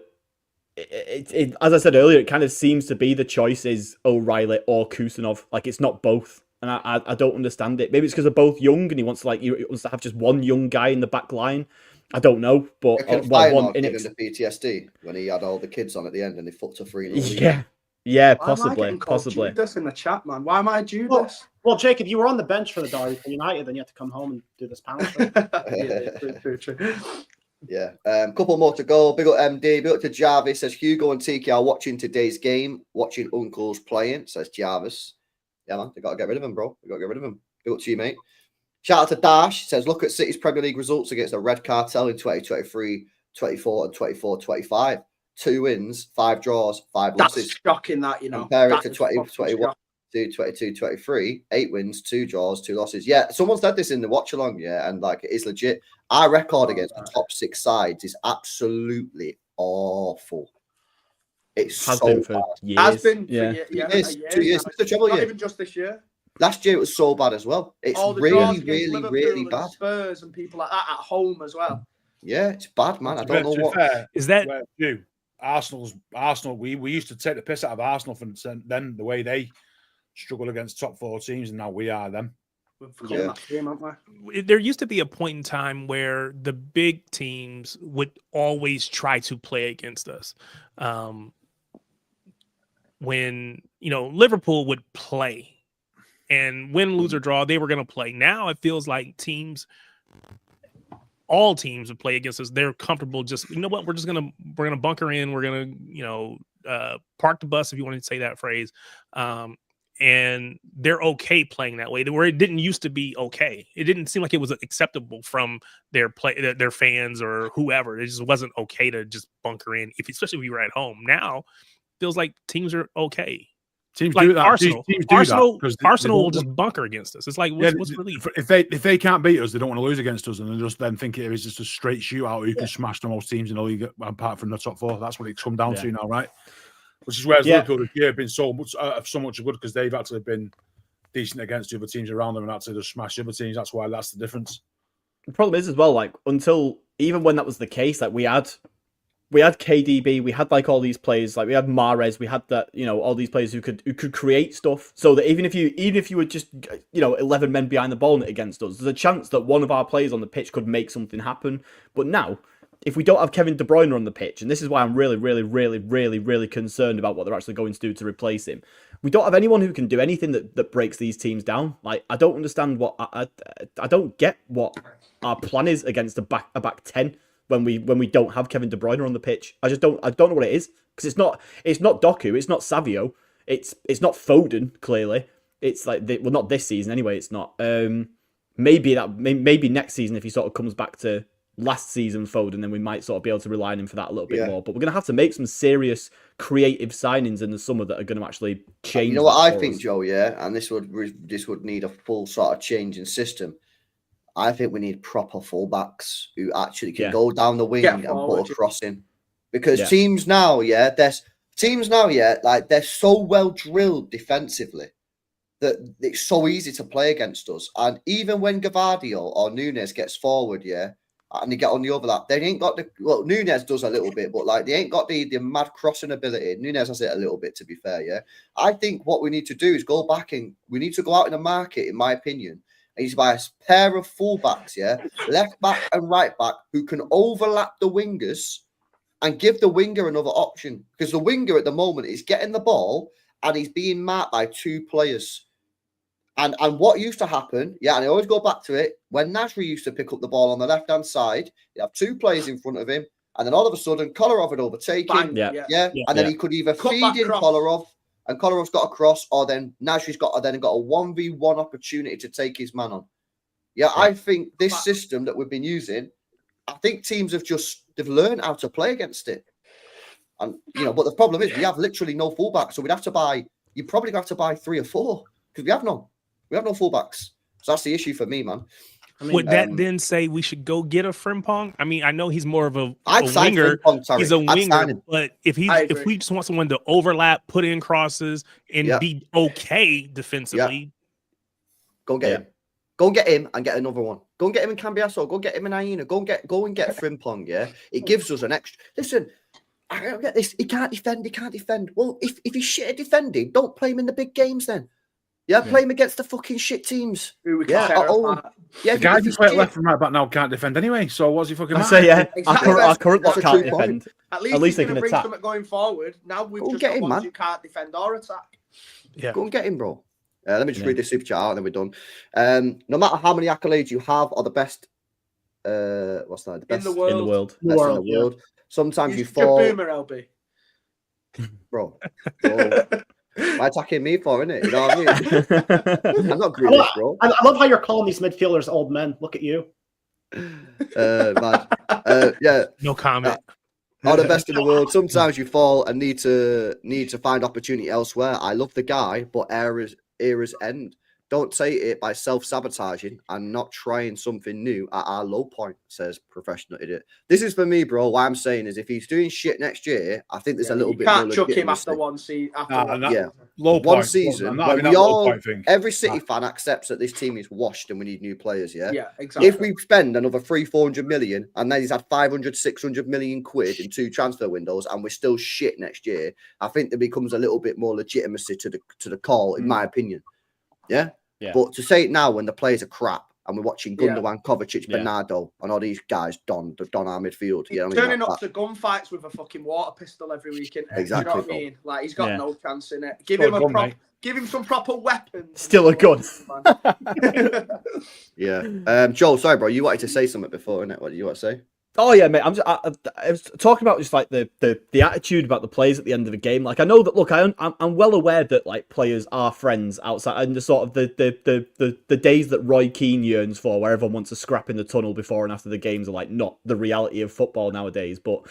it as I said earlier, it kind of seems to be the choice is O'Reilly or Kusanov. Like it's not both, and I don't understand it. Maybe it's because they're both young, and he wants to have just one young guy in the back line. I don't know, but one in the PTSD when he had all the kids on at the end and they fucked a 3-0. Yeah, possibly. Judas in the chat, man. Why am I Judas? Well, Jake, if you were on the bench for the derby for United, then you have to come home and do this panel show. True. Yeah. Couple more to go. Big up MD. Big up to Jarvis. Says Hugo and Tiki are watching today's game, watching Uncles playing. Says Jarvis. Yeah, man. They got to get rid of him, bro. Big up to you, mate. Shout out to Dash. Says look at City's Premier League results against the Red Cartel in 2023, 24, and 24-25. 2 wins, 5 draws, 5 That's losses. shocking. That you know. Compare it That to is 20, fucking 21, shocking. 22, 23, 8 wins, 2 draws, 2 losses. Yeah, someone said this in the watch along, yeah, and like it is legit. Our record against the top 6 sides is absolutely awful. It's Has so been for bad. years. Has been for yeah. years. 2 years. Now. It's the trouble, Not yeah. even just this year. Last year it was so bad as well. It's All the really, draws against really, Liverpool really and bad. Spurs and people like that at home as well. Yeah, it's bad, man. I To don't know be what. fair, Is that Arsenal? We used to take the piss out of Arsenal for then the way they struggle against top 4 teams, and now we are them. We've come that game, haven't we? there used to be a point in time where the big teams would always try to play against us. When Liverpool would play and win, lose or draw, they were going to play. Now it feels like all teams would play against us. They're comfortable. Just what, we're gonna bunker in. We're gonna park the bus, if you want to say that phrase. And they're okay playing that way. Where it didn't used to be okay. It didn't seem like it was acceptable from their fans or whoever. It just wasn't okay to just bunker in, especially if you were at home. Now feels like teams are okay. Teams like do that. Arsenal. Teams do Arsenal, that Arsenal will just bunker against us. It's like what's relief? If they can't beat us, they don't want to lose against us, and they just then think it is just a straight shootout. Who can smash the most teams in the league apart from the top 4? That's what it's come down to now, right? Which is where Liverpool this year have been so much good because they've actually been decent against the other teams around them and actually just smash the other teams. That's why that's the difference. The problem is as well, like until even when that was the case, like we had KDB, we had like all these players, like we had Mahrez, we had that, all these players who could create stuff, so that even if you were just 11 men behind the ball against us, there's a chance that one of our players on the pitch could make something happen. But now, if we don't have Kevin De Bruyne on the pitch, and this is why I'm really, really, really, really, really concerned about what they're actually going to do to replace him, we don't have anyone who can do anything that breaks these teams down. Like I don't understand I don't get what our plan is against a back 10. When we don't have Kevin De Bruyne on the pitch, I don't know what it is, because it's not Doku, it's not Savio, it's not Foden. Clearly, it's like not this season anyway. It's not. Maybe next season if he sort of comes back to last season Foden, then we might sort of be able to rely on him for that a little bit more. But we're gonna have to make some serious creative signings in the summer that are going to actually change. You know what I think, Joe? Yeah, and this would need a full sort of change in system. I think we need proper fullbacks who actually can go down the wing and put a cross in. Because teams now, they're so well drilled defensively that it's so easy to play against us. And even when Gavardio or Nunes gets forward, and they get on the overlap, they ain't got Nunes does a little bit, but like they ain't got the mad crossing ability. Nunes has it a little bit, to be fair, I think what we need to do is go back and we need to go out in the market, in my opinion, and he's by a pair of fullbacks, left back and right back, who can overlap the wingers and give the winger another option. Because the winger at the moment is getting the ball and he's being marked by 2 players. And what used to happen, and I always go back to it, when Nasri used to pick up the ball on the left-hand side, you have 2 players in front of him, and then all of a sudden, Kolarov would overtake him. And then he could either feed in Kolarov, and Kolarov's got a cross, or then Nasri's got a 1v1 opportunity to take his man on. I think this system that we've been using, I think teams they've learned how to play against it. And but the problem is we have literally no fullbacks, so you probably have to buy 3 or 4 because we have none. We have no fullbacks. So that's the issue for me, man. Would that then say we should go get a Frimpong? I mean, I know he's more of a winger. He's a winger, but if we just want someone to overlap, put in crosses, and be okay defensively, go and get him. Go and get him and get another one. Go and get him in Cambiasso. Go and get him in Aina. Go and get Frimpong. It gives us an extra. Listen, I don't get this. He can't defend. Well, if he's shit at defending, don't play him in the big games then. Play him against the fucking shit teams. The guy who play left and right back now can't defend anyway. So what's he fucking? Our current lot can't defend. At least they can bring something going forward. Now we've just got ones who can't defend or attack. Go and get him, bro. Let me just read this super chat out and then we're done. No matter how many accolades you have or the best, what's that? The best in the world. Best in the world. Sometimes you fall. Boomer, LB. Bro. Why attacking me for, innit? You know what I mean? I'm not Grealish, bro. I love how you're calling these midfielders old men. Look at you. Man. No comment. All the best in the world. Sometimes you fall and need to find opportunity elsewhere. I love the guy, but eras end. Don't take it by self-sabotaging and not trying something new at our low point, says professional idiot. This is for me, bro. What I'm saying is if he's doing shit next year, I think there's a little bit more can't chuck him after legitimacy. one season. Yeah. Low One point. season, Not when even we that low all, point thing. every City fan accepts that this team is washed and we need new players, yeah? Yeah, exactly. If we spend another 300-400 million and then he's had 500-600 million quid in 2 transfer windows and we're still shit next year, I think there becomes a little bit more legitimacy to the call, in my opinion. Yeah? Yeah. But to say it now when the players are crap and we're watching Gundogan, Kovacic, Yeah. Bernardo, and all these guys don our midfield. He's You know what I mean? turning Like up to gunfights with a fucking water pistol every weekend. Exactly. Do you know what I mean? Like he's got Yeah. no chance in it. Give Still him a gun, mate. give him some proper weapons. Still a gun. Yeah. Joel, sorry, bro. You wanted to say something before, innit? What did you want to say? Oh yeah, mate. I was talking about just like the attitude about the players at the end of the game. Like I know that. Look, I'm well aware that like players are friends outside, and the sort of the days that Roy Keane yearns for, where everyone wants to scrap in the tunnel before and after the games, are like not the reality of football nowadays. But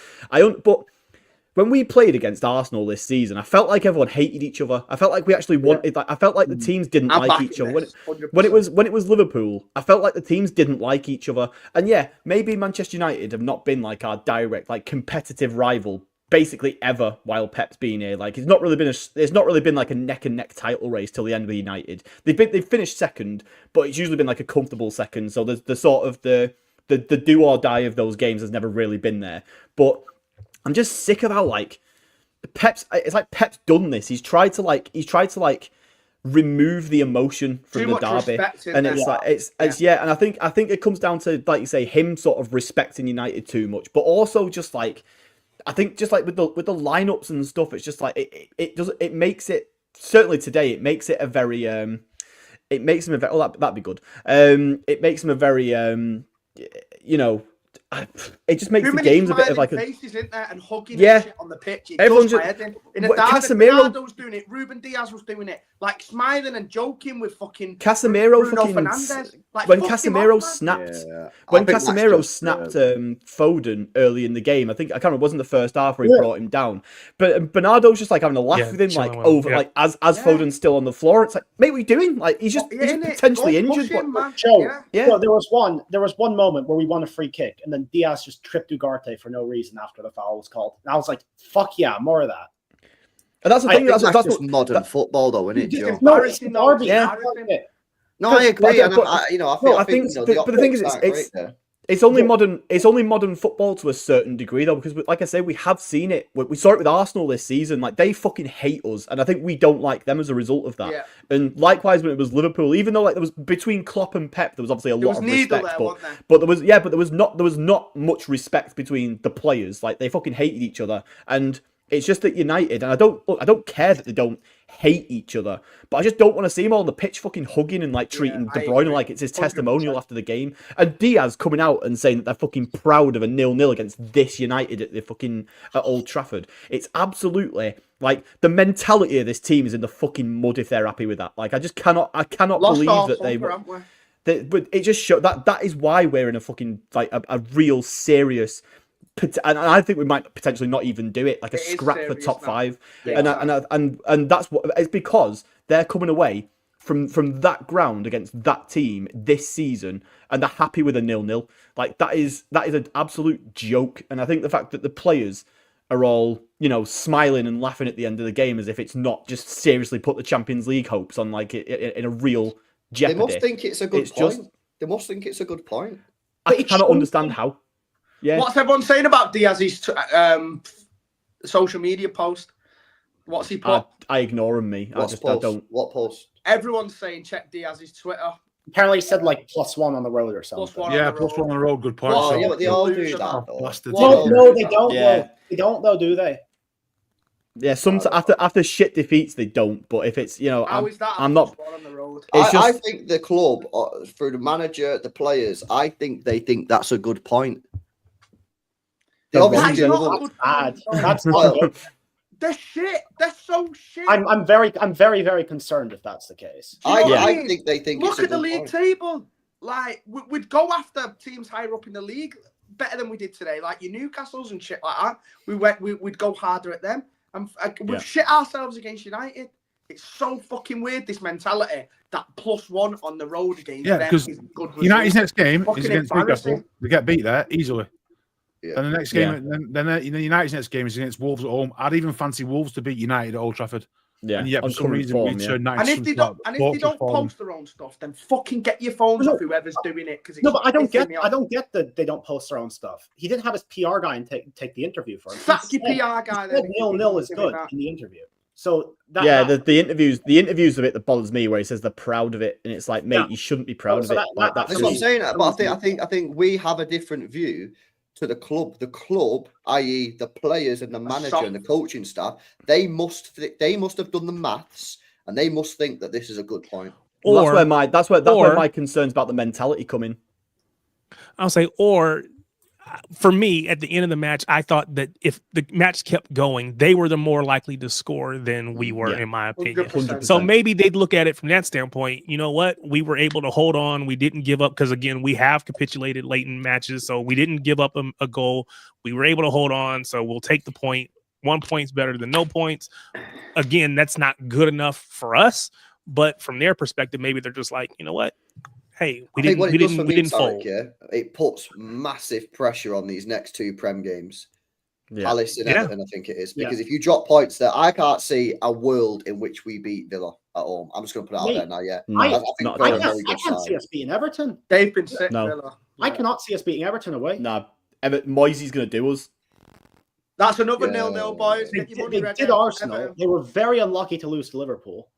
when we played against Arsenal this season, I felt like everyone hated each other. I felt like we actually wanted. Like, I felt like the teams didn't like each other. When it was Liverpool, I felt like the teams didn't like each other. And yeah, maybe Manchester United have not been like our direct, like competitive rival basically ever while Pep's been here. Like there's not really been like a neck and neck title race till the end of the United. They've finished second, but it's usually been like a comfortable second. So there's the sort of the do or die of those games has never really been there. But I'm just sick of how like Pep's done this. He's tried to remove the emotion from the derby, and it's yeah. And I think it comes down to, like you say, him sort of respecting United too much, but also just like I think just like with the lineups and stuff, it's just like it makes it, certainly today, it makes it a very it makes him a very that'd be good. It makes him a very you know. It just makes the games a bit of like a faces, isn't there? And hugging yeah. and shit on the pitch. It Everyone's does just, my head in a derby, Ronaldo was doing it. Ruben Diaz was doing it. Like smiling and joking with fucking Casemiro. Bruno Fucking Fernandes. Like, when fuck him Casemiro off, snapped, Yeah. when Casemiro snapped Foden early in the game, I can't remember. It wasn't the first half where he brought him down, but Bernardo's just like having a laugh with him, like over like as Foden's still on the floor. It's like, mate, what are you doing? Like he's just potentially injured. Joe, there was one moment where we won a free kick, and then Diaz just tripped Ugarte for no reason after the foul was called. And I was like, "Fuck yeah, more of that." And that's the thing. That's just modern football, though, isn't it, Joe? No, it's Derby. No, I agree. But I think the thing is, it's only modern. It's only modern football to a certain degree, though, because, like I say, we have seen it. We saw it with Arsenal this season. Like they fucking hate us, and I think we don't like them as a result of that. Yeah. And likewise, when it was Liverpool, even though like there was between Klopp and Pep, there was obviously a lot of respect, but there was not much respect between the players. Like they fucking hated each other, and it's just that United, and I don't care that they don't hate each other, but I just don't want to see them all on the pitch fucking hugging and like treating De Bruyne like it's his 100%. Testimonial after the game. And Diaz coming out and saying that they're fucking proud of a 0-0 against this United at Old Trafford. It's absolutely like the mentality of this team is in the fucking mud if they're happy with that. Like I cannot believe that they but it just showed that is why we're in a fucking like a real serious. And I think we might potentially not even do it, like a scrap for top 5, and that's what it's because they're coming away from that ground against that team this season, and they're happy with a 0-0. Like that is an absolute joke, and I think the fact that the players are all smiling and laughing at the end of the game as if it's not just seriously put the Champions League hopes on like in a real jeopardy. They must think it's a good point. They must think it's a good point. I cannot understand how. Yeah. What's everyone saying about Diaz's social media post? What's he put? I ignore him, me. I don't. What post? Everyone's saying check Diaz's Twitter. Apparently, he said like +1 on the road or something. +1 on the road. Good point. Oh, yeah, but they all do that. No, they don't. Yeah. They don't, though, do they? Yeah, after shit defeats, they don't. But if it's I'm not. On the road? I think the club, through the manager, the players, I think they think that's a good point. That's bad. That's not good. They're shit. They're so shit. I'm very, very concerned if that's the case. I think they think. Look at the league table. Like we'd go after teams higher up in the league. better than we did today. Like your Newcastles and shit like that. We'd go harder at them. And we've shit ourselves against United. It's so fucking weird, this mentality that +1 on the road against them is a good result. United's next game Fucking is against Newcastle. They get beat there easily. Yeah. And the next game, then United's next game is against Wolves at home. I'd even fancy Wolves to beat United at Old Trafford. Yeah, and yet for some reason we turn nice. And if they don't post their own stuff, then fucking get your phones off whoever's doing it. Because but I don't get that they don't post their own stuff. He didn't have his PR guy and take the interview for him. Fuck your PR guy. Then 0-0 is good in the interview. So the interviews of it that bothers me, where he says they're proud of it, and it's like, mate, you shouldn't be proud of it. That's what I'm saying. But I think we have a different view to the club. The club, i.e., the players and the manager and the coaching staff, they must have done the maths, and they must think that this is a good point. That's where my concerns about the mentality come in. I'll say, for me, at the end of the match, I thought that if the match kept going, they were the more likely to score than we were, in my opinion. 100%. So maybe they'd look at it from that standpoint. You know what? We were able to hold on. We didn't give up because, again, we have capitulated late in matches. So we didn't give up a goal. We were able to hold on. So we'll take the point. 1 point's better than no points. Again, that's not good enough for us. But from their perspective, maybe they're just like, you know what? Hey, we didn't fold. Yeah, it puts massive pressure on these next two Prem games. Yeah. Palace and Everton, I think it is. Because if you drop points there, I can't see a world in which we beat Villa at home. I'm just going to put it out there now, yeah. I can't see us beating Everton. They've been sick, No. Villa. I cannot see us beating Everton away. Nah, Moisey's going to do us. That's another 0-0, boys. They did Arsenal. They were very unlucky to lose to Liverpool.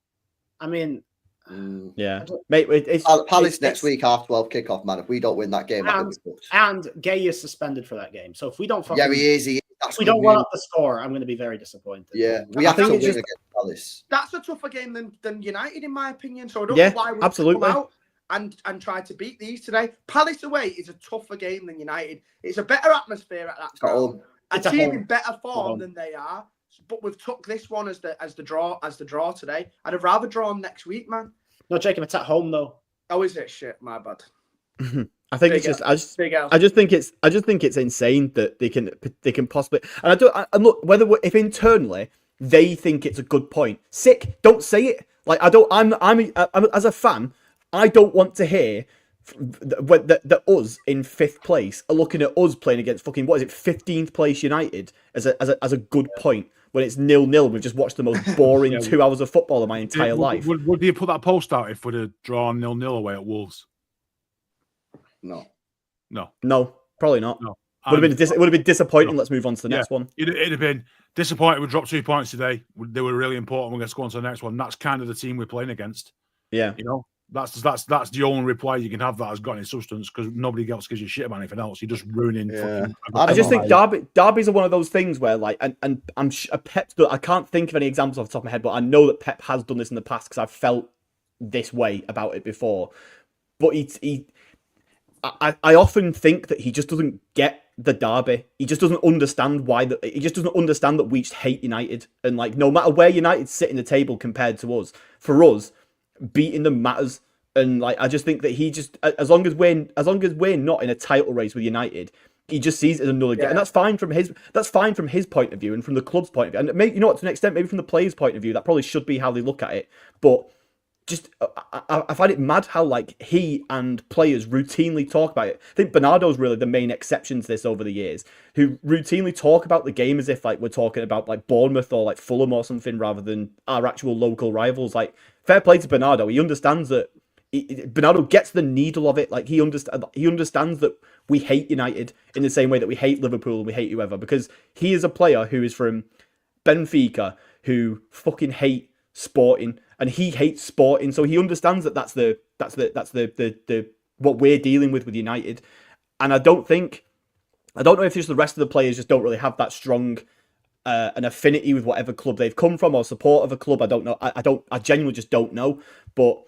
I mean... Yeah, mate. It's Palace next week, 12:30 kickoff, man. If we don't win that game, and Gay is suspended for that game. So if we don't, he is. If we don't run up the score, I'm going to be very disappointed. Yeah, we have to win against Palace. That's a tougher game than United, in my opinion. So I don't know why we come out and try to beat these today. Palace away is a tougher game than United. It's a better atmosphere at that ground. A team in better form than they are. But we've took this one as the draw today. I'd have rather draw them next week, man. No, Jacob, it's at home though. Oh, is it? Shit, my bad. I think I just think it's insane that they can possibly. And look, if internally they think it's a good point, sick. Don't say it. Like I'm as a fan, I don't want to hear that us in 5th place are looking at us playing against fucking 15th place United as a good point. When it's 0-0, we've just watched the most boring 2 hours of football of my entire life. Would you put that post out if we'd have drawn 0-0 away at Wolves? No, probably not. No. It would have been disappointing. Let's move on to the next one. It'd have been disappointing. We dropped 2 points today. They were really important. We're going to go on to the next one. That's kind of the team we're playing against. Yeah, that's the only reply you can have that has got any substance, because nobody else gives you shit about anything else. You're just ruining. I just think derbies are one of those things where, like, and I'm Pep. I can't think of any examples off the top of my head, but I know that Pep has done this in the past because I've felt this way about it before. But I often think that he just doesn't get the derby. He just doesn't understand he just doesn't understand that we just hate United, and like no matter where United sit in the table compared to us, for us, beating them matters. And like I just think that he just as long as we're not in a title race with United, he just sees it as another game, and that's fine from his point of view and from the club's point of view, and maybe, you know what, to an extent, maybe from the players' point of view, that probably should be how they look at it. But just I find it mad how like he and players routinely talk about it. I think Bernardo's really the main exception to this over the years, who routinely talk about the game as if like we're talking about like Bournemouth or like Fulham or something rather than our actual local rivals. Like, fair play to Bernardo. He understands that. Bernardo gets the needle of it. Like he understands that we hate United in the same way that we hate Liverpool and we hate whoever, because he is a player who is from Benfica who fucking hate Sporting, and he hates Sporting, so he understands that that's the what we're dealing with United. And I don't know if just the rest of the players just don't really have that strong an affinity with whatever club they've come from or support of a club. I don't know. I genuinely just don't know. But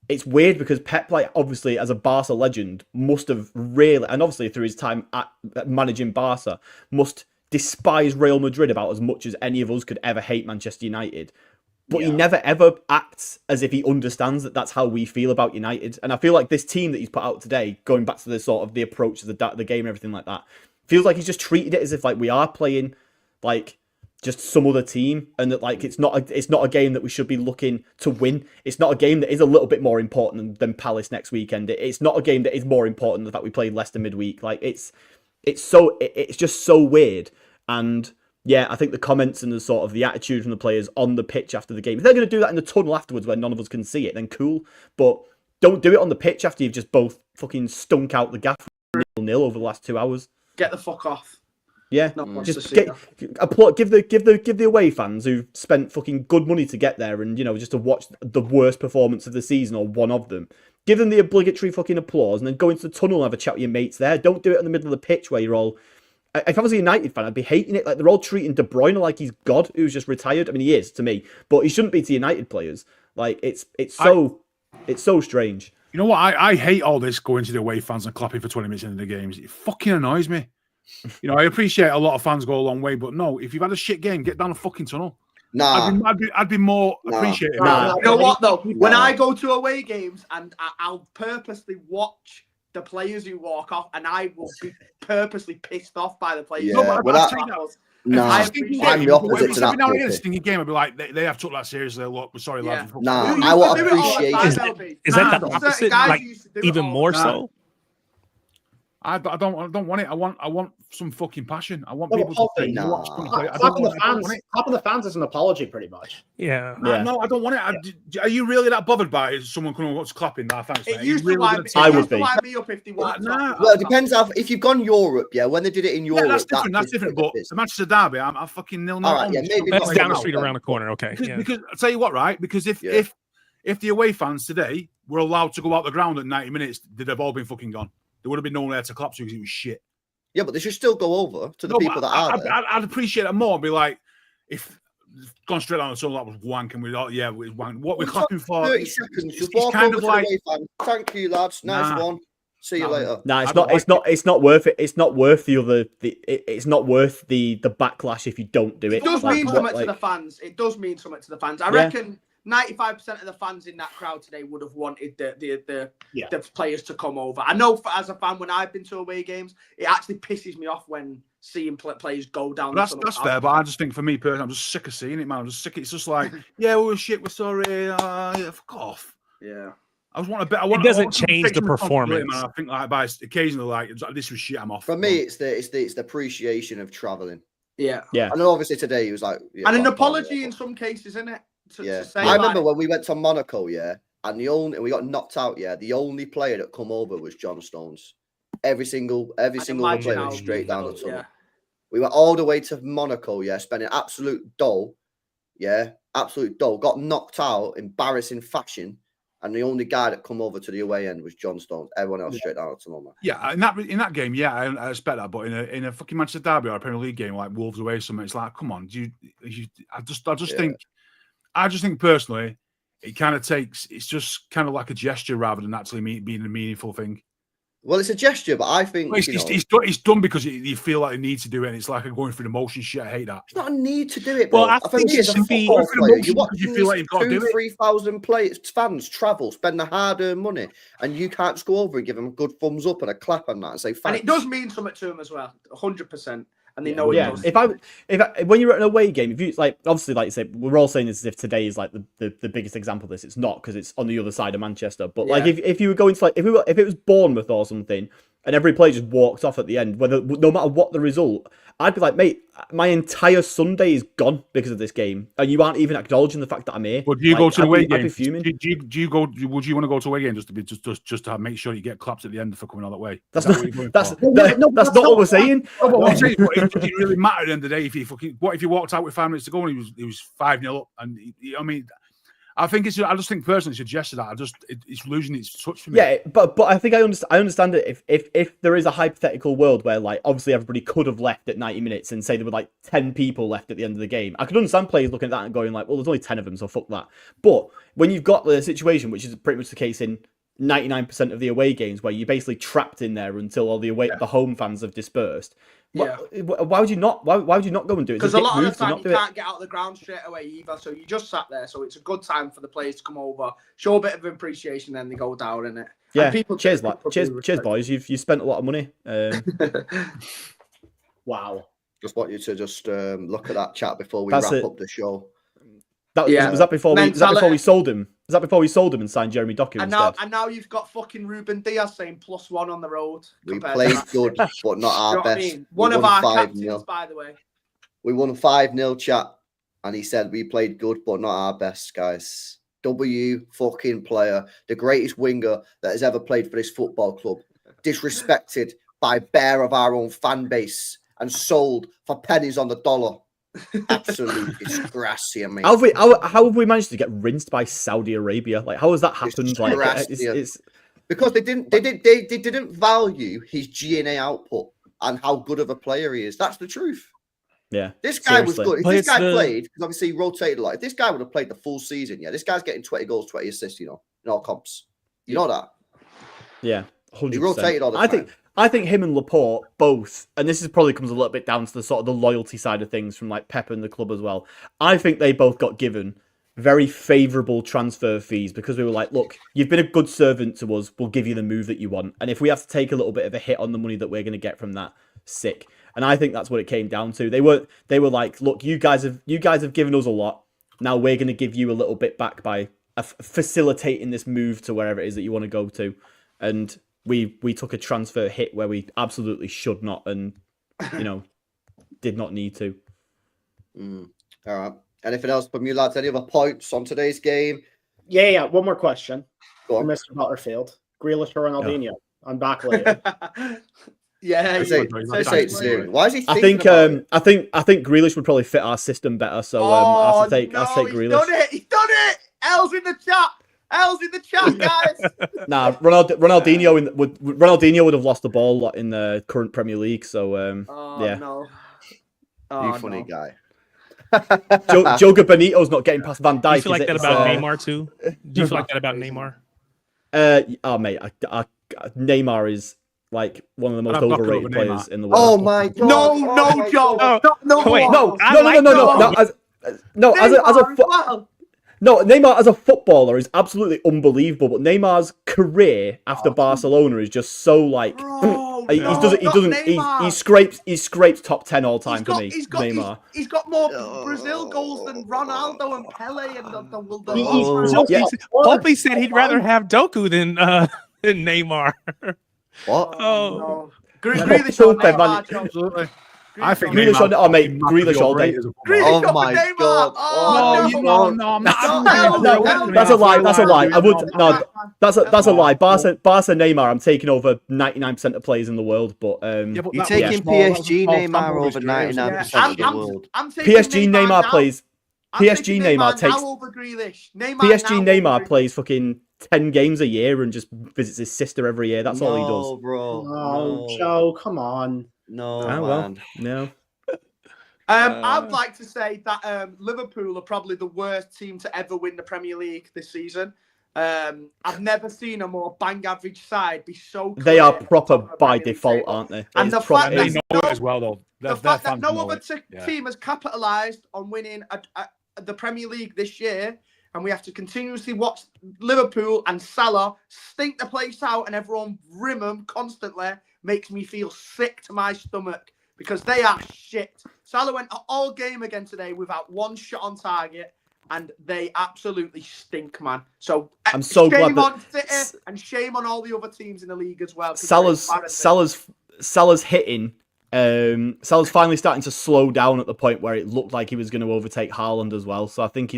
it's weird because Pep, like, obviously as a Barca legend, must have really, and obviously through his time at managing Barca, must despise Real Madrid about as much as any of us could ever hate Manchester United. but he never ever acts as if he understands that that's how we feel about United. And I feel like this team that he's put out today, going back to the sort of the approach of the game and everything like that, feels like he's just treated it as if like we are playing like just some other team, and that like it's not a game that we should be looking to win. It's not a game that is a little bit more important than Palace next weekend. It's not a game that is more important than the fact we played Leicester midweek. Like it's just so weird. And yeah, I think the comments and the sort of the attitude from the players on the pitch after the game, if they're going to do that in the tunnel afterwards where none of us can see it, then cool. But don't do it on the pitch after you've just both fucking stunk out the gaff 0-0 over the last 2 hours. Get the fuck off. Yeah, just applaud. Give the away fans who've spent fucking good money to get there, and just to watch the worst performance of the season or one of them. Give them the obligatory fucking applause, and then go into the tunnel and have a chat with your mates there. Don't do it in the middle of the pitch where you're all. If I was a United fan, I'd be hating it. Like they're all treating De Bruyne like he's God, who's just retired. I mean, he is to me, but he shouldn't be to United players. Like it's so strange. You know what? I hate all this going to the away fans and clapping for 20 minutes into the games. It fucking annoys me. I appreciate a lot of fans go a long way, but no, if you've had a shit game, get down the fucking tunnel. Nah. I'd be more appreciative. You know what though? When I go to away games and I'll purposely watch the players who walk off, and I will be purposely pissed off by the players. Yeah, No, I'm the opposite to that. Now in a stinking game, I'd be like, they have took that seriously. Look, we're sorry, lads. Nah, I want appreciation. Is that the opposite? Like even more so? I don't want it. I want some fucking passion. I want people to say, clapping the fans is an apology, pretty much. Yeah. No, I don't want it. Are you really that bothered by it? Someone coming what's clapping? Nah, thanks. It used to wind me up if they wanted. Well, it depends if you've gone Europe. Yeah, when they did it in Europe, that's different. That's different. But the Manchester derby, I'm fucking 0-0. All right, yeah, maybe that's down the street around the corner. Okay. Because I'll tell you what, right? Because if the away fans today were allowed to go out the ground at 90 minutes, they'd have all been fucking gone. There would have been no one there to clap to because it was shit. Yeah, but they should still go over to the people that are there. I'd appreciate it more. Be like, if gone straight on the tunnel, that was wank, and it was wank. What we're clapping for? 30 seconds. Just walk kind over of like, the away fan. Thank you, lads. Nice one. See you later. No, it's not worth it. It's not worth it's not worth the backlash if you don't do it. It does mean something to the fans. It does mean something to the fans. I reckon 95% of the fans in that crowd today would have wanted the players to come over. I know as a fan, when I've been to away games, it actually pisses me off when seeing players go down. That's fair, but I just think for me personally, I'm just sick of seeing it, man. I'm just sick. It's just like, yeah, we were shit. We're sorry. Fuck off. Yeah. I just want a bit. It doesn't change the performance. Man. I think like by occasionally, like this was shit. I'm off. For me, it's the appreciation of traveling. Yeah. I know. Obviously, today he was like, and an apology in some cases, isn't it? To say I remember when we went to Monaco, and we got knocked out, the only player that come over was John Stones. Every single player went straight down the tunnel. We went all the way to Monaco, spending absolute dough, got knocked out, embarrassing fashion, and the only guy that come over to the away end was John Stones. Everyone else straight down the tunnel, man. Yeah, in that game, I expect that, but in a fucking Manchester derby or a Premier League game like Wolves away or something, it's like, come on, I just think personally, it kind of it's just kind of like a gesture rather than actually being a meaningful thing. Well, it's a gesture, but I think it's done because you feel like you need to do it, and it's like going through the motion shit. I hate that. It's not a need to do it. Well, I think it should be. You feel like you've got to do it. 3,000 fans travel, spend their hard-earned money, and you can't just go over and give them a good thumbs up and a clap on that and say thanks. And it does mean something to them as well, 100%. And they know it does. If when you're at an away game, if you obviously like you say, we're all saying this as if today is like the biggest example of this. It's not, because it's on the other side of Manchester. But like if you were going to if it was Bournemouth or something, and every player just walked off at the end, no matter what the result, I'd be like, mate, my entire Sunday is gone because of this game, and you aren't even acknowledging the fact that I'm here. But do you go to the away game? I'd be fuming. Do you go? Would you want to go to away game just to make sure you get claps at the end for coming all that way? That's not what we're saying. What I'm saying, it doesn't really matter at the end of the day if if you walked out with 5 minutes to go and he was 5-0 up, and I mean. I just think personally it's a gesture that it's losing its touch for me. Yeah, but I think I understand it if there is a hypothetical world where like obviously everybody could have left at 90 minutes and say there were like 10 people left at the end of the game. I could understand players looking at that and going like, well, there's only 10 of them, so fuck that. But when you've got the situation, which is pretty much the case in 99% of the away games, where you're basically trapped in there until all the home fans have dispersed, Why would you not? Why would you not go and do it? Because a lot of the time you can't get out of the ground straight away either, so you just sat there. So it's a good time for the players to come over, show a bit of appreciation, then they go down in it. Yeah, cheers, boys. You spent a lot of money. Wow. Just want you to just look at that chat before we wrap up the show. Was that before we sold him? Was that before we sold him and signed Jeremy Doku instead? And now you've got fucking Ruben Diaz saying +1 on the road. We played good, but not our best. I mean? One of our captains, by the way. We won 5-0, chat, and he said we played good, but not our best, guys. Fucking player, the greatest winger that has ever played for this football club, disrespected by bare of our own fan base and sold for pennies on the dollar. Absolute disgrace here, mate. How have we managed to get rinsed by Saudi Arabia? Like, how has that happened? It's because they didn't value his GNA output and how good of a player he is. That's the truth. Yeah, this guy was good. If this guy played, because obviously he rotated a lot. If this guy would have played the full season, this guy's getting 20 goals, 20 assists, in all comps. You know that? Yeah, 100%. He rotated all the time. I think him and Laporte both, and this probably comes a little bit down to the sort of the loyalty side of things from like Pep and the club as well. I think they both got given very favourable transfer fees because we were like, look, you've been a good servant to us. We'll give you the move that you want. And if we have to take a little bit of a hit on the money that we're going to get from that, sick. And I think that's what it came down to. They were like, look, you guys have given us a lot. Now we're going to give you a little bit back by facilitating this move to wherever it is that you want to go to. And we took a transfer hit where we absolutely should not and, did not need to. All right. Anything else from you lads? Any other points on today's game? Yeah. One more question. Go on. Mr. Butterfield. Grealish or Ronaldinho? Yeah. I'm back later. Yeah. Why is he I think Grealish would probably fit our system better. So I have to take Grealish. He's done it. L's in the chat. L's in the chat, guys. Nah, Ronaldinho would have lost the ball a lot in the current Premier League. So no. You funny guy. Joga Benito's not getting past Van Dijk. Do you feel like that about Neymar too? Do you feel like that about Neymar? Mate, Neymar is like one of the most overrated players in the world. Oh my god! No, Joe. No, Neymar as a footballer is absolutely unbelievable, but Neymar's career after Barcelona is just so like he scrapes top 10 all time for me. Neymar. He's got more Brazil goals than Ronaldo and Pele and Poppy said he'd rather have Doku than Neymar. What? Oh, Grealish on Neymar, absolutely. I think Grealish on Grealish all day. Oh my god! No, that's a lie. That's a lie. That's a lie. Barca Neymar. I'm taking over 99% of players in the world, but you're taking PSG Neymar over 99% of the world. PSG Neymar plays. PSG Neymar takes over Grealish. Neymar plays fucking 10 games a year and just visits his sister every year. That's all he does. Bro. No, Joe, come on. No, well, no. I'd like to say that Liverpool are probably the worst team to ever win the Premier League this season. I've never seen a more bang average side be so clear. They are proper by default, aren't they? And the fact they know it as well, though. The fact that no other team has capitalised on winning the Premier League this year, and we have to continuously watch Liverpool and Salah stink the place out and everyone rim them constantly, makes me feel sick to my stomach because they are shit. Salah went all game again today without one shot on target, and they absolutely stink, man. So I'm so glad shame on City and shame on all the other teams in the league as well. Salah's hitting. Salah's finally starting to slow down at the point where it looked like he was going to overtake Haaland as well. So I think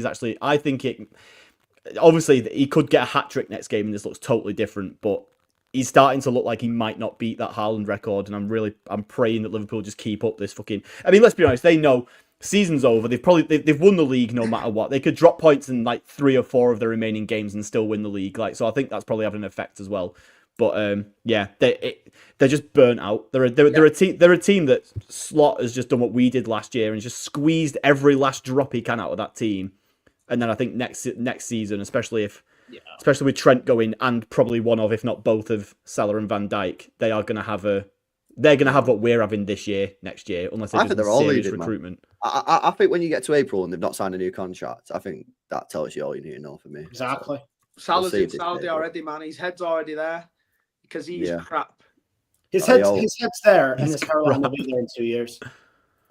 obviously he could get a hat-trick next game and this looks totally different, but he's starting to look like he might not beat that Haaland record, and I'm praying that Liverpool just keep up this fucking. I mean, let's be honest. They know season's over. They've won the league no matter what. They could drop points in like 3 or 4 of the remaining games and still win the league. Like, so I think that's probably having an effect as well. But they're just burnt out. They're a team that Slot has just done what we did last year and just squeezed every last drop he can out of that team. And then I think next season, especially with Trent going and probably one of, if not both of Salah and Van Dijk, they are going to have a They're going to have what we're having this year, next year, unless I they think do they're all serious leading, man. recruitment. I think when you get to April and they've not signed a new contract, I think that tells you all you need to know for me. Exactly. Salah's see in this Saudi April. already, man. His head's already there because he's crap. His Oh, head's there, and his hairline will be there in 2 years.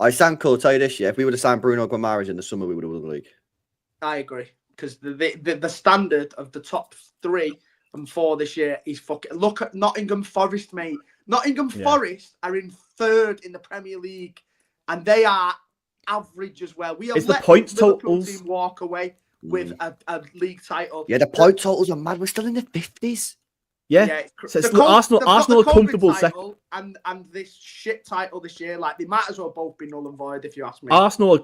Sanko, I'll tell you this, yeah. If we would have signed Bruno Guimaraes in the summer, we would have won the league. I agree because the standard of the top 3 and 4 this year is fucking. Look at Nottingham Forest, mate. Nottingham Forest are in 3rd in the Premier League, and they are average as well. We have It's the let points the Liverpool totals. team walk away with a league title. Yeah, the point totals are mad. We're still in the 50s. Yeah. So it's they've got Arsenal the are comfortable COVID second. title and this shit title this year. Like, they might as well both be null and void if you ask me. Arsenal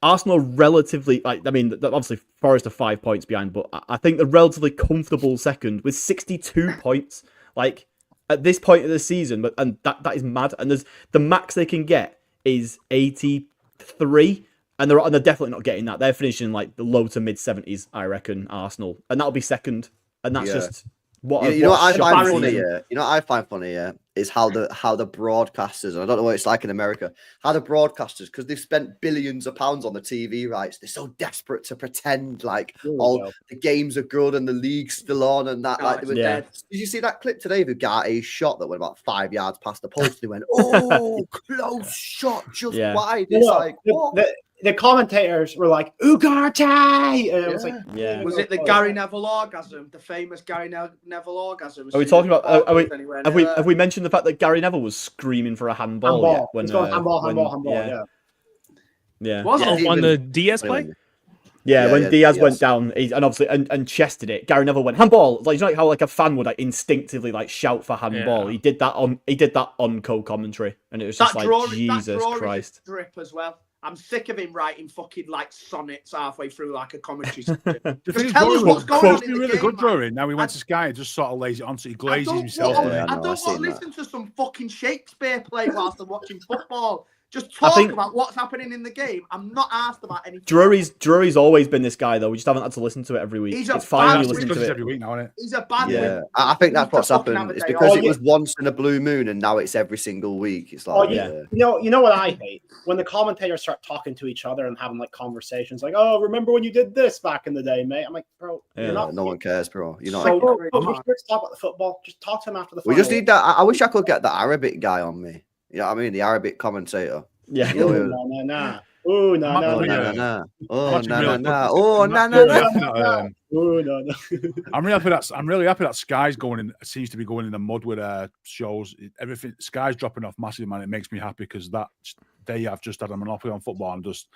are relatively, like, I mean, obviously Forest are 5 points behind, but I think they're relatively comfortable second with 62 points. Like, at this point of the season, and that is mad. And there's the max they can get is 83, and they're definitely not getting that. They're finishing like the low to mid 70s, I reckon. Arsenal, and that'll be second, and that's just what. You know what I find shocking funny? season. Yeah, you know what I find funny? Yeah, is how the broadcasters. And I don't know what it's like in America. How the broadcasters, because they've spent billions of pounds on the TV rights, they're so desperate to pretend like the games are good and the league's still on and that. Like, they were dead. Did you see that clip today of Ugarte's shot that went about 5 yards past the post? And he went, "Oh, close shot, just wide." It's like what? The commentators were like, Ugarte! And I was like, Was it the Gary Neville orgasm? The famous Gary Neville orgasm? Are we talking about? Have we mentioned the fact that Gary Neville was screaming for a handball? Yet when, handball. Yeah. Was it on the Diaz play? Yeah, when Diaz went down, and obviously and chested it, Gary Neville went handball. Like, you know, like how like a fan would like instinctively like shout for handball. Yeah. He did that on co-commentary, and it was just Jesus Christ. Drip as well. I'm sick of him writing fucking like sonnets halfway through like a commentary. Just tell us what's going on in the really game, good drawing. Now he went to Sky and just sort of lays it on, so he glazes himself. I don't want to listen to some fucking Shakespeare play whilst I'm watching football. Just talk about what's happening in the game. I'm not asked about anything. Drury's always been this guy, though. We just haven't had to listen to it every week. It's fine you listen to it every week now, isn't it? He's a bad win. I think that's what's happened. It's because it was once in a blue moon, and now it's every single week. It's like, you know what I hate? When the commentators start talking to each other and having like conversations, like, "Oh, remember when you did this back in the day, mate?" I'm like, "Bro, no one cares, bro. You're not." Let's talk about the football. Just talk to him after the. We just need that. I wish I could get the Arabic guy on me. You know what I mean? The Arabic commentator. Yeah. No. I'm really happy that Sky's seems to be going in the mud with shows. Everything Sky's dropping off massively, man. It makes me happy because that they have just had a monopoly on football and just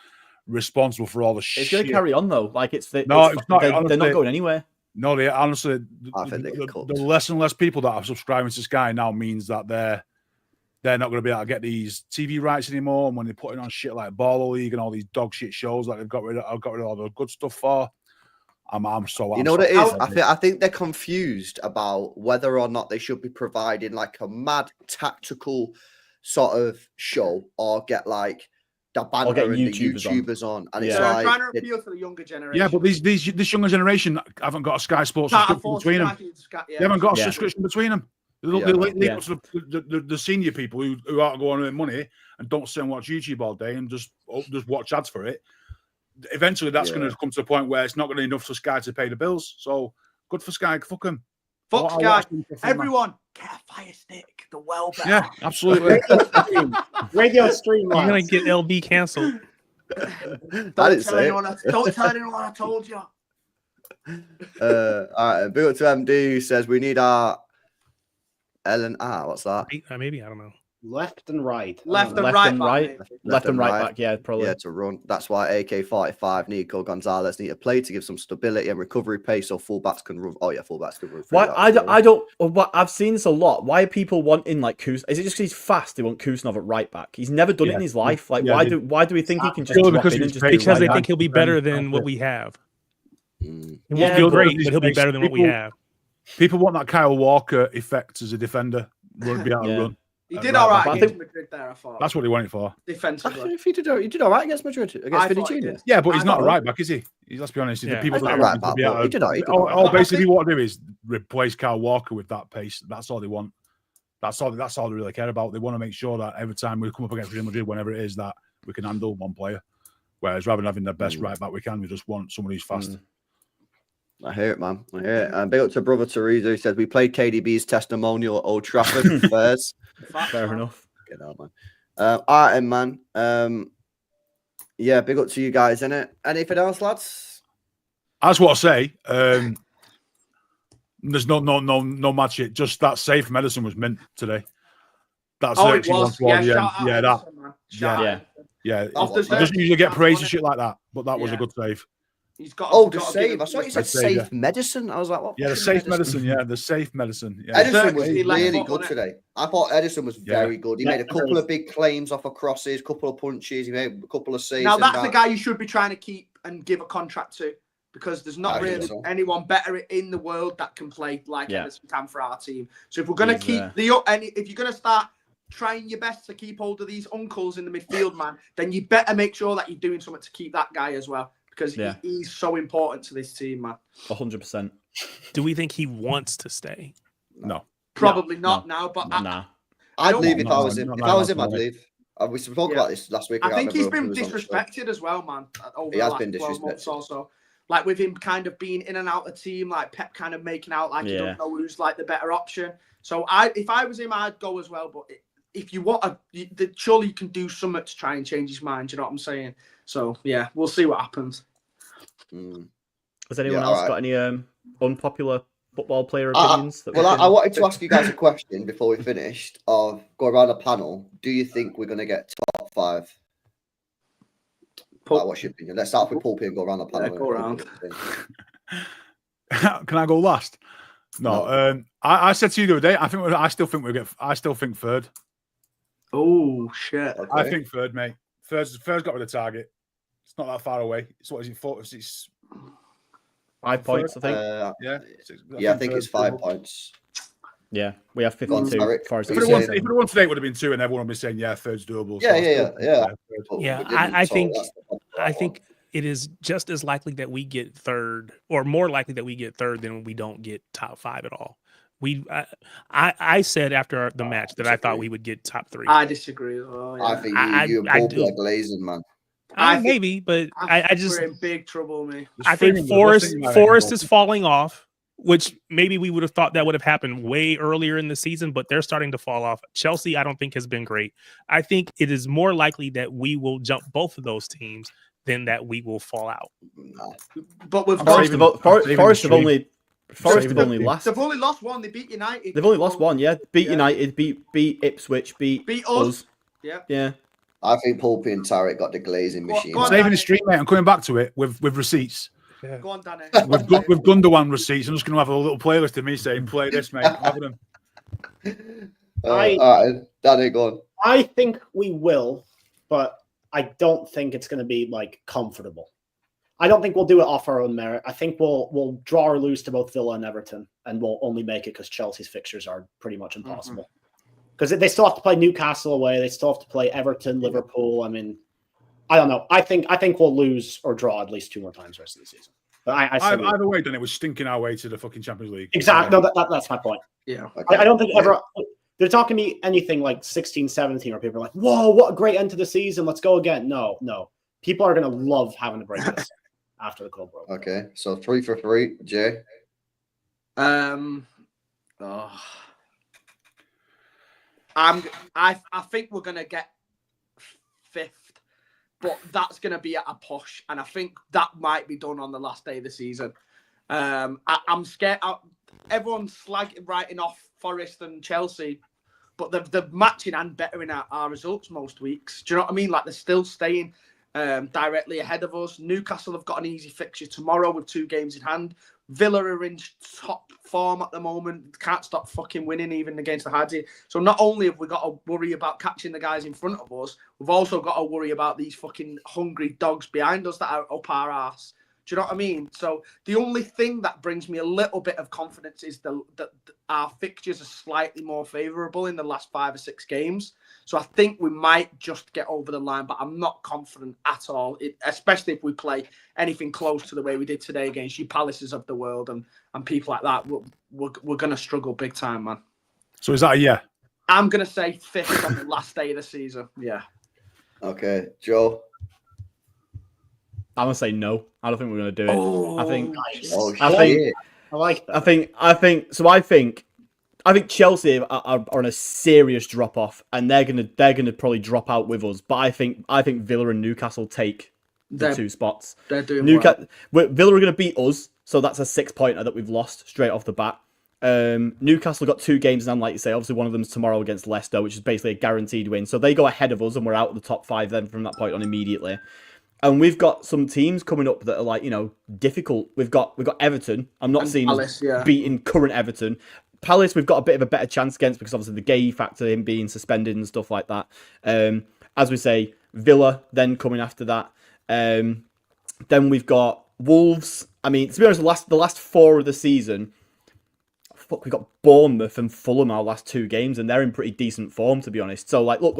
responsible for all the shit. It's going to carry on though. Like it's not. They're not going anywhere. No, they honestly. I think the less and less people that are subscribing to Sky now means that they're not going to be able to get these TV rights anymore. And when they're putting on shit like Baller League and all these dog shit shows that they've got rid of all the good stuff for, I'm so. You know what it is? I think they're confused about whether or not they should be providing like a mad tactical sort of show or get like the banter and the YouTubers on. And it's like trying to appeal to the younger generation. Yeah, but this younger generation haven't got a Sky Sports subscription between them. They haven't got a subscription between them. The senior people who aren't going to earn money and don't sit and watch YouTube all day and just watch ads for it. Eventually, that's going to come to a point where it's not going to be enough for Sky to pay the bills. So good for Sky. Fuck them. Fuck Sky. Everyone, get a Fire Stick. The well better. Yeah, absolutely. Radio stream. I'm going to get LB cancelled. Don't tell anyone I told you. All right. Big up to MD who says we need our L&R, what's that? Maybe, I don't know. Left and right. Left and right back, yeah, probably. Yeah, to run. That's why AK-45, Nico Gonzalez need to play to give some stability and recovery pace so fullbacks can run. Oh, yeah, fullbacks can run. Why? I don't. I've seen this a lot. Why are people wanting like Kus? Is it just because he's fast? They want Kusanov at right back. He's never done it in his life. Like, why do we think he can just drop in and just because they think he'll be better than what we have. He won't be great, but he'll be better than what we have. People want that Kyle Walker effect as a defender. Won't be able to run. He did all right against Madrid there, I thought. That's what he wanted for. Defensively. He did all right against Madrid, against Vinicius. Yeah, but he's not a right back, is he? Let's be honest. Yeah. The people that right back, he did all right. Basically what I do is replace Kyle Walker with that pace. That's all they want. That's all they really care about. They want to make sure that every time we come up against Real Madrid, whenever it is, that we can handle one player. Whereas rather than having the best right back we can, we just want someone who's fast. I hear it, man. I hear it. And big up to brother Teresa, who says we played KDB's testimonial at Old Trafford. Fair enough. Get out, man. All right, man. Yeah, big up to you guys, innit? Anything else, lads? I just want to say, there's no mad shit. Just that safe medicine was mint today. That's it was. Yeah. He doesn't usually get praise and shit like that, but that was a good save. He's got. The save. I thought you said safe medicine. I was like, what? Yeah, the safe medicine. Yeah, the safe medicine. Yeah. Edison was really good today. I thought Edison was very good. He made a couple of big claims off of crosses, a couple of punches. He made a couple of saves. Now that's the guy you should be trying to keep and give a contract to, because there's not really anyone better in the world that can play like Edison can for our team. So if we're going to keep if you're going to start trying your best to keep hold of these uncles in the midfield, man, then you better make sure that you're doing something to keep that guy as well, because he's so important to this team, man. 100%. Do we think he wants to stay? No. Probably not now, but I'd leave if I was him. If I was him, I'd leave. We spoke about this last week. I think he's been disrespected as well, man. He has been disrespected. Also, like with him kind of being in and out of the team, like Pep kind of making out like you don't know who's like the better option. So if I was him, I'd go as well. But if you want, surely you can do something to try and change his mind. You know what I'm saying? So yeah, we'll see what happens. Has anyone else got any unpopular football player opinions? I wanted to ask you guys a question before we finished. Of go around the panel. Do you think we're going to get top 5? What's your opinion? Let's start with Paul P and go around the panel. Yeah, go around. Can I go last? No. I said to you the other day. I still think third. Oh shit! Okay. I think third, mate. Third's got to be the target. It's not that far away. It's 5 points, I think. I think it's 5 points. Yeah, we have 52. If it won today, it would have been 2, and everyone would be saying, "Yeah, third's doable." I think it is just as likely that we get third, or more likely that we get third than we don't get top 5 at all. I said after the match that I thought we would get top 3. I disagree. I think you and Paul are glazing, man. Maybe, but I just we're in big trouble, man. I think Forest is falling off, which maybe we would have thought that would have happened way earlier in the season, but they're starting to fall off. Chelsea, I don't think has been great. I think it is more likely that we will jump both of those teams than that we will fall out. But with Forest have only lost. They've only lost one. They beat United. They've only lost one. Yeah, beat United, beat Ipswich, beat us. Yeah. I think Paul P and Tarek got the glazing machine. Saving the street, mate. I'm coming back to it with receipts. Yeah. Go on, Danny. With Gundogan receipts. I'm just going to have a little playlist of me saying, "Play this, mate." I'm having them. All right, Danny, go on. I think we will, but I don't think it's going to be like comfortable. I don't think we'll do it off our own merit. I think we'll draw or lose to both Villa and Everton, and we'll only make it because Chelsea's fixtures are pretty much impossible. Because they still have to play Newcastle away, they still have to play Everton, Liverpool. I mean, I don't know. I think we'll lose or draw at least 2 more times the rest of the season. But either way, then it was stinking our way to the fucking Champions League. Exactly. No, that's my point. Yeah. Okay. I don't think ever. They're talking to me anything like 16, 17, where people are like, "Whoa, what a great end to the season! Let's go again." No. People are going to love having to break this after the club broke. Okay, so 3 for 3, Jay. I think we're gonna get 5th, but that's gonna be at a push, and I think that might be done on the last day of the season. I'm scared. Everyone's writing off Forest and Chelsea, but they're matching and bettering our results most weeks. Do you know what I mean? Like they're still staying directly ahead of us. Newcastle have got an easy fixture tomorrow with 2 games in hand. Villa are in top form at the moment. Can't stop fucking winning even against the Hadzi. So not only have we got to worry about catching the guys in front of us, we've also got to worry about these fucking hungry dogs behind us that are up our ass. Do you know what I mean? So the only thing that brings me a little bit of confidence is that our fixtures are slightly more favourable in the last 5 or 6 games. So I think we might just get over the line, but I'm not confident at all, especially if we play anything close to the way we did today against you Palaces of the world and people like that. We're going to struggle big time, man. So is that a yeah? I'm going to say 5th on the last day of the season. Yeah. Okay, Joe. I'm gonna say no. I don't think we're gonna do it. I think. Oh, I think. shit. I like that. I think Chelsea are on a serious drop off, and they're gonna probably drop out with us. But I think Villa and Newcastle take the 2 spots. They're doing well. Villa are gonna beat us, so that's a 6-pointer that we've lost straight off the bat. Newcastle got 2 games, and like you say, obviously one of them's tomorrow against Leicester, which is basically a guaranteed win. So they go ahead of us, and we're out of the top 5 then from that point on immediately. And we've got some teams coming up that are like, difficult. We've got Everton. I'm not seeing us beating current Everton. Palace, we've got a bit of a better chance against because obviously the Gay factor, him being suspended and stuff like that. As we say, Villa then coming after that. Then we've got Wolves. I mean, to be honest, the last 4 of the season, we've got Bournemouth and Fulham our last 2 games, and they're in pretty decent form, to be honest. So, like, look,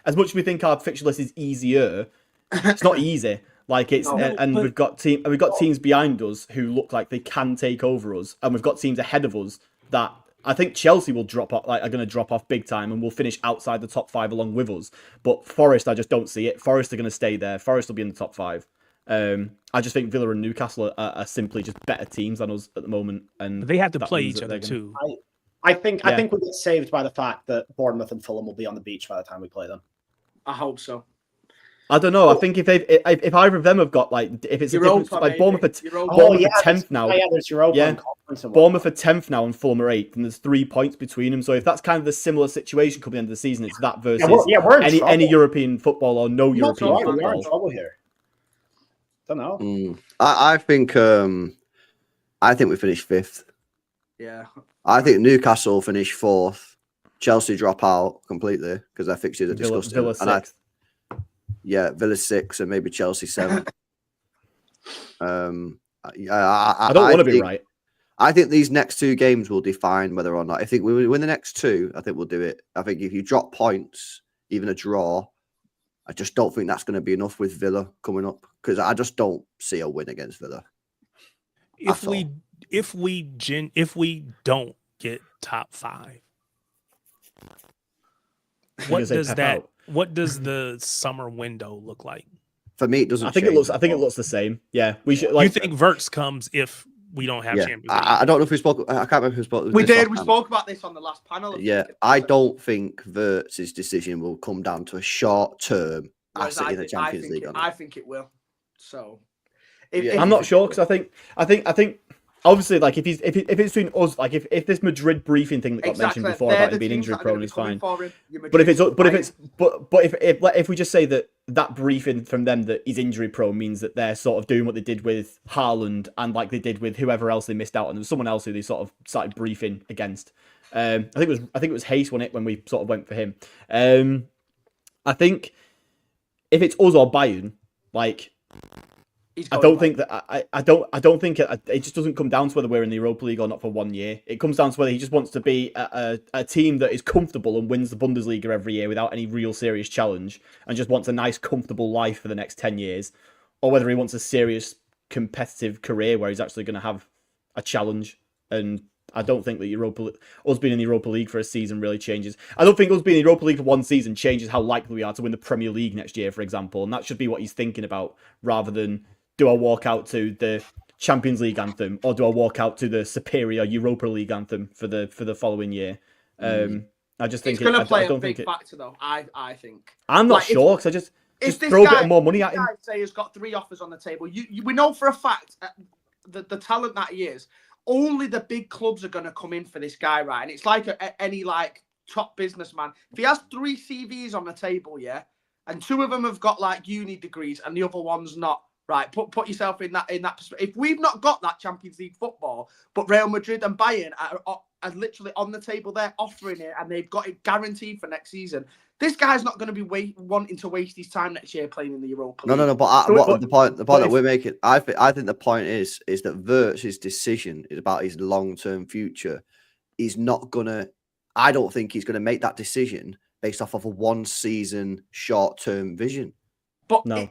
as much as we think our fixture list is easier, it's not easy. Like it's we've got teams behind us who look like they can take over us, and we've got teams ahead of us that I think Chelsea will drop off, are going to drop off big time, and will finish outside the top 5 along with us. But Forest, I just don't see it. Forest are going to stay there. Forest will be in the top 5. I just think Villa and Newcastle are simply just better teams than us at the moment, and they have to play each other too. I think we get saved by the fact that Bournemouth and Fulham will be on the beach by the time we play them. I hope so. I don't know. I think if either of them have got if it's Europa, a difference, like Bournemouth are 10th now. There's Europa and Bournemouth are 10th now and Fulham are 8th, and there's 3 points between them. So if that's kind of the similar situation coming into the season, it's that versus we're any European football or no European football. We're in trouble here. Don't know. I think we finish 5th. Yeah. I think Newcastle finish 4th. Chelsea drop out completely because their fixtures are disgusting. Villa 6th. Villa 6th and maybe Chelsea 7th. I don't want to be right. I think these next 2 games will define whether or not. I think we win the next 2. I think we'll do it. I think if you drop points, even a draw, I just don't think that's going to be enough with Villa coming up because I just don't see a win against Villa. If we don't get top 5, what does the summer window look like? For me, it doesn't. I think it looks the same. Yeah, we should. You think Wirtz comes if we don't have Champions League? I don't know if we spoke. I can't remember if we spoke. We did. We spoke about this on the last panel. Yeah, I don't think Wirtz's decision will come down to a short-term asset in the Champions League. I think it will. So, I'm not sure because I think. Obviously, like if it's between us, like if this Madrid briefing thing that got mentioned before about him being injury prone is fine. But if we just say that briefing from them that he's injury prone means that they're sort of doing what they did with Haaland and like they did with whoever else they missed out on. There was someone else who they sort of started briefing against. I think it was Hayes when we sort of went for him. I think if it's us or Bayern, like. I don't think it just doesn't come down to whether we're in the Europa League or not for 1 year. It comes down to whether he just wants to be a team that is comfortable and wins the Bundesliga every year without any real serious challenge and just wants a nice, comfortable life for the next 10 years, or whether he wants a serious, competitive career where he's actually going to have a challenge. And I don't think that us being in the Europa League for a season really changes. I don't think us being in the Europa League for 1 season changes how likely we are to win the Premier League next year, for example. And that should be what he's thinking about rather than do I walk out to the Champions League anthem or do I walk out to the superior Europa League anthem for the following year? I just think it's going to play a big factor, though. I think I'm not sure because I just throw a bit more money at him. Say he's got 3 offers on the table. We know for a fact the talent that he is. Only the big clubs are going to come in for this guy, right? And it's like any like top businessman. If he has 3 CVs on the table, and 2 of them have got like uni degrees and the other one's not. Right, put yourself in that perspective. If we've not got that Champions League football, but Real Madrid and Bayern are literally on the table there offering it, and they've got it guaranteed for next season, this guy's not going to be wanting to waste his time next year playing in the Europa League. No. But the point that we're making, I think the point is that Wirtz's decision is about his long-term future. He's not gonna. I don't think he's gonna make that decision based off of a 1 season short-term vision. But no.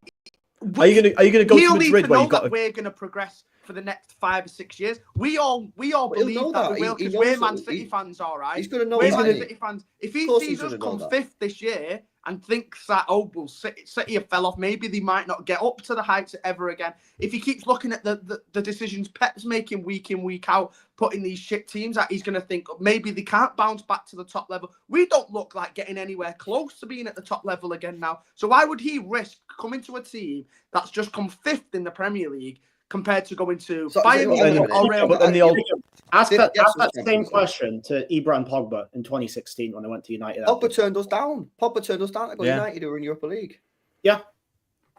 Are you gonna go He'll to need Madrid to where know you got? that we're gonna progress for the next 5 or 6 years. We all He'll believe know that that. we will, He because knows we're Man that. City fans, all right. He's gonna know We're that, Man isn't he? City fans. If Of he course sees he's us gonna know come that. 5th this year and thinks that, oh, well, City have fell off, maybe they might not get up to the heights ever again. If he keeps looking at the decisions Pep's making week in, week out, putting these shit teams out, he's going to think maybe they can't bounce back to the top level. We don't look like getting anywhere close to being at the top level again now. So why would he risk coming to a team that's just come 5th in the Premier League compared to going to Bayern Munich or Real Madrid? Ask that same question to Ibra and Pogba in 2016 when they went to United. Pogba turned us down. to go Yeah. United, who were in Europa League. Yeah.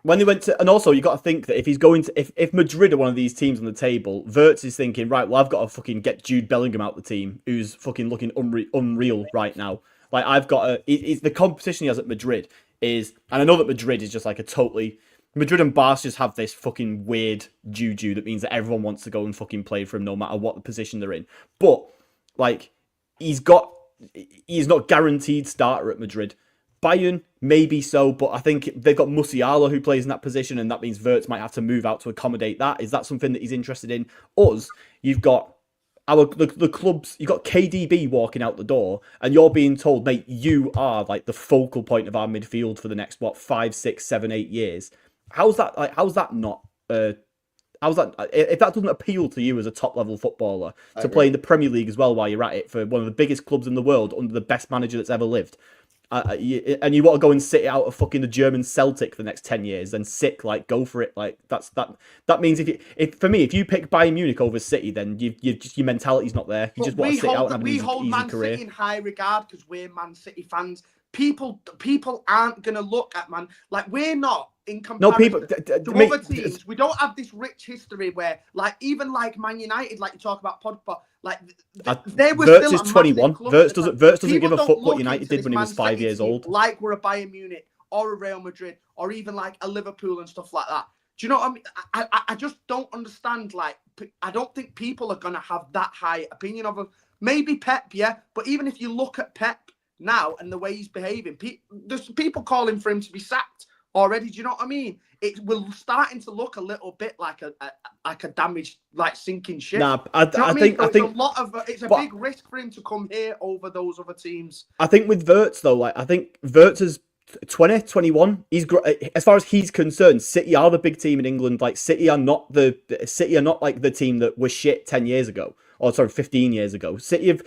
When they went to, and also you got to think that if he's going to, if Madrid are one of these teams on the table, Wirtz is thinking, right, well, I've got to fucking get Jude Bellingham out the team, who's fucking looking unreal right now. Like, I've got to, it's the competition he has at Madrid is, and I know that Madrid is just like a totally, Madrid and Barca just have this fucking weird juju that means that everyone wants to go and fucking play for him no matter what the position they're in. But, like, he's not guaranteed starter at Madrid. Bayern, maybe so, but I think they've got Musiala who plays in that position, and that means Wirtz might have to move out to accommodate that. Is that something that he's interested in? Us, you've got the clubs, you've got KDB walking out the door, and you're being told, mate, you are like the focal point of our midfield for the next 5, 6, 7, 8 years. How's that not? How's that? If that doesn't appeal to you as a top level footballer to play in the Premier League as well while you're at it for one of the biggest clubs in the world under the best manager that's ever lived, and you want to go and sit out of fucking the German Celtic for the next 10 years, then like go for it. Like that means if you pick Bayern Munich over City, then your mentality's not there. You just want to sit out and have an easy Man career. City in high regard because we're Man City fans. People aren't gonna look at like we're not in comparison to other teams. We don't have this rich history where even like Man United, like you talk about Pogba, like they were Wirtz still is 21. Wirtz doesn't give a fuck what United did when he was 5 years old. Like we're a Bayern Munich or a Real Madrid or even like a Liverpool and stuff like that. Do you know what I mean? I just don't understand. Like, I don't think people are gonna have that high opinion of him. Maybe Pep, yeah, but even if you look at Pep now and the way he's behaving, there's people calling for him to be sacked already. Do you know what I mean? It will starting to look a little bit like a damaged, like sinking ship. Nah, I think it's a big risk for him to come here over those other teams. I think with Wirtz though, I think Wirtz is 20, 21. He's as far as he's concerned, City are the big team in England. Like City are not like the team that was shit 10 years ago. Or sorry, 15 years ago. City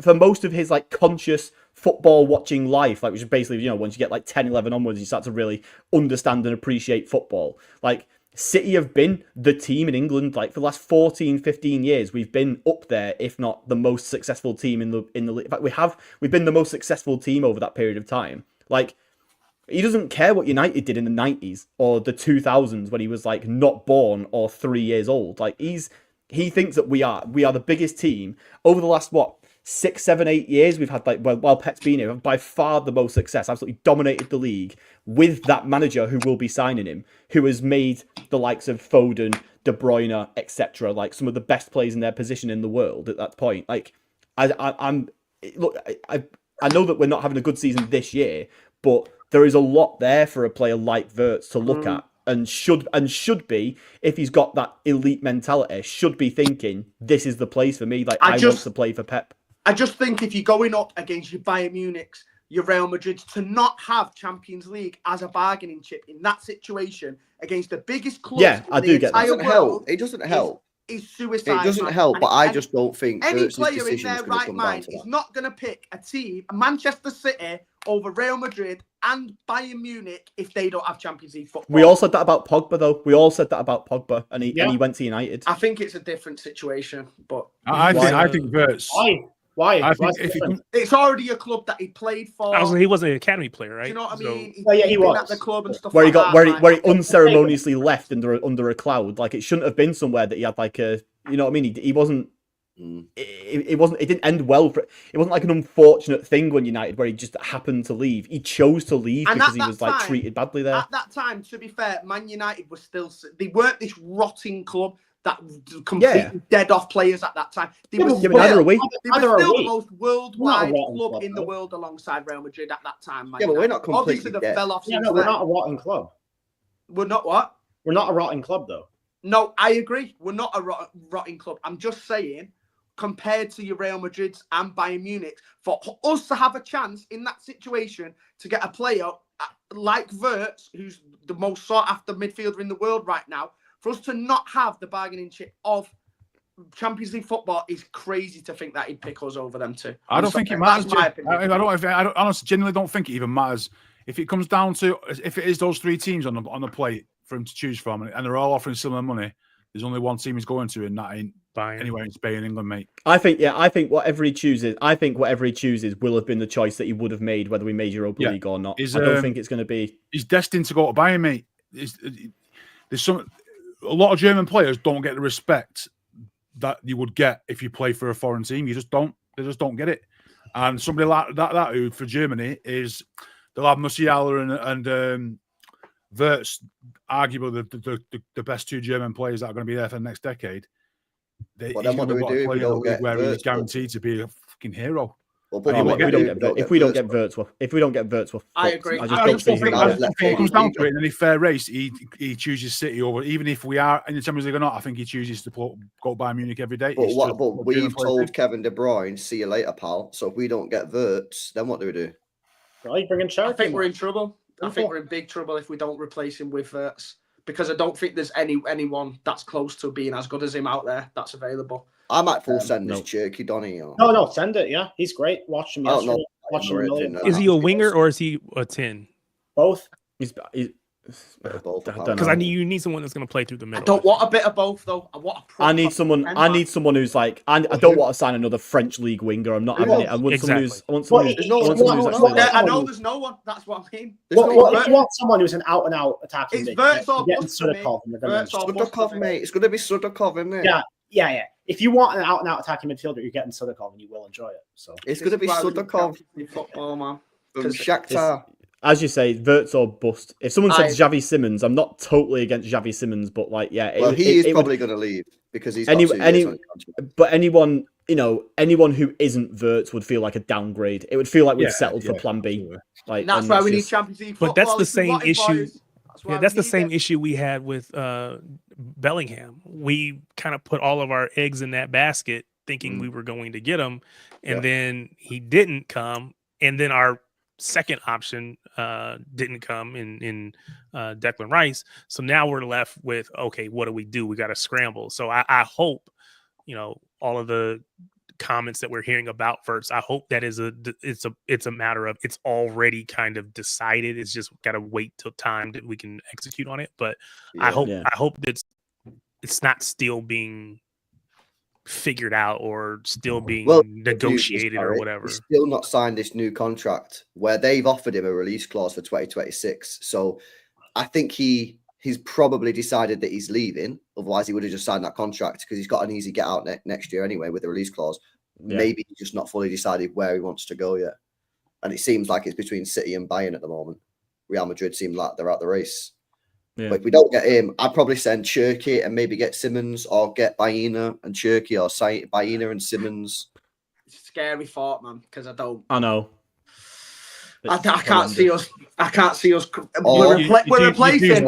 for most of his like conscious football watching life, like which is basically, once you get like 10, 11 onwards, you start to really understand and appreciate football. Like City have been the team in England, like for the last 14, 15 years, we've been up there, if not the most successful team in the league. In fact, we've been the most successful team over that period of time. Like, he doesn't care what United did in the 90s or the 2000s when he was like not born or 3 years old. Like he thinks that we are the biggest team over the last 6, 7, 8 years. We've had while Pep's been here, by far the most success, absolutely dominated the league with that manager who will be signing him, who has made the likes of Foden, De Bruyne, etc., like some of the best players in their position in the world at that point. Like, I know that we're not having a good season this year, but there is a lot there for a player like Wirtz to look at. And should be, if he's got that elite mentality, should be thinking, this is the place for me. Like, I want to play for Pep. I just think if you're going up against your Bayern Munich's, your Real Madrid's, to not have Champions League as a bargaining chip in that situation against the biggest club in the entire world, it doesn't help. Is suicide. It doesn't help, but I just don't think any player in their right mind is not going to pick a team, Manchester City, over Real Madrid and Bayern Munich if they don't have Champions League football. We all said that about Pogba, though. We all said that about Pogba, and he went to United. I think it's a different situation, but I think Wirtz. Why? I think it's already a club that he played for. He wasn't an academy player, right? Do you know what I mean? He was at the club and stuff. Where he unceremoniously left under a cloud. Like, it shouldn't have been somewhere that he had like a, you know what I mean? He wasn't. It didn't end well. It wasn't like an unfortunate thing when United where he just happened to leave. He chose to leave because he was like treated badly there. At that time, to be fair, Man United was they weren't this rotting club that completely dead off players at that time. They were still the most worldwide club in the world alongside Real Madrid at that time. But we're not completely obviously they fell off. We're not a rotten club. We're not what? We're not a rotting club, though. No, I agree. We're not a rotting club. I'm just saying, compared to your Real Madrids and Bayern Munich, for us to have a chance in that situation to get a player like Wirtz, who's the most sought-after midfielder in the world right now, for us to not have the bargaining chip of Champions League football is crazy to think that he'd pick us over them two. I don't think it matters. That's my opinion. I honestly, genuinely don't think it even matters. If it comes down to, if it is those three teams on the plate for him to choose from, and they're all offering similar money, there's only one team he's going to, and that ain't anywhere in Spain and England, mate. I think whatever he chooses will have been the choice that he would have made, whether we made Europa League or not. I don't think it's going to be. He's destined to go to Bayern, mate. There's a lot of German players don't get the respect that you would get if you play for a foreign team. You just don't. They just don't get it. And somebody like that who for Germany is, they'll have Musiala and Wirtz, arguably the best two German players that are going to be there for the next decade. Well, then what do we do if we don't get where Wirtz? He's guaranteed to be a fucking hero. Well, if we don't get Wirtz, we're I agree. I just don't think it comes down to it. In any fair race, he chooses City over. Even if we are in the Champions League or not, I think he chooses to go Bayern Munich every day. But we've told Kevin De Bruyne, "See you later, pal." So if we don't get Wirtz, then what do we do? Right, bringing Cherky. I think we're in trouble. I think we're in big trouble if we don't replace him with Wirtz, because I don't think there's anyone that's close to being as good as him out there that's available. I might full send this Cherky, Donny. No, send it. Yeah, he's great. Watch him yesterday. Watch him. Is he a winger or is he a 10? Both. Both. Because you need someone that's going to play through the middle. I don't want a bit of both though. I need someone who's like. I don't want to sign another French league winger. I'm not having it. I want someone who's. I know there's no one. That's what I mean. You want someone who's an out and out attacking. It's Wirtz or Sudakov, mate. It's going to be Sudakov, isn't it? Yeah. If you want an out and out attacking midfielder, you're getting Sudakov, and you will enjoy it. So it's going to be Sudakov. Football, man. From Shakhtar. As you say, Wirtz or bust. If someone said Xavi Simons, I'm not totally against Xavi Simons, but like, yeah. He is probably going to leave because he's got 2 years on contract. But anyone who isn't Wirtz would feel like a downgrade. It would feel like we've settled for Plan B. Like, that's why we need Champions League football. But that's the same issue. That's the same issue we had with Bellingham. We kind of put all of our eggs in that basket, thinking we were going to get him, and then he didn't come, and then our second option didn't come in Declan Rice. So now we're left with, okay, what do? We got to scramble. So I hope, all of the comments that we're hearing about Wirtz, I hope that it's a matter of it's already kind of decided. It's just got to wait till time that we can execute on it. But I hope that it's not still being figured out or still being negotiated or whatever. He's still not signed this new contract where they've offered him a release clause for 2026. So I think he's probably decided that he's leaving. Otherwise, he would have just signed that contract because he's got an easy get out next year anyway with the release clause. Yeah. Maybe he's just not fully decided where he wants to go yet. And it seems like it's between City and Bayern at the moment. Real Madrid seem like they're out the race. Yeah. But if we don't get him, I'd probably send Cherky and maybe get Simons, or get Baena and Cherky, or Baena and Simons. It's a scary thought, man, because I know. I can't see us. We're replacing.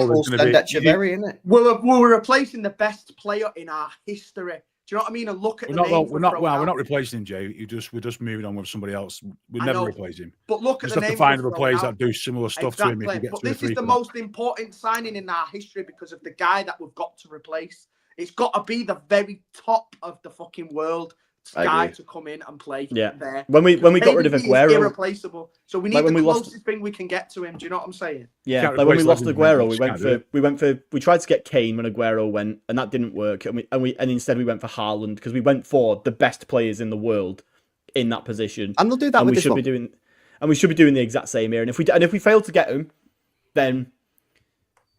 We're replacing the best player in our history. Do you know what I mean? And look at we're not replacing him, Jay. We're just moving on with somebody else. We never replace him. But look at the name. Just have to find other players that do similar stuff to him. But this is the most important signing in our history because of the guy that we've got to replace. It's got to be the very top of the fucking world guy to come in and play there. When we got rid of Aguero, irreplaceable. So we need the closest thing we can get to him. Do you know what I'm saying? Yeah, like when we lost Aguero, we tried to get Kane when Aguero went, and that didn't work. And instead we went for Haaland because we went for the best players in the world in that position. And they'll do that. We should be doing the exact same here. And if we fail to get him, then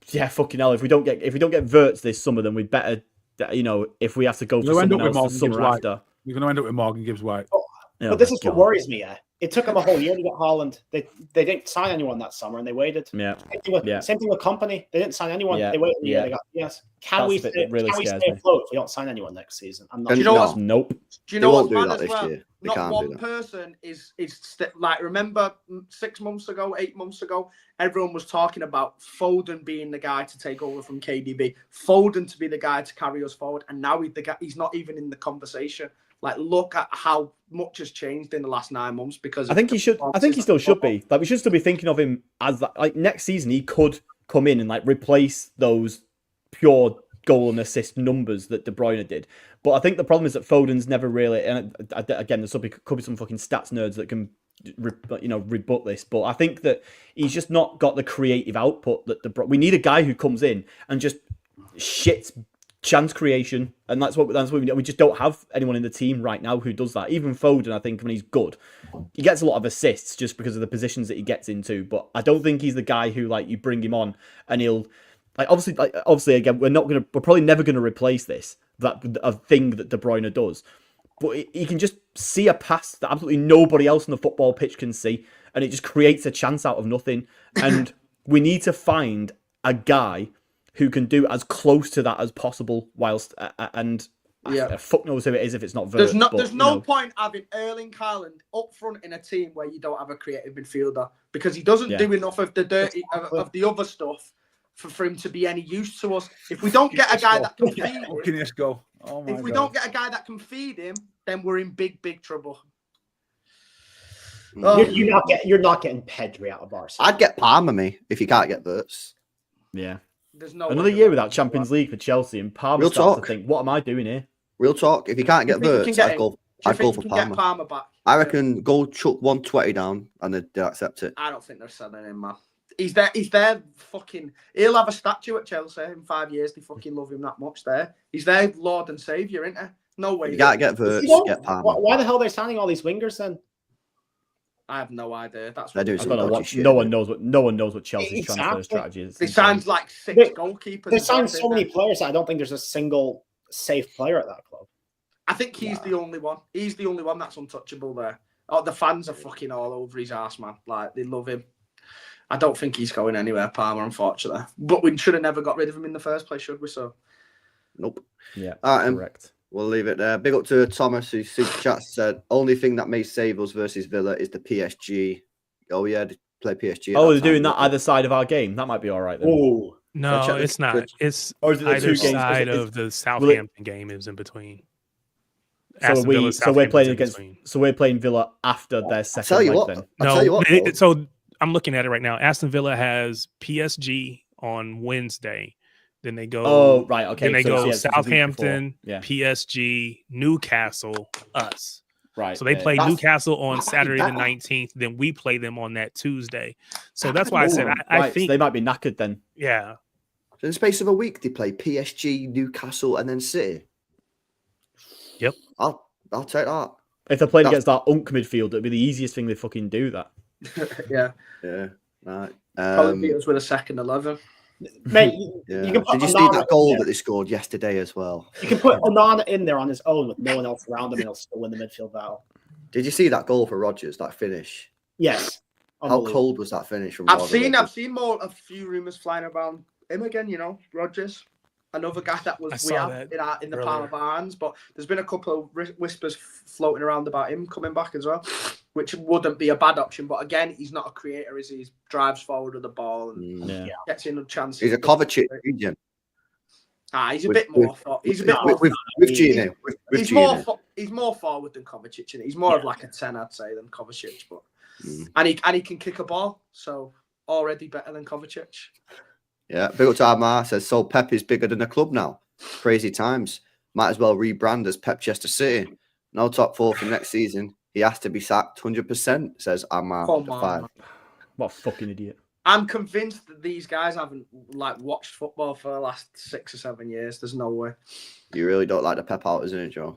fucking hell. If we don't get Wirtz this summer, then we better, if we have to go for someone else the summer after. You're going to end up with Morgan Gibbs White. But this is what worries me. It took them a whole year to get Haaland. They didn't sign anyone that summer, and they waited. Yeah. Same thing with Company. They didn't sign anyone. Yeah. They waited a year. Yeah. They got yes. Can we stay scares me. afloat if we don't sign anyone next season? I'm not. Do you know No. what? Nope. Do you They know won't what's do mad that as this well? year. They Not can't do one that. person is like, remember 6 months ago, 8 months ago, everyone was talking about Foden being the guy to take over from KDB, Foden to be the guy to carry us forward, and now he's not even in the conversation. Like, look at how much has changed in the last 9 months because I think he should. I think he still should be. Like, we should still be thinking of him as that. Like, next season, he could come in and like replace those pure goal and assist numbers that De Bruyne did. But I think the problem is that Foden's never really. And again, there could be some fucking stats nerds that can, rebut this. But I think that he's just not got the creative output that we need a guy who comes in and just shits chance creation, and that's what we need. We just don't have anyone in the team right now who does that. Even Foden, I think when he's good, he gets a lot of assists just because of the positions that he gets into. But I don't think he's the guy who like you bring him on and he'll obviously again we're probably never gonna replace a thing that De Bruyne does. But he can just see a pass that absolutely nobody else on the football pitch can see, and it just creates a chance out of nothing. And we need to find a guy who can do as close to that as possible, whilst fuck knows who it is if it's not Wirtz. There's no point having Erling Haaland up front in a team where you don't have a creative midfielder because he doesn't do enough of the dirty of the other stuff for him to be any use to us. If we don't get a guy that can feed him, if we don't get a guy that can feed him, then we're in big trouble. You're not getting Pedri out of Barca. I'd get Palmer if you can't get Wirtz. Yeah. There's no another year without Champions League for Chelsea, and Palmer starts to think, what am I doing here? Real talk. If you can't get Wirtz, I'd go for Palmer. Get Palmer back? I reckon go chuck 120 down and they'll accept it. I don't think they're selling him, man. He's there fucking... He'll have a statue at Chelsea in 5 years. They fucking love him that much there. He's their Lord and Saviour, isn't he? No way. You can't get Wirtz, get Palmer. Why the hell are they signing all these wingers then? I have no idea. That's what they're doing. No one knows what Chelsea's transfer strategy is. They signed like 6 goalkeepers. They signed so many players that I don't think there's a single safe player at that club. I think he's the only one. He's the only one that's untouchable there. Oh, the fans are fucking all over his ass, man. Like, they love him. I don't think he's going anywhere, Palmer, unfortunately. But we should have never got rid of him in the first place, should we? So, nope. Yeah, correct. We'll leave it there. Big up to Thomas, who super chat said, only thing that may save us versus Villa is the PSG. Oh, yeah, they play PSG. Oh, they're doing that either side of our game. That might be all right then. Oh, no, it's not. It's either side of the Southampton game is in between. So we're playing Villa after their second leg then. I'll tell you what. So I'm looking at it right now. Aston Villa has PSG on Wednesday. Then they go. Oh, right. Okay. Then they go Southampton, PSG, Newcastle, us. Right. So they play Newcastle on Saturday the 19th. Then we play them on that Tuesday. So that's why I said I think so they might be knackered then. Yeah. So in the space of a week, they play PSG, Newcastle, and then City. Yep. I'll take that. If they're playing against that Unk midfield, it'd be the easiest thing they fucking do that. Yeah. Yeah. Right. Probably beat us with a second 11. Mate, yeah. Did you see that goal that they scored yesterday as well? You can put Onana in there on his own with no one else around him, and he'll still win the midfield battle. Did you see that goal for Rodgers? That finish? Yes. How cold was that finish from? I've seen a few rumors flying around him again. You know, Rodgers, another guy that was in the palm of our hands. But there's been a couple of whispers floating around about him coming back as well, which wouldn't be a bad option. But again, he's not a creator, is he? He drives forward with the ball and gets in a chance. He's a Kovacic region. He's a bit more. He's a bit more. With Gino. He's more forward than Kovacic, and he's more of like a 10, I'd say, than Kovacic. But and he can kick a ball, so already better than Kovacic. Yeah, big up to Amar says, so Pep is bigger than the club now. Crazy times. Might as well rebrand as Pep Chester City. No top 4 for next season. He has to be sacked 100%, says Amar. What a fucking idiot. I'm convinced that these guys haven't watched football for the last 6 or 7 years. There's no way. You really don't like the Pep out, isn't it, Joe?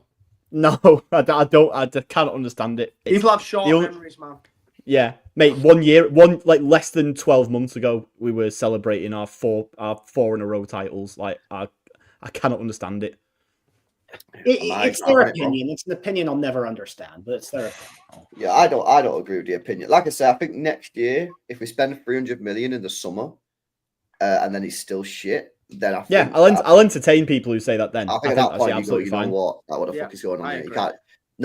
No, I don't. I cannot understand it. People have short memories, man. Yeah, mate. Less than 12 months ago, we were celebrating our four in a row titles. Like, I cannot understand it. It's their opinion. It's an opinion I'll never understand, but it's their opinion. Yeah, I don't agree with the opinion. Like I said, I think next year, if we spend 300 million in the summer, and then it's still shit, then I think I'll entertain people who say that. Then I think at that point you go, you fine. know what? Like, what the fuck is going on here?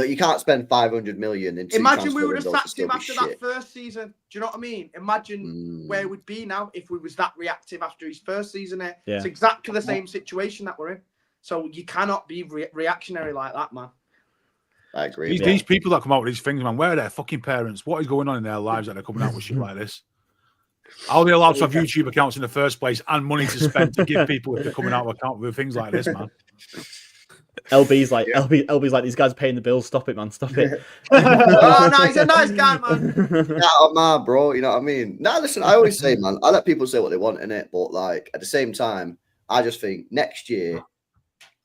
You can't spend 500 million in. Imagine we would have sacked him after that first season. Do you know what I mean? Imagine where we'd be now if we was that reactive after his first season here. Yeah. It's exactly the same situation that we're in. So you cannot be reactionary like that, man. I agree. These people that come out with these things, man, where are their fucking parents? What is going on in their lives that they're coming out with shit like this? How are they allowed to have YouTube accounts in the first place and money to spend to give people if they're coming out of account with things like this, man? LB's like, these guys are paying the bills. Stop it, man. Stop it. Oh, no, he's a nice guy, man. Yeah, man, bro. You know what I mean? Now, listen, I always say, man, I let people say what they want in it, but like at the same time, I just think next year,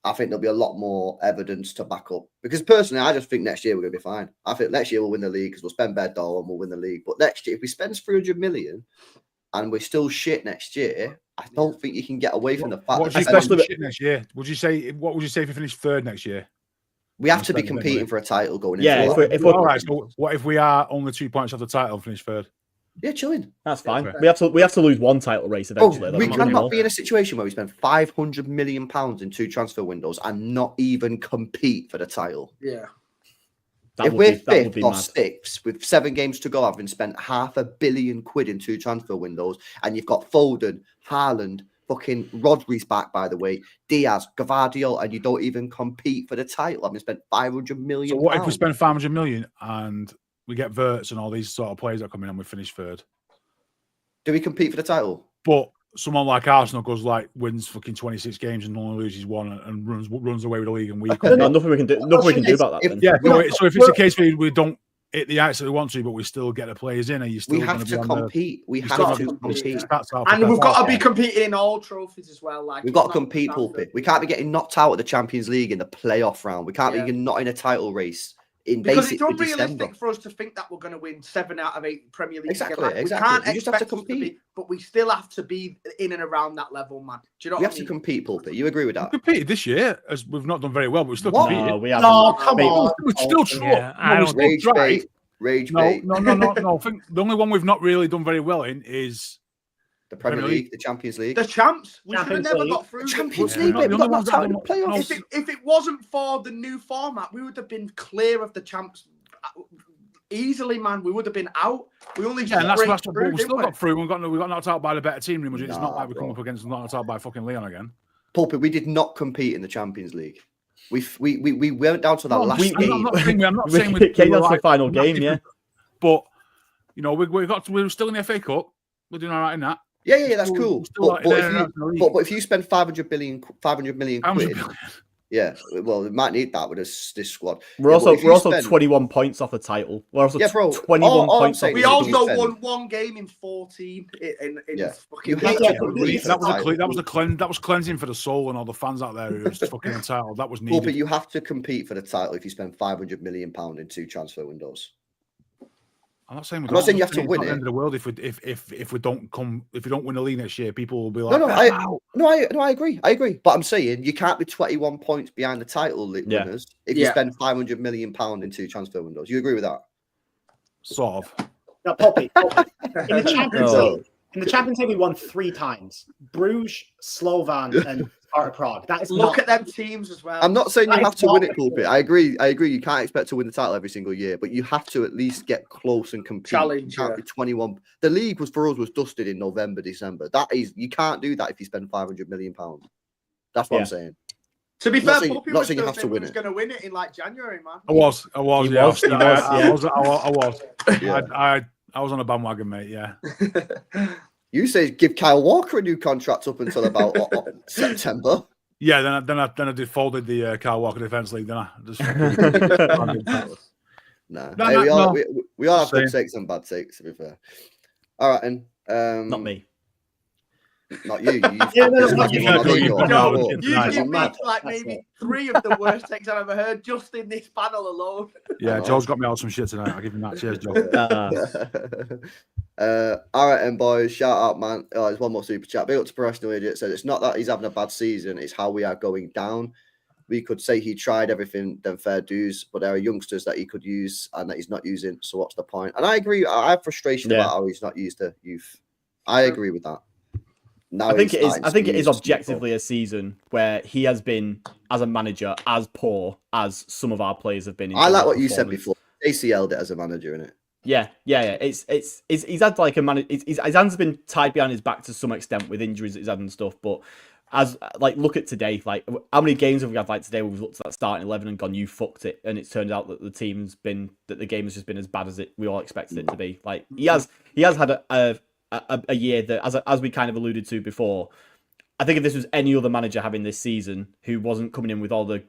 I think there'll be a lot more evidence to back up. Because personally, I just think next year we're going to be fine. I think next year we'll win the league because we'll spend bare dough and we'll win the league. But next year, if we spend 300 million and we're still shit next year, I don't think you can get away from the fact that especially shit next year. What would you say if you finish third next year? We have to be competing for a title going into it. If we're all right, so what if we are only 2 points off the title and finish third? Yeah, chilling. That's fine. Okay. We have to lose one title race eventually. We cannot be in a situation where we spend 500 million pounds in 2 transfer windows and not even compete for the title. Yeah. If we're 5th or 6th with 7 games to go, having spent £500 million in 2 transfer windows, and you've got Foden, Haaland, fucking Rodri's back, by the way, Diaz, Gvardiol, and you don't even compete for the title. I've spent 500 million. So what if we spend 500 million and we get Wirtz and all these sort of players that come in and we finish third? Do we compete for the title? But someone like Arsenal wins fucking 26 games and only loses 1 and runs away with the league and we nothing we can do. Nothing we can do about that. Then. Yeah. So if it's the case where we don't hit the heights that we want to, but we still get the players in, and you still we have to compete. We have to compete, and we've got to be competing in all trophies as well. Like we've got to compete, Pulpit. We can't be getting knocked out of the Champions League in the playoff round. We can't be not in a title race. Because it's unrealistic for us to think that we're going to win 7 out of 8 Premier League. Exactly. We can't expect to compete, but we still have to be in and around that level, man. Do you know what I mean? We have to compete, Pulpit. You agree with that? We competed this year, as we've not done very well, but we still competed. No, we haven't. No, come on. We're still Rage bait. No. I think the only one we've not really done very well in is the Premier League, the Champions League. The champs. We should have never got through. The Champions League, mate. We got knocked out in the playoffs. If it wasn't for the new format, we would have been clear of the champs easily, man. We would have been out. We only and that's what we still got through. We got knocked out by the better team. It's not like we come up against knocked out by fucking Leon again. Pulpit, we did not compete in the Champions League. We went down to that last game. I'm not saying we came down to the final game, yeah. But you know, we're still in the FA Cup. We're doing all right in that. Yeah, that's cool. But if you spend 500 million quid, yeah, well, we might need that with this squad. We're also 21 points off the title. We're also 21 points off. We also won 1 game in 14. That was cleansing for the soul and all the fans out there who are fucking entitled. That was needed. But you have to compete for the title if you spend 500 million pound in 2 transfer windows. I'm not saying you have to win it. End of the world if we don't win the league next year, people will be like, I agree. But I'm saying you can't be 21 points behind the title winners if you spend 500 million pound in 2 transfer windows. You agree with that? Sort of. No, Poppy. In the Champions League, we won 3 times: Bruges, Slovan, and Sparta Prague. That is look at them teams as well. I'm not saying you have to win it, Pulpit. I agree. You can't expect to win the title every single year, but you have to at least get close and compete. Challenge. You can't be 21. The league was dusted in November, December. You can't do that if you spend 500 million pounds. That's what I'm saying. To be fair, Puppy was going to win it in like January, man. I was. I was on a bandwagon, mate. Yeah. You say give Kyle Walker a new contract up until about September. Yeah, then I did folded the Kyle Walker Defence League. Then I just we all have good takes and bad takes. To be fair. All right, and not me. Not you. You made like maybe 3 of the worst takes I've ever heard just in this panel alone. Yeah, Joe's got me out some shit tonight. I'll give him that. Cheers, Joe. All right, and boys, shout out, man. There's one more super chat. Big up to Professional Idiot. Said it's not that he's having a bad season; it's how we are going down. we could say he tried everything, then fair dues, but there are youngsters that he could use and that he's not using. So what's the point? And I agree. I have frustration about how he's not used the youth. I agree with that. Now I think it is objectively a season where he has been, as a manager, as poor as some of our players have been. I like what you said before. ACL'd it as a manager, innit? Yeah. It's he's had like a man. His hands have been tied behind his back to some extent with injuries that he's had and stuff. But as like look at today, like how many games have we had like today where we've looked at that starting 11 and gone, you fucked it, and it's turned out that the game has just been as bad as we all expected it to be. Like he has had a year that, as we kind of alluded to before, I think if this was any other manager having this season who wasn't coming in with all the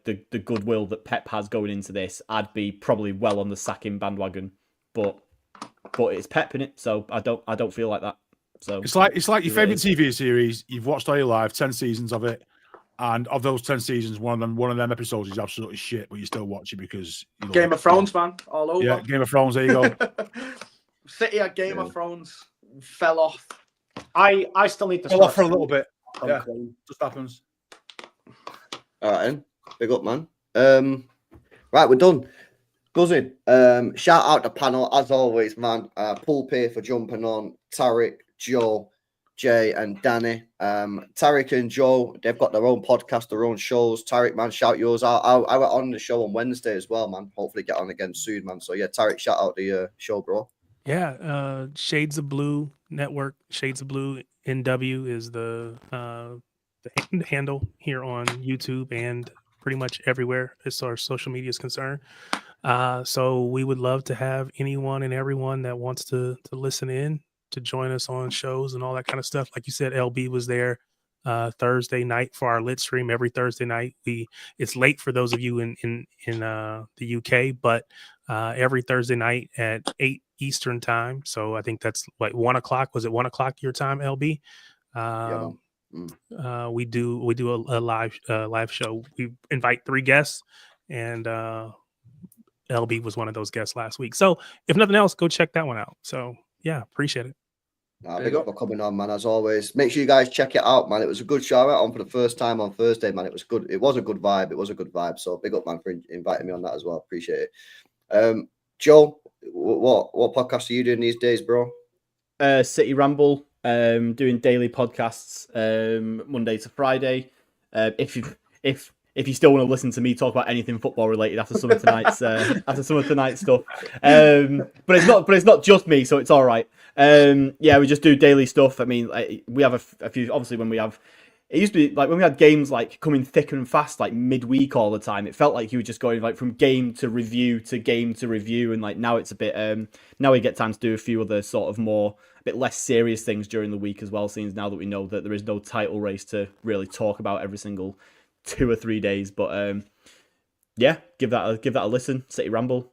goodwill that Pep has going into this, I'd be probably well on the sacking bandwagon. But it's Pep in it, so I don't feel like that. So it's like your favorite TV series. You've watched all your life, 10 seasons of it, and of those 10 seasons, one of them episodes is absolutely shit, but you still watch it because Game of Thrones, man, all over. Yeah, Game of Thrones. There you go. City at Game of Thrones fell off. I still need to fell off for a little bit. Yeah, just happens. All right, then. Big up, man. Right, we're done. Buzzing. Shout out to panel as always, man. Pulpy for jumping on. Tarek, Joe, Jay, and Danny. Tarek and Joe, they've got their own podcast, their own shows. Tarek, man, shout yours out. I went on the show on Wednesday as well, man. Hopefully get on again soon, man. So yeah, Tarek, shout out to your show, bro. Yeah, Shades of Blue Network. Shades of Blue NW is the handle here on YouTube and pretty much everywhere as far as social media is concerned. So we would love to have anyone and everyone that wants to listen in to join us on shows and all that kind of stuff. Like you said, LB was there Thursday night for our lit stream every Thursday night. It's late for those of you in the UK, but every Thursday night at 8 Eastern time. So I think that's like 1 o'clock. Was it 1 o'clock your time, LB? We do a live show. We invite 3 guests, and LB was one of those guests last week. So if nothing else, go check that one out. So yeah, appreciate it. Big up for coming on, man, as always. Make sure you guys check it out, man. It was a good show. I went on for the first time on Thursday, man. It was good. It was a good vibe. So big up, man, for inviting me on that as well. Appreciate it. Joe, what podcast are you doing these days, bro? City Ramble. Doing daily podcasts Monday to Friday. If you still want to listen to me talk about anything football related after some of tonight's stuff, but it's not just me, so it's all right. Yeah, we just do daily stuff. I mean, we have a few. Obviously, when we have, it used to be like when we had games like coming thick and fast, like midweek all the time. It felt like you were just going like from game to review, and like now it's a bit. Now we get time to do a few other sort of more. A bit less serious things during the week as well, since now that we know that there is no title race to really talk about every single 2 or 3 days. But yeah, give that a listen. City Ramble.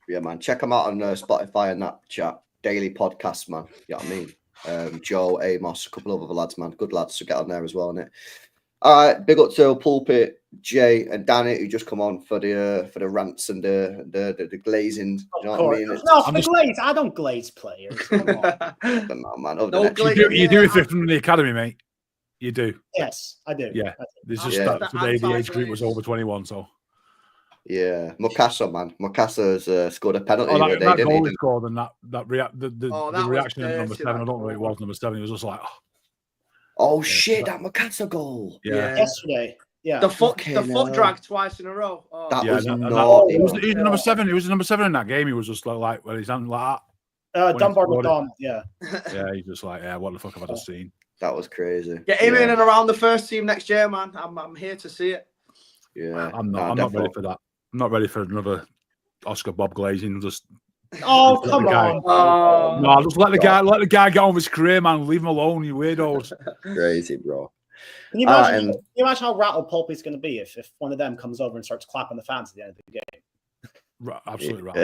Yeah, man. Check them out on Spotify and that chat. Daily podcast, man. You know what I mean? Joe, Amos, a couple of other lads, man. Good lads to get on there as well, innit? All right, big up to Pulpit, Jay, and Danny, who just come on for the rants and the glazing. You know what I mean? No, for the glaze. I don't glaze players. Come on. Man. You do it from the academy, mate. You do. Yes, I do. Yeah. This is today. The age group was over 21, so. Yeah, Mukasa, man. Mukasa's scored a penalty. That goal he scored and the reaction of number 7. I don't know who it was. Number 7. It was just like, oh shit! That Mukasa goal. Yeah. Yesterday. Yeah. The foot drag twice in a row. Oh. That was naughty. He was number 7. He was number 7 in that game. He was just like with his hand like that. Dunbar McDonald. Yeah. Yeah. He's just like, what the fuck have I just seen? That was crazy. Get him in and around the first team next year, man. I'm here to see it. Yeah. I'm not ready for that. I'm not ready for another Oscar Bob glazing. Just come on. No, just let the guy get on with his career, man. Leave him alone, you weirdos. Crazy, bro. Can you imagine, how rattled Pulpy's going to be if one of them comes over and starts clapping the fans at the end of the game? Absolutely right.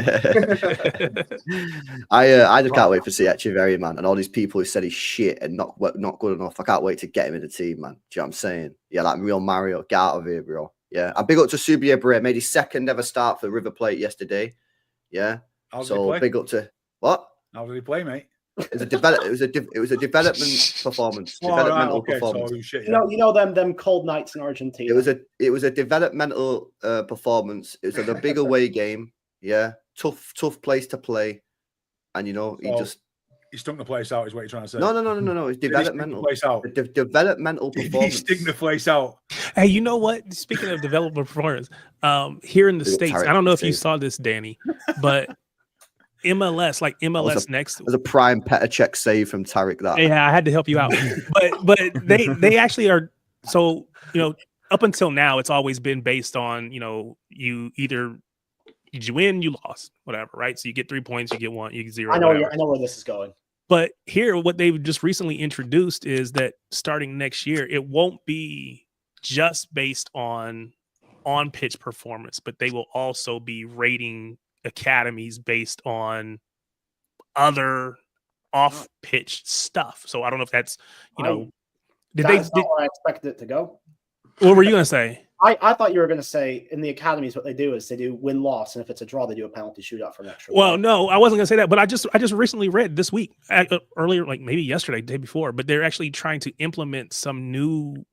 I just can't wait for Echeverri, man, and all these people who said he's shit and not good enough. I can't wait to get him in the team, man. Do you know what I'm saying? Yeah, like real Mario, get out of here, bro. Yeah, and big up to Subier Bray, made his second ever start for River Plate yesterday. Yeah, so big up to what? How did he play, mate? It was a development performance. Developmental performance. So, shit, yeah. You know them cold nights in Argentina. It was a developmental performance. It was a big away game. Yeah, tough place to play, and he stunk the place out. Is what you're trying to say? No. It's developmental. Place out. Developmental performance. He stink the place out. Hey, you know what? Speaking of development performance, here in the States, I don't know if you saw this, Danny, but MLS Next. It was a prime Petr save from Tarek. That I had to help you out, but they actually are. So up until now, it's always been based on you either did you win, you lost, whatever, right? So you get 3 points, you get 1, you get 0. I know where this is going. But here, what they've just recently introduced is that starting next year, it won't be just based on pitch performance, but they will also be rating academies based on other off pitch stuff. So I don't know if that's That's not where I expected it to go. What were you gonna say? I thought you were gonna say in the academies what they do is they do win-loss, and if it's a draw, they do a penalty shootout for an extra. Well, no, I wasn't gonna say that, but I just recently read this week, earlier, like maybe yesterday, day before, but they're actually trying to implement some new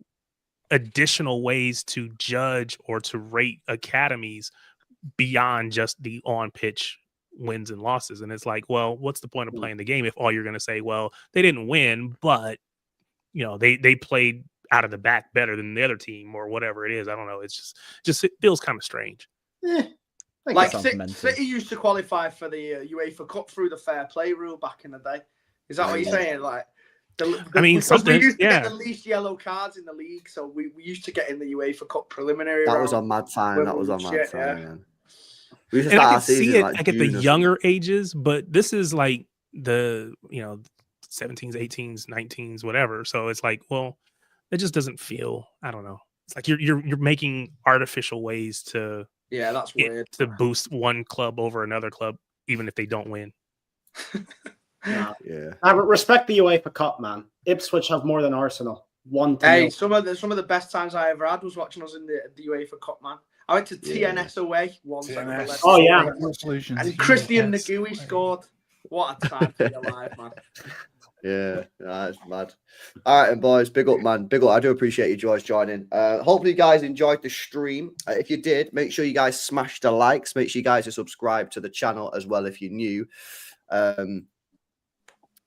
additional ways to judge or to rate academies beyond just the on-pitch wins and losses. And it's like, well, what's the point of playing the game if all you're going to say, well, they didn't win, but they played out of the back better than the other team or whatever it is. I don't know. It's just it feels kind of strange. Like City used to qualify for the UEFA Cup through the fair play rule back in the day. Is that what you're saying? Like, we used to get the least yellow cards in the league, so we used to get in the UEFA Cup preliminary. That was on mad time. Man. We and I can see it like at the younger ages, but this is like the 17s, 18s, 19s, whatever. So it's like, well, it just doesn't feel. I don't know. It's like you're making artificial ways to that's weird to boost one club over another club, even if they don't win. I respect the UEFA Cup, man. Ipswich have more than Arsenal. 1-0. Hey, some of the best times I ever had was watching us in the UEFA Cup, man. I went to TNS away once. Oh yeah, and Christian Nagui scored. What a time to be alive, man. Yeah, it's mad. All right, and boys, big up, man. Big up. I do appreciate you guys joining. Hopefully you guys enjoyed the stream. If you did, make sure you guys smash the likes. Make sure you guys are subscribed to the channel as well if you're new.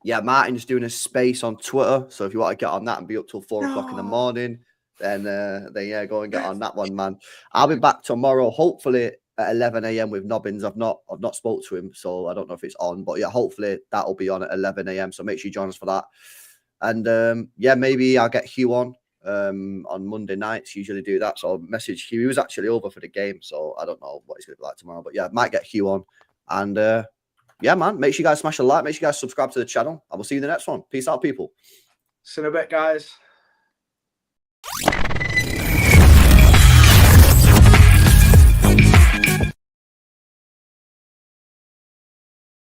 Martin's doing a space on Twitter. So if you want to get on that and be up till 4 o'clock in the morning, then go and get on that one, man. I'll be back tomorrow, hopefully at 11 a.m. with Nobbins. I've not spoke to him, so I don't know if it's on, but hopefully that'll be on at 11 a.m. So make sure you join us for that. And maybe I'll get Hugh on Monday nights. Usually do that, so I'll message Hugh. He was actually over for the game, so I don't know what he's going to be like tomorrow. But might get Hugh on. And man, make sure you guys smash a like. Make sure you guys subscribe to the channel. I will see you in the next one. Peace out, people. See you in a bit, guys.